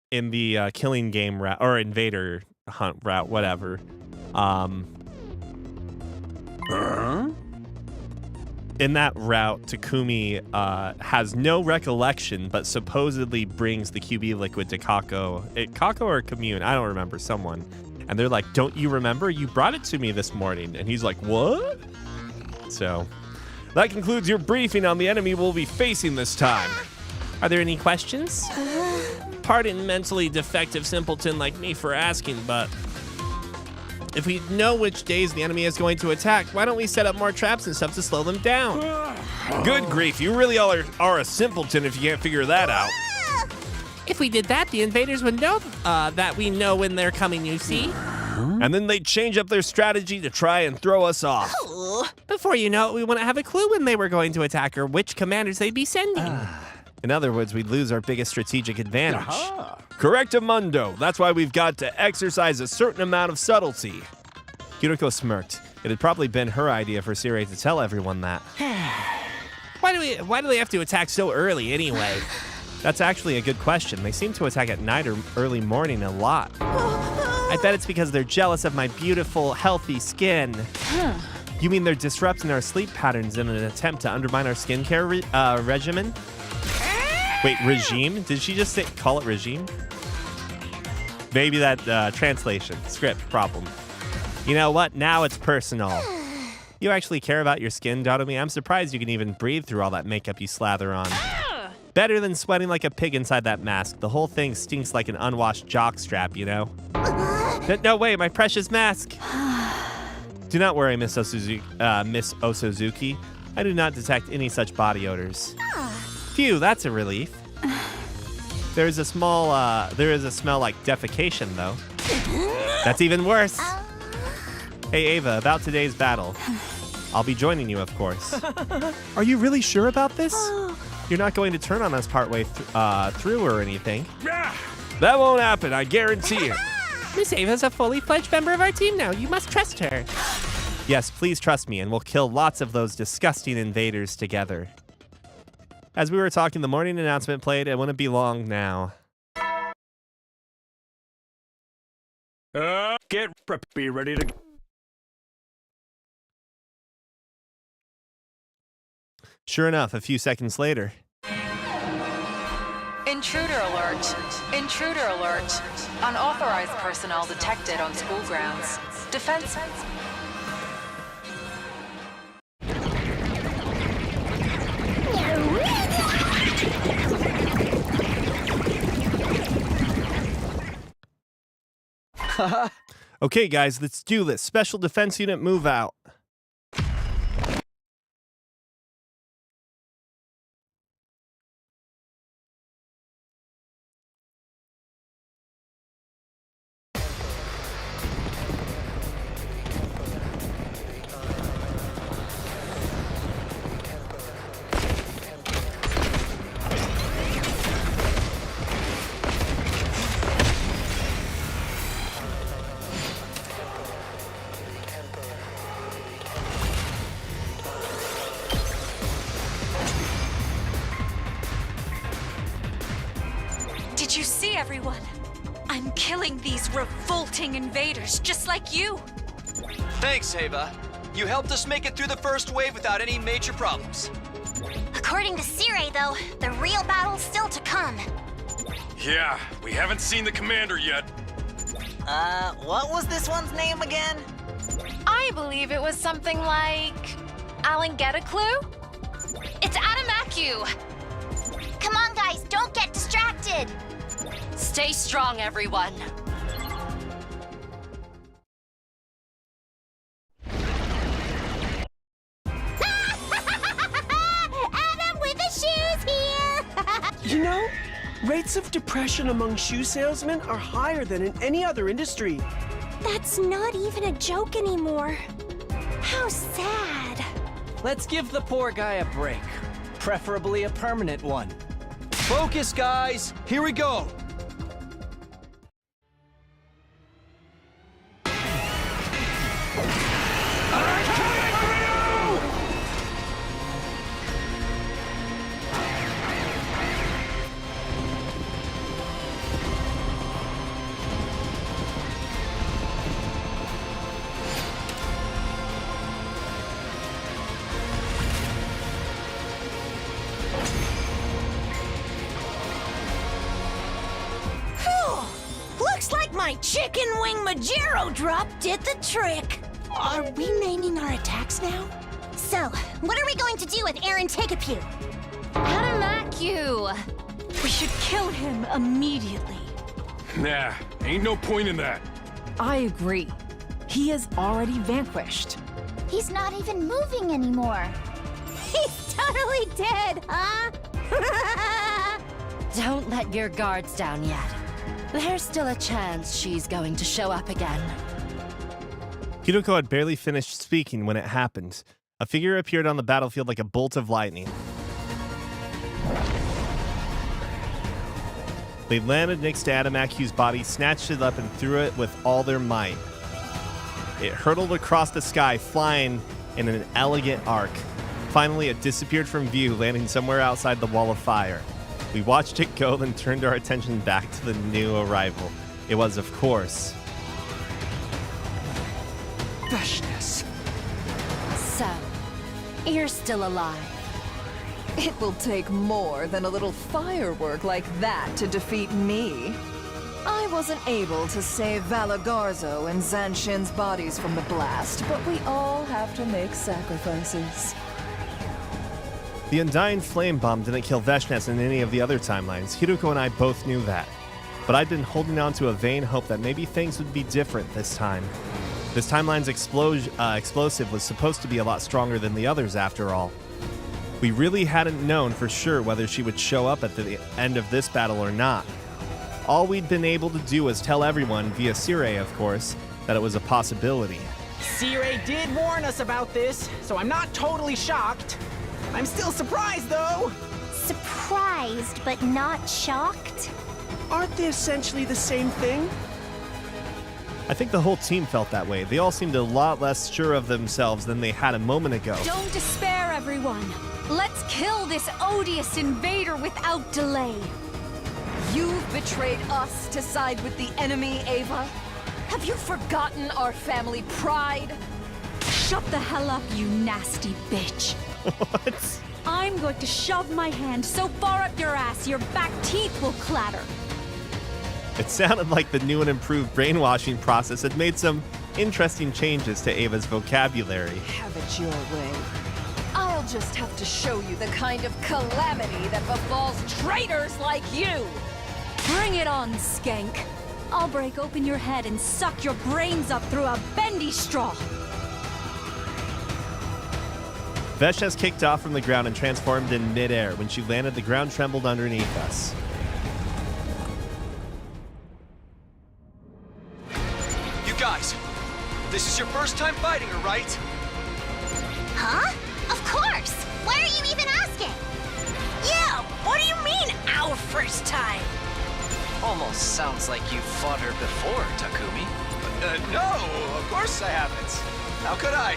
in the killing game route, or invader hunt route, whatever, in that route, Takumi has no recollection, but supposedly brings the QB liquid to Kako. Kako or Commune? I don't remember, someone. And they're like, don't you remember? You brought it to me this morning. And he's like, what? So, that concludes your briefing on the enemy we'll be facing this time. Are there any questions? Pardon mentally defective simpleton like me for asking, but if we know which days the enemy is going to attack, why don't we set up more traps and stuff to slow them down? Good grief, you really are a simpleton if you can't figure that out. If we did that, the invaders would know that we know when they're coming, you see? And then they'd change up their strategy to try and throw us off. Before you know it, we wouldn't have a clue when they were going to attack or which commanders they'd be sending. In other words, we'd lose our biggest strategic advantage. Correctamundo. That's why we've got to exercise a certain amount of subtlety. Hiroko smirked. It had probably been her idea for Sirei to tell everyone that. Why do they have to attack so early anyway? That's actually a good question. They seem to attack at night or early morning a lot. I bet it's because they're jealous of my beautiful, healthy skin. You mean they're disrupting our sleep patterns in an attempt to undermine our skincare regimen? Wait, regime? Did she just call it regime? Maybe that translation, script problem. You know what? Now it's personal. You actually care about your skin, Dotomi? I'm surprised you can even breathe through all that makeup you slather on. Better than sweating like a pig inside that mask. The whole thing stinks like an unwashed jockstrap, you know? No way, my precious mask! Do not worry, Miss Osuzuki. I do not detect any such body odors. Phew, that's a relief. There is a smell like defecation, though. That's even worse. Hey, Ava, about today's battle. I'll be joining you, of course. Are you really sure about this? You're not going to turn on us partway through or anything? That won't happen, I guarantee it. Miss Ava's a fully fledged member of our team now. You must trust her. Yes, please trust me, and we'll kill lots of those disgusting invaders together. As we were talking, the morning announcement played. It wouldn't be long now. Be ready to... Sure enough, a few seconds later. Intruder alert. Intruder alert. Unauthorized personnel detected on school grounds. Defense... Okay, guys, let's do this. Special Defense Unit move out. Did you see, everyone? I'm killing these revolting invaders just like you. Thanks, Ava. You helped us make it through the first wave without any major problems. According to Sire, though, the real battle's still to come. Yeah, we haven't seen the commander yet. What was this one's name again? I believe it was something like... Alan, get a clue? It's Adamaku! Come on, guys, don't get distracted! Stay strong, everyone. Adam with the shoes here! You know, rates of depression among shoe salesmen are higher than in any other industry. That's not even a joke anymore. How sad. Let's give the poor guy a break. Preferably a permanent one. Focus, guys! Here we go! Looks like my chicken wing Majero drop did the trick. Are we naming our attacks now? So, what are we going to do with Aaron Tegapew? Adamaku! We should kill him immediately. Nah, ain't no point in that. I agree. He is already vanquished. He's not even moving anymore. He's totally dead, huh? Don't let your guards down yet. There's still a chance she's going to show up again. Hideko had barely finished speaking when it happened. A figure appeared on the battlefield like a bolt of lightning. They landed next to Adamaku's body, snatched it up, and threw it with all their might. It hurtled across the sky, flying in an elegant arc. Finally, it disappeared from view, landing somewhere outside the wall of fire. We watched it go, then turned our attention back to the new arrival. It was, of course, Veshness. So, you're still alive. It will take more than a little firework like that to defeat me. I wasn't able to save Valagarzo and Zanshin's bodies from the blast, but we all have to make sacrifices. The Undying Flame Bomb didn't kill Veshness in any of the other timelines. Hideko and I both knew that. But I'd been holding on to a vain hope that maybe things would be different this time. This timeline's explosive was supposed to be a lot stronger than the others after all. We really hadn't known for sure whether she would show up at the end of this battle or not. All we'd been able to do was tell everyone, via Sire of course, that it was a possibility. C-Ray did warn us about this, so I'm not totally shocked. I'm still surprised, though. Surprised, but not shocked? Aren't they essentially the same thing? I think the whole team felt that way. They all seemed a lot less sure of themselves than they had a moment ago. Don't despair, everyone. Let's kill this odious invader without delay. You've betrayed us to side with the enemy, Ava. Have you forgotten our family pride? Shut the hell up, you nasty bitch. What? I'm going to shove my hand so far up your ass your back teeth will clatter. It sounded like the new and improved brainwashing process had made some interesting changes to Ava's vocabulary. Have it your way. I'll just have to show you the kind of calamity that befalls traitors like you. Bring it on, skank. I'll break open your head and suck your brains up through a bendy straw. Veshna's kicked off from the ground and transformed in midair. When she landed, the ground trembled underneath us. You guys, this is your first time fighting her, right? Huh? Of course! Why are you even asking? Yeah, what do you mean, our first time? Almost sounds like you fought her before, Takumi. No, of course I haven't. How could I?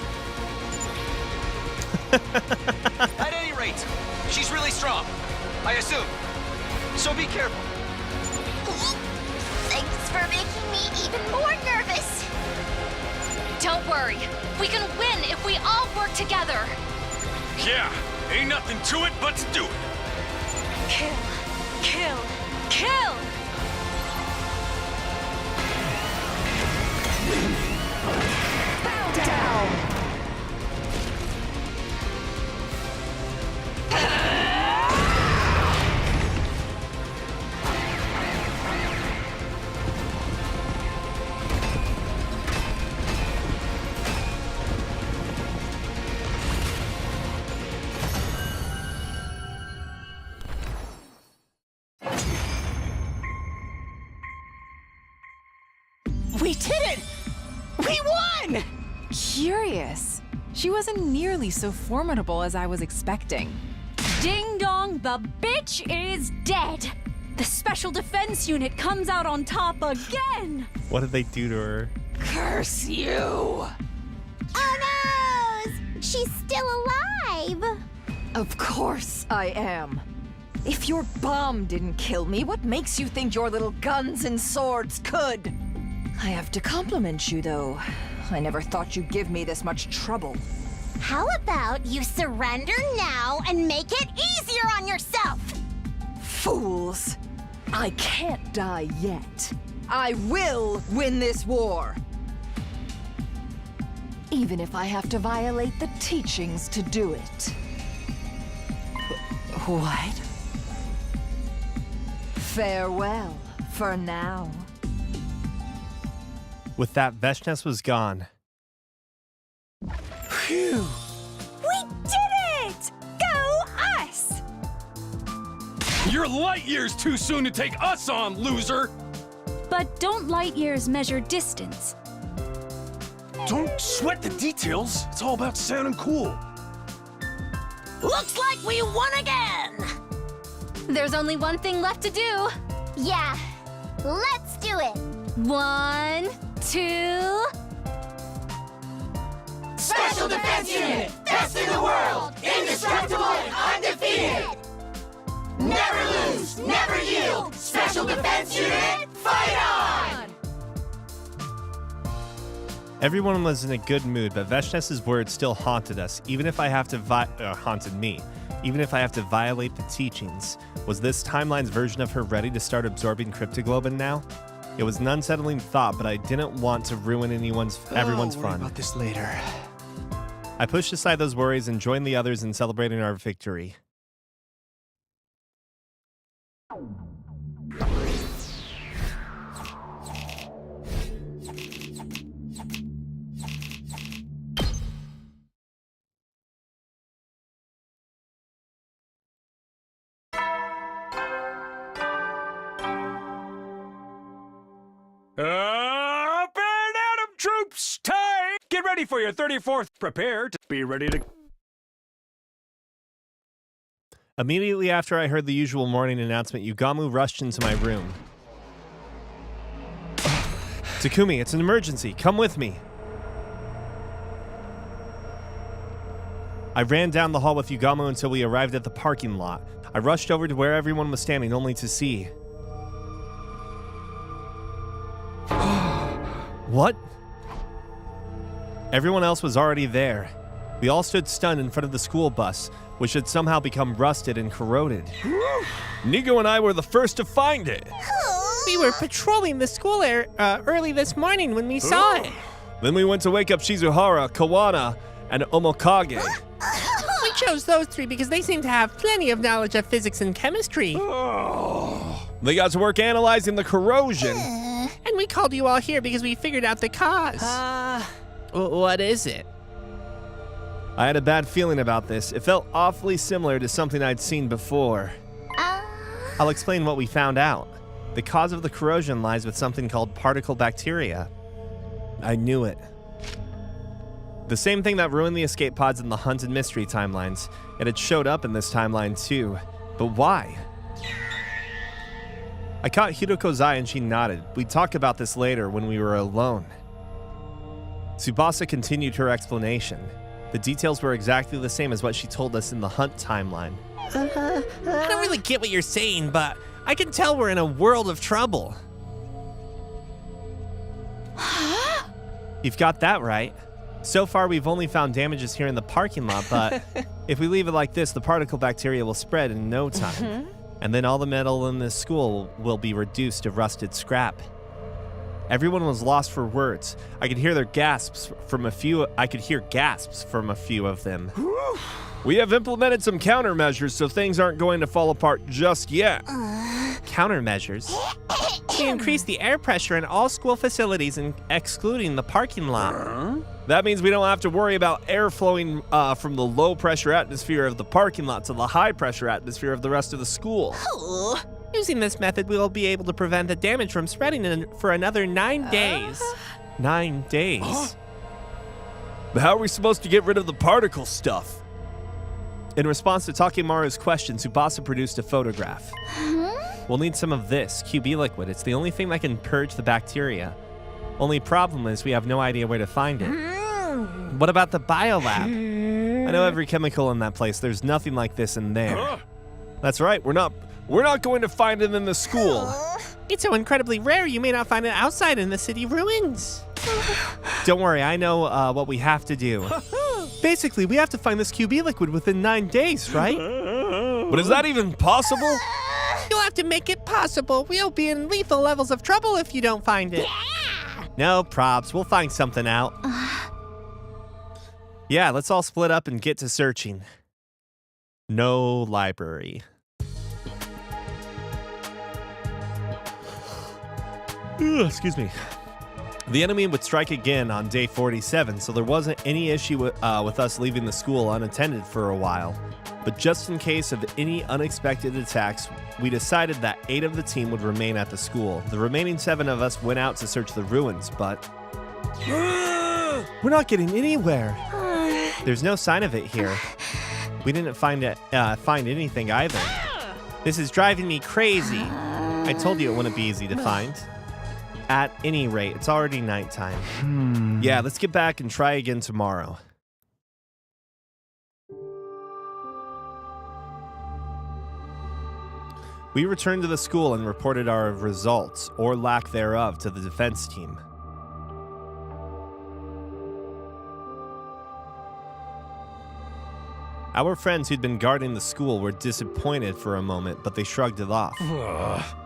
At any rate, she's really strong, I assume. So be careful. Thanks for making me even more nervous. Don't worry. We can win if we all work together. Yeah, ain't nothing to it but to do it. Kill. Kill. Kill! Bow down! We did it! We won! Curious. She wasn't nearly so formidable as I was expecting. Ding dong, the bitch is dead. The Special Defense Unit comes out on top again. What did they do to her? Curse you! Oh no! She's still alive! Of course I am. If your bomb didn't kill me, what makes you think your little guns and swords could? I have to compliment you, though. I never thought you'd give me this much trouble. How about you surrender now and make it easier on yourself? Fools! I can't die yet. I will win this war! Even if I have to violate the teachings to do it. What? Farewell, for now. With that, Veshnes was gone. Phew. We did it! Go us! You're light years too soon to take us on, loser! But don't light years measure distance. Don't sweat the details. It's all about sounding cool. Looks like we won again! There's only one thing left to do. Yeah, let's do it. 1, 2... Special Defense Unit! Best in the world! Indestructible and undefeated! Never lose! Never yield! Special Defense Unit, fight on! Everyone was in a good mood, but Veshnes's words still haunted us, even if I have to haunted me. Even if I have to violate the teachings. Was this timeline's version of her ready to start absorbing Cryptoglobin now? It was an unsettling thought, but I didn't want to ruin everyone's I'll worry fun. about this later. I pushed aside those worries and joined the others in celebrating our victory. Up and Atom troops, time! Get ready ready for your 34th. Prepare to be ready to... Immediately after I heard the usual morning announcement, Yugamu rushed into my room. Takumi, it's an emergency. Come with me. I ran down the hall with Yugamu until we arrived at the parking lot. I rushed over to where everyone was standing, only to see... What? Everyone else was already there. We all stood stunned in front of the school bus, which had somehow become rusted and corroded. Nigo and I were the first to find it. We were patrolling the school early this morning when we saw it. Then we went to wake up Shizuhara, Kawana, and Omokage. We chose those three because they seem to have plenty of knowledge of physics and chemistry. They got to work analyzing the corrosion. And we called you all here because we figured out the cause. What is it? I had a bad feeling about this. It felt awfully similar to something I'd seen before. I'll explain what we found out. The cause of the corrosion lies with something called particle bacteria. I knew it. The same thing that ruined the escape pods in the Hunt and Mystery timelines. It had showed up in this timeline too. But why? I caught Hiroko's eye and she nodded. We'd talk about this later when we were alone. Tsubasa continued her explanation. The details were exactly the same as what she told us in the Hunt timeline. I don't really get what you're saying, but I can tell we're in a world of trouble. You've got that right. So far, we've only found damages here in the parking lot, but if we leave it like this, the particle bacteria will spread in no time. And then all the metal in this school will be reduced to rusted scrap. Everyone was lost for words. I could hear gasps from a few of them. We have implemented some countermeasures so things aren't going to fall apart just yet. Countermeasures? We increased the air pressure in all school facilities, excluding the parking lot. That means we don't have to worry about air flowing from the low-pressure atmosphere of the parking lot to the high-pressure atmosphere of the rest of the school. Using this method, we will be able to prevent the damage from spreading for another 9 days. 9 days? But how are we supposed to get rid of the particle stuff? In response to Takemaru's question, Tsubasa produced a photograph. We'll need some of this, QB liquid. It's the only thing that can purge the bacteria. Only problem is we have no idea where to find it. What about the biolab? I know every chemical in that place. There's nothing like this in there. That's right. We're not going to find it in the school. It's so incredibly rare you may not find it outside in the city ruins. Don't worry, I know what we have to do. Basically, we have to find this QB liquid within 9 days, right? But is that even possible? You'll have to make it possible. We'll be in lethal levels of trouble if you don't find it. No props, we'll find something out. Yeah, let's all split up and get to searching. No library. Excuse me. The enemy would strike again on day 47, so there wasn't any issue with us leaving the school unattended for a while. But just in case of any unexpected attacks, we decided that 8 of the team would remain at the school. The remaining 7 of us went out to search the ruins, but we're not getting anywhere. There's no sign of it here. We didn't find anything either. This is driving me crazy. I told you it wouldn't be easy to find. At any rate, it's already nighttime. Yeah, let's get back and try again tomorrow. We returned to the school and reported our results, or lack thereof, to the defense team. Our friends who'd been guarding the school were disappointed for a moment, but they shrugged it off.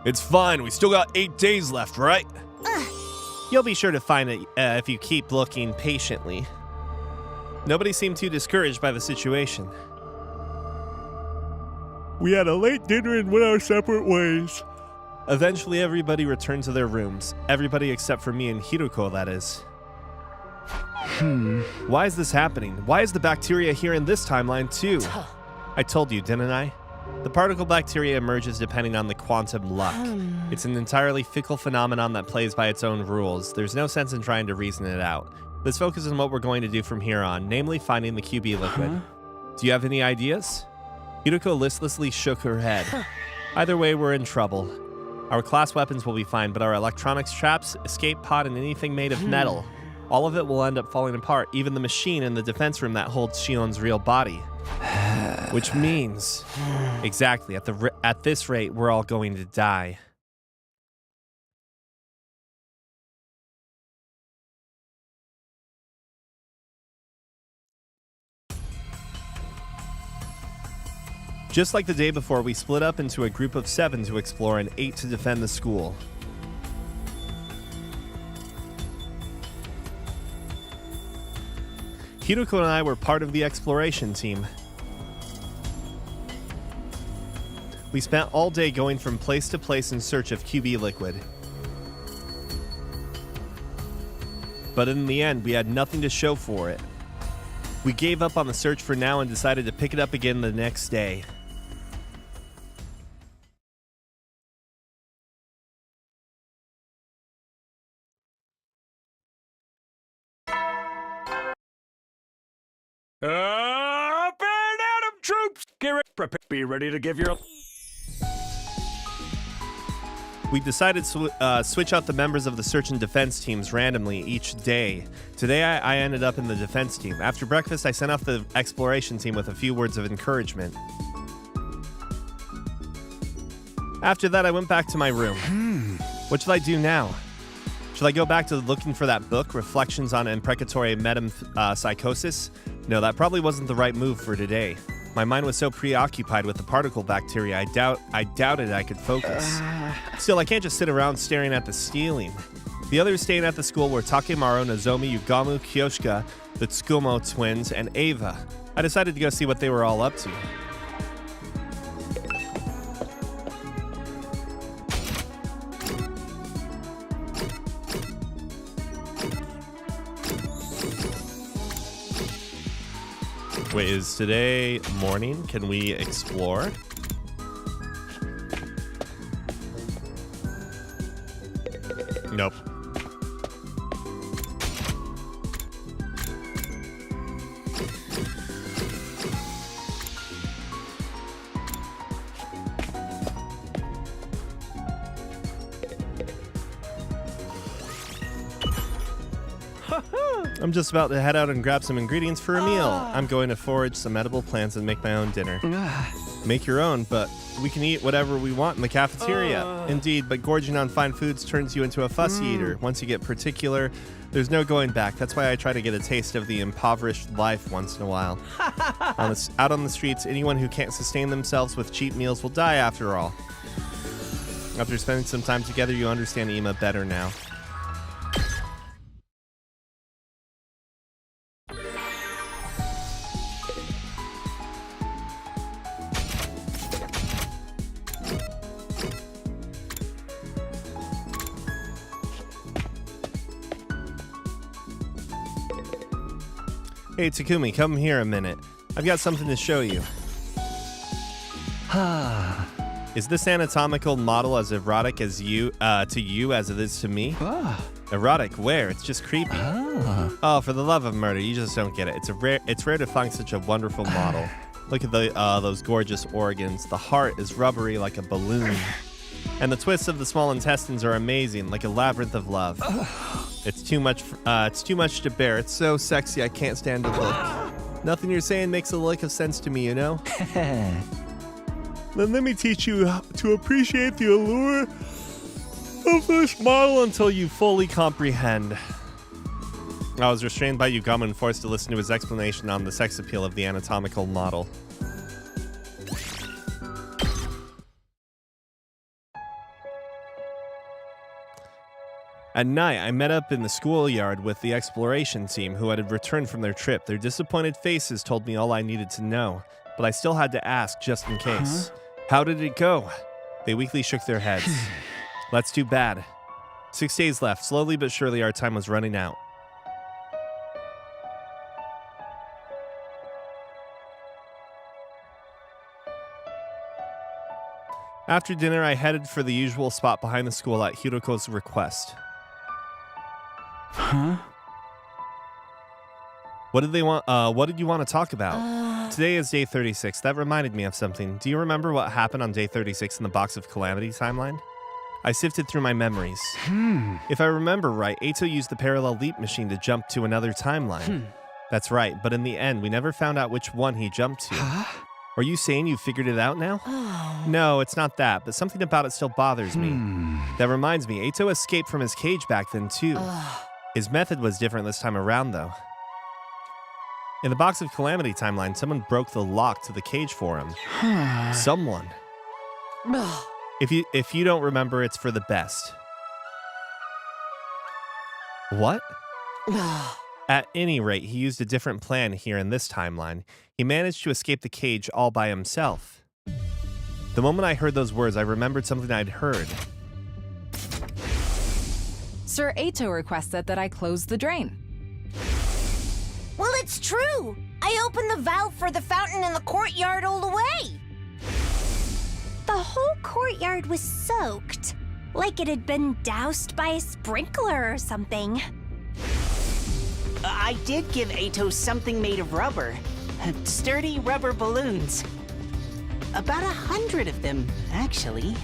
It's fine, we still got 8 days left, right? You'll be sure to find it if you keep looking patiently. Nobody seemed too discouraged by the situation. We had a late dinner and went our separate ways. Eventually, everybody returned to their rooms. Everybody except for me and Hiroko, that is. Why is this happening? Why is the bacteria here in this timeline too? I told you, didn't I? The particle bacteria emerges depending on the quantum luck. It's an entirely fickle phenomenon that plays by its own rules. There's no sense in trying to reason it out. This focuses on what we're going to do from here on, namely finding the QB liquid. Do you have any ideas? Hideko listlessly shook her head. Either way, we're in trouble. Our class weapons will be fine, but our electronics traps, escape pod, and anything made of metal, all of it will end up falling apart, even the machine in the defense room that holds Shion's real body. Which means, exactly, at this rate, we're all going to die. Just like the day before, we split up into a group of 7 to explore and 8 to defend the school. Hideko and I were part of the exploration team. We spent all day going from place to place in search of QB liquid. But in the end, we had nothing to show for it. We gave up on the search for now and decided to pick it up again the next day. Up and at 'em, troops! Be ready to give your... We decided to switch out the members of the search and defense teams randomly each day. Today, I ended up in the defense team. After breakfast, I sent off the exploration team with a few words of encouragement. After that, I went back to my room. What should I do now? Should I go back to looking for that book, Reflections on Imprecatory Metempsychosis? No, that probably wasn't the right move for today. My mind was so preoccupied with the particle bacteria, I doubted I could focus. Still, I can't just sit around staring at the ceiling. The others staying at the school were Takemaru, Nozomi, Yugamu, Kyoshika, the Tsukumo twins, and Ava. I decided to go see what they were all up to. Wait, is today morning? Can we explore? Nope. I'm just about to head out and grab some ingredients for a meal. I'm going to forage some edible plants and make my own dinner. Make your own, but we can eat whatever we want in the cafeteria. Indeed, but gorging on fine foods turns you into a fussy eater. Once you get particular, there's no going back. That's why I try to get a taste of the impoverished life once in a while. Out on the streets, anyone who can't sustain themselves with cheap meals will die after all. After spending some time together, you understand Ima better now. Hey, Takumi, come here a minute. I've got something to show you. Is this anatomical model as erotic as to you as it is to me? Erotic? Where? It's just creepy. Oh, for the love of murder, you just don't get it. It's rare to find such a wonderful model. Look at those gorgeous organs. The heart is rubbery like a balloon. And the twists of the small intestines are amazing, like a labyrinth of love. It's too much to bear. It's so sexy, I can't stand to look. Nothing you're saying makes a lick of sense to me, you know? Then let me teach you to appreciate the allure of this model until you fully comprehend. I was restrained by Yugama and forced to listen to his explanation on the sex appeal of the anatomical model. At night, I met up in the schoolyard with the exploration team who had returned from their trip. Their disappointed faces told me all I needed to know, but I still had to ask just in case. How did it go? They weakly shook their heads. That's too bad. 6 days left. Slowly but surely our time was running out. After dinner, I headed for the usual spot behind the school at Hiroko's request. What did they want? What did you want to talk about? Today is day 36. That reminded me of something. Do you remember what happened on day 36 in the Box of Calamity timeline? I sifted through my memories. If I remember right, Ato used the parallel leap machine to jump to another timeline. That's right, but in the end, we never found out which one he jumped to. Are you saying you figured it out now? No, it's not that, but something about it still bothers me. That reminds me, Ato escaped from his cage back then too. His method was different this time around though. In the Box of Calamity timeline, someone broke the lock to the cage for him. Someone. If you don't remember, it's for the best. What? At any rate, he used a different plan here in this timeline. He managed to escape the cage all by himself. The moment I heard those words, I remembered something I'd heard. Sir Ato requested that I close the drain. Well, it's true. I opened the valve for the fountain in the courtyard all the way. The whole courtyard was soaked, like it had been doused by a sprinkler or something. I did give Ato something made of rubber. Sturdy rubber balloons. About 100 of them, actually.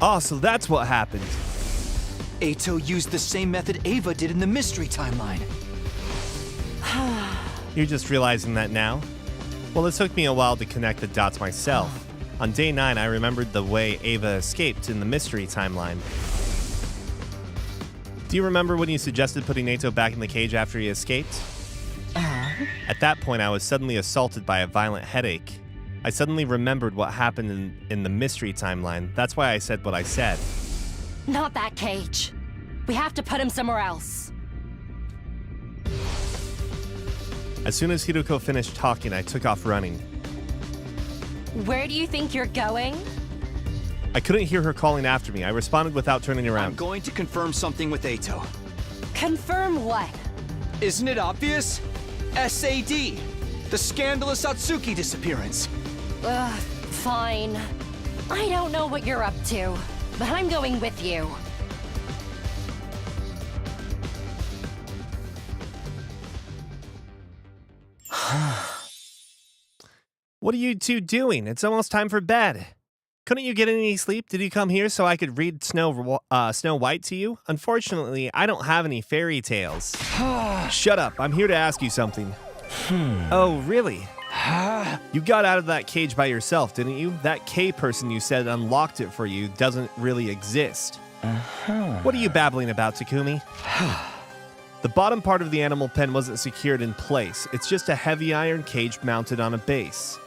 Oh, so that's what happened. Ato used the same method Ava did in the mystery timeline. You're just realizing that now? Well, it took me a while to connect the dots myself. On day 9, I remembered the way Ava escaped in the mystery timeline. Do you remember when you suggested putting Ato back in the cage after he escaped? At that point, I was suddenly assaulted by a violent headache. I suddenly remembered what happened in the mystery timeline. That's why I said what I said. Not that cage. We have to put him somewhere else. As soon as Hiroko finished talking, I took off running. Where do you think you're going? I couldn't hear her calling after me. I responded without turning around. I'm going to confirm something with Ato. Confirm what? Isn't it obvious? SAD, the scandalous Atsuki disappearance. Fine. I don't know what you're up to, but I'm going with you. What are you two doing? It's almost time for bed. Couldn't you get any sleep? Did you come here so I could read Snow White to you? Unfortunately, I don't have any fairy tales. Shut up. I'm here to ask you something. Oh, really? You got out of that cage by yourself, didn't you? That K person you said unlocked it for you doesn't really exist. What are you babbling about, Takumi? The bottom part of the animal pen wasn't secured in place. It's just a heavy iron cage mounted on a base.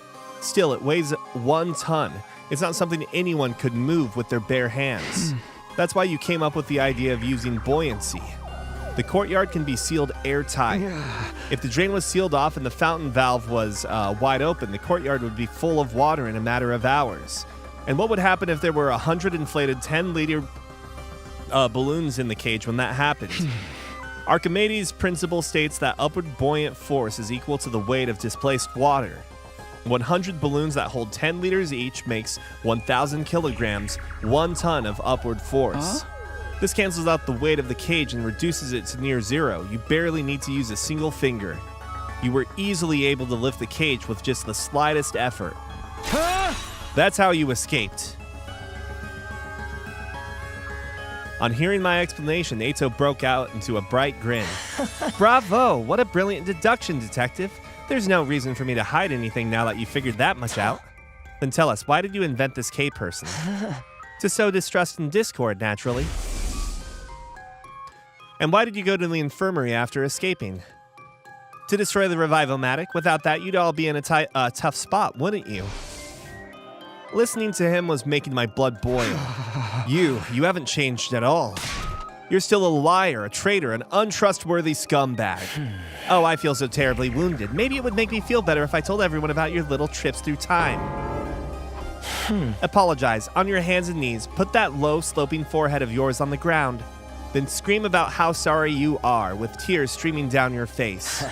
Still, it weighs 1 ton. It's not something anyone could move with their bare hands. That's why you came up with the idea of using buoyancy. The courtyard can be sealed airtight. If the drain was sealed off and the fountain valve was wide open, the courtyard would be full of water in a matter of hours. And what would happen if there were 100 inflated 10-liter balloons in the cage when that happened? Archimedes' principle states that upward buoyant force is equal to the weight of displaced water. 100 balloons that hold 10 liters each makes 1,000 kilograms, 1 ton of upward force. This cancels out the weight of the cage and reduces it to near zero. You barely need to use a single finger. You were easily able to lift the cage with just the slightest effort. That's how you escaped. On hearing my explanation, Ato broke out into a bright grin. Bravo! What a brilliant deduction, detective. There's no reason for me to hide anything now that you figured that much out. Then tell us, why did you invent this K person? To sow distrust and discord, naturally. And why did you go to the infirmary after escaping? To destroy the Revivomatic. Without that, you'd all be in a tough spot, wouldn't you? Listening to him was making my blood boil. You haven't changed at all. You're still a liar, a traitor, an untrustworthy scumbag. Oh, I feel so terribly wounded. Maybe it would make me feel better if I told everyone about your little trips through time. Apologize. On your hands and knees, put that low, sloping forehead of yours on the ground. Then scream about how sorry you are, with tears streaming down your face.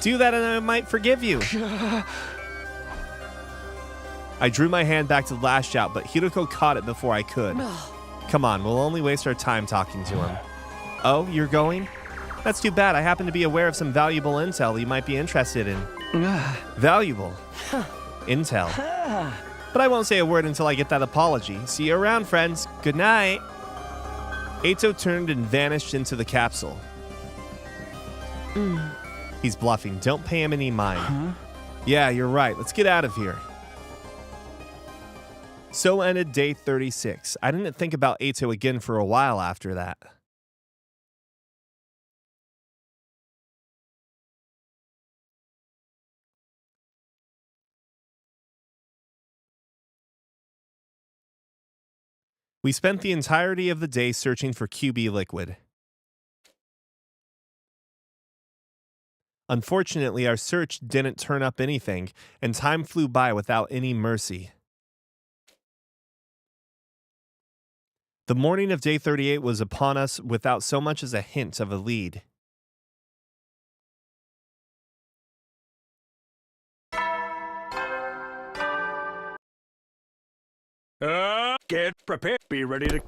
Do that and I might forgive you. I drew my hand back to lash out, but Hiroko caught it before I could. Come on, we'll only waste our time talking to him. Oh, you're going? That's too bad. I happen to be aware of some valuable intel you might be interested in. Valuable intel. But I won't say a word until I get that apology. See you around, friends. Good night. Eito turned and vanished into the capsule. He's bluffing. Don't pay him any mind. Yeah, you're right. Let's get out of here. So ended day 36. I didn't think about Eito again for a while after that. We spent the entirety of the day searching for QB liquid. Unfortunately, our search didn't turn up anything, and time flew by without any mercy. The morning of day 38 was upon us without so much as a hint of a lead. Get prepared. Be ready to...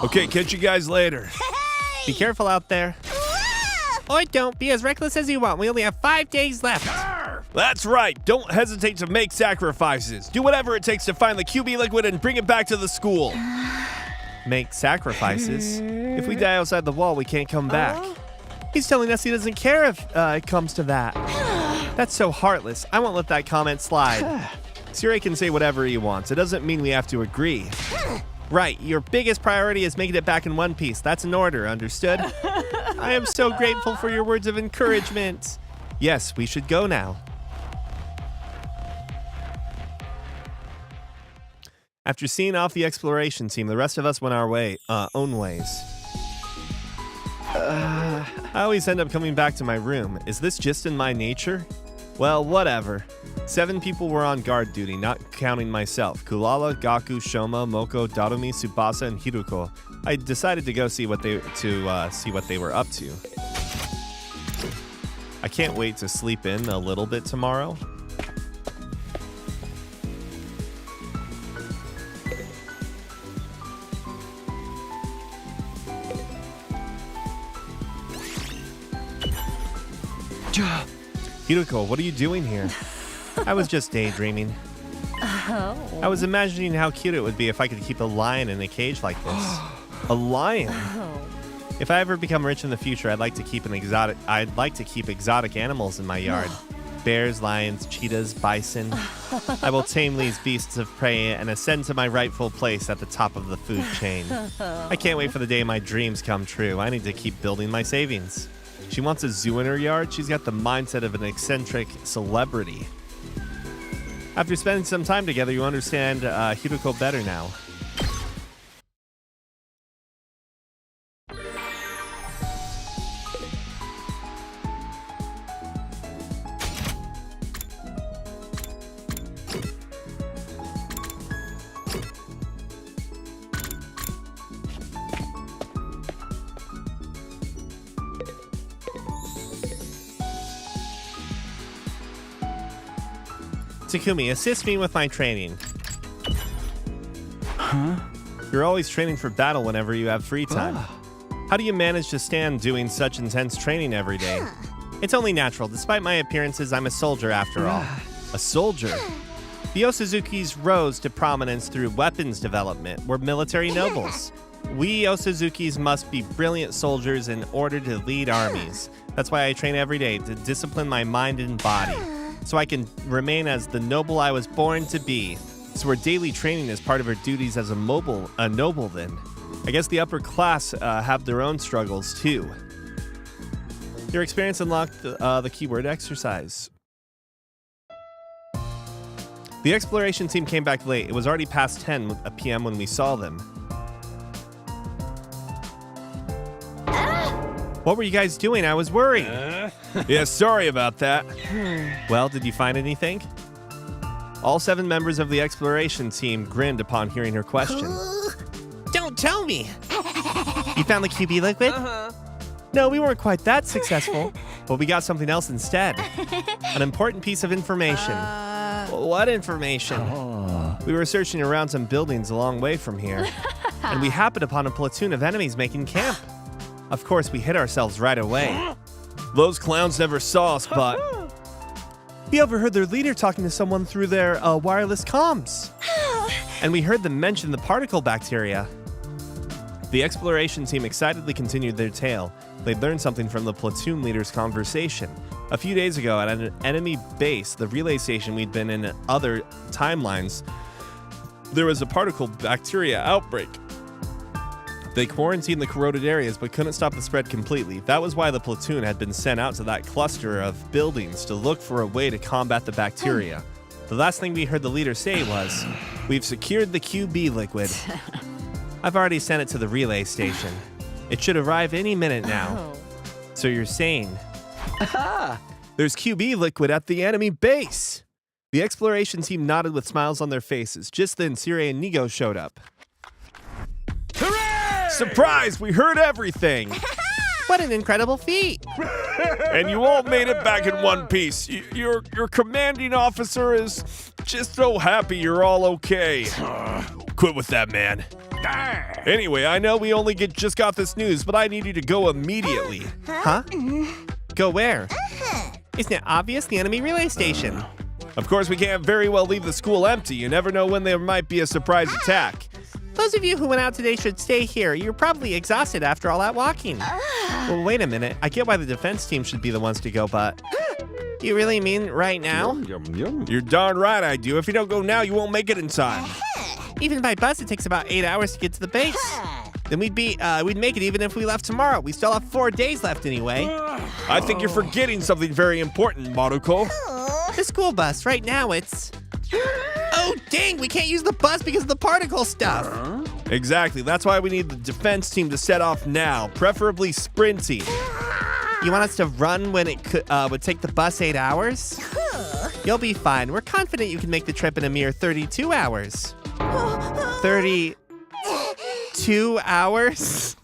Okay, catch you guys later. Be careful out there. Or don't be as reckless as you want. We only have 5 days left. That's right. Don't hesitate to make sacrifices. Do whatever it takes to find the QB liquid and bring it back to the school. Make sacrifices? If we die outside the wall, we can't come back. He's telling us he doesn't care if it comes to that. That's so heartless. I won't let that comment slide. Siri can say whatever he wants. It doesn't mean we have to agree. Right, your biggest priority is making it back in one piece. That's an order, understood? I am so grateful for your words of encouragement. Yes, we should go now. After seeing off the exploration team, the rest of us went our own ways. I always end up coming back to my room. Is this just in my nature? Well, whatever. 7 people were on guard duty, not counting myself. Kulala, Gaku, Shoma, Moko, Darumi, Tsubasa, and Hiruko. I decided to go see what they were up to. I can't wait to sleep in a little bit tomorrow. Hiruko, what are you doing here? I was just daydreaming. Oh. I was imagining how cute it would be if I could keep a lion in a cage like this. A lion? Oh. If I ever become rich in the future, I'd like to keep exotic animals in my yard. Bears, lions, cheetahs, bison. I will tame these beasts of prey and ascend to my rightful place at the top of the food chain. I can't wait for the day my dreams come true. I need to keep building my savings. She wants a zoo in her yard. She's got the mindset of an eccentric celebrity. After spending some time together, you understand Hiruko better now. Takumi, assist me with my training. Huh? You're always training for battle whenever you have free time. How do you manage to stand doing such intense training every day? It's only natural. Despite my appearances, I'm a soldier after all. A soldier? The Osuzukis rose to prominence through weapons development. We're military nobles. We Osuzukis must be brilliant soldiers in order to lead armies. That's why I train every day, to discipline my mind and body, so I can remain as the noble I was born to be. So her daily training is part of her duties as a noble then. I guess the upper class have their own struggles too. Your experience unlocked the keyword exercise. The exploration team came back late. It was already past 10 p.m. when we saw them. What were you guys doing? I was worried. Yeah, sorry about that. Well, did you find anything? All 7 members of the exploration team grinned upon hearing her question. Don't tell me. You found the QB liquid? No, we weren't quite that successful, but we got something else instead. An important piece of information. What information? We were searching around some buildings a long way from here, and we happened upon a platoon of enemies making camp. Of course, we hid ourselves right away. Those clowns never saw us, but we overheard their leader talking to someone through their wireless comms. And we heard them mention the particle bacteria. The exploration team excitedly continued their tale. They'd learned something from the platoon leader's conversation. A few days ago, at an enemy base, the relay station we'd been in other timelines, there was a particle bacteria outbreak. They quarantined the corroded areas but couldn't stop the spread completely. That was why the platoon had been sent out to that cluster of buildings to look for a way to combat the bacteria. The last thing we heard the leader say was, "We've secured the QB liquid." I've already sent it to the relay station. It should arrive any minute now. So you're saying, there's QB liquid at the enemy base. The exploration team nodded with smiles on their faces. Just then, Sire and Nigo showed up. Hooray! Surprise! We heard everything! What an incredible feat! And you all made it back in one piece. Your commanding officer is just so happy you're all okay. Quit with that, man. Anyway, I know we only just got this news, but I need you to go immediately. Huh? Go where? Isn't it obvious? The enemy relay station. Of course, we can't very well leave the school empty. You never know when there might be a surprise attack. Those of you who went out today should stay here. You're probably exhausted after all that walking. Well, wait a minute. I get why the defense team should be the ones to go, but you really mean right now? You're darn right I do. If you don't go now, you won't make it in time. Even by bus, it takes about 8 hours to get to the base. Then we'd make it even if we left tomorrow. We still have 4 days left anyway. I think you're forgetting something very important, Maruko. The school bus. Right now, it's... Oh, dang, we can't use the bus because of the particle stuff. Exactly. That's why we need the defense team to set off now, preferably sprinting. You want us to run when it would take the bus 8 hours? You'll be fine. We're confident you can make the trip in a mere 32 hours. 32 hours?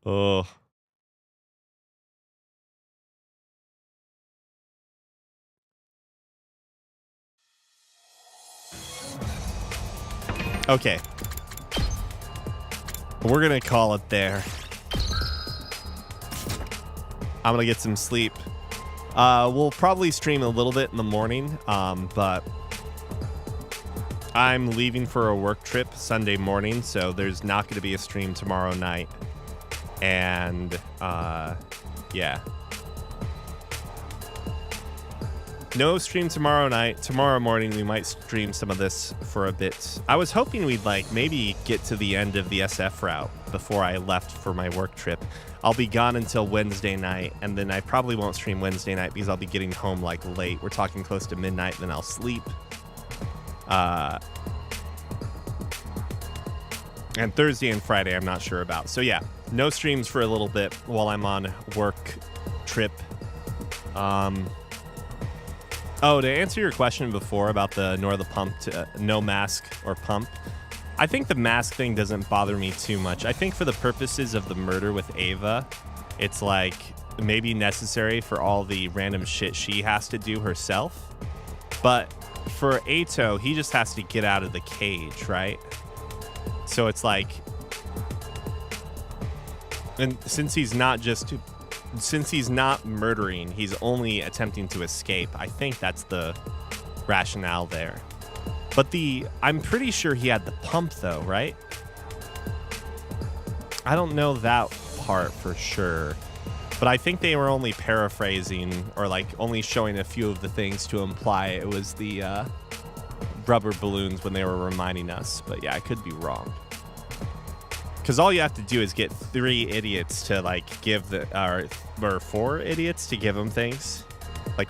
Oh. Okay. We're gonna call it there. I'm gonna get some sleep. We'll probably stream a little bit in the morning, but I'm leaving for a work trip Sunday morning, so there's not gonna be a stream tomorrow night. And, yeah. No stream tomorrow night. Tomorrow morning, we might stream some of this for a bit. I was hoping we'd, maybe get to the end of the SF route before I left for my work trip. I'll be gone until Wednesday night, and then I probably won't stream Wednesday night because I'll be getting home, late. We're talking close to midnight, then I'll sleep. And Thursday and Friday, I'm not sure about. So, yeah, no streams for a little bit while I'm on work trip. Oh, to answer your question before about the nor the pump to no mask or pump, I think the mask thing doesn't bother me too much. I think for the purposes of the murder with Ava, it's maybe necessary for all the random shit she has to do herself. But for Ato, he just has to get out of the cage, right? So it's and since he's not murdering, he's only attempting to escape. I think that's the rationale there. But I'm pretty sure he had the pump though, right? I don't know that part for sure. But I think they were only paraphrasing or only showing a few of the things to imply it was the rubber balloons when they were reminding us. But yeah, I could be wrong. Because all you have to do is get 3 idiots to give or 4 idiots to give them things.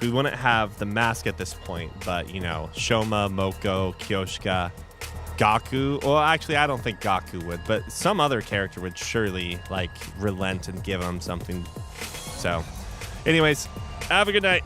We wouldn't have the mask at this point, but Shoma, Moko, Kyoshika, Gaku. Well, actually, I don't think Gaku would, but some other character would surely relent and give them something. So, anyways, have a good night.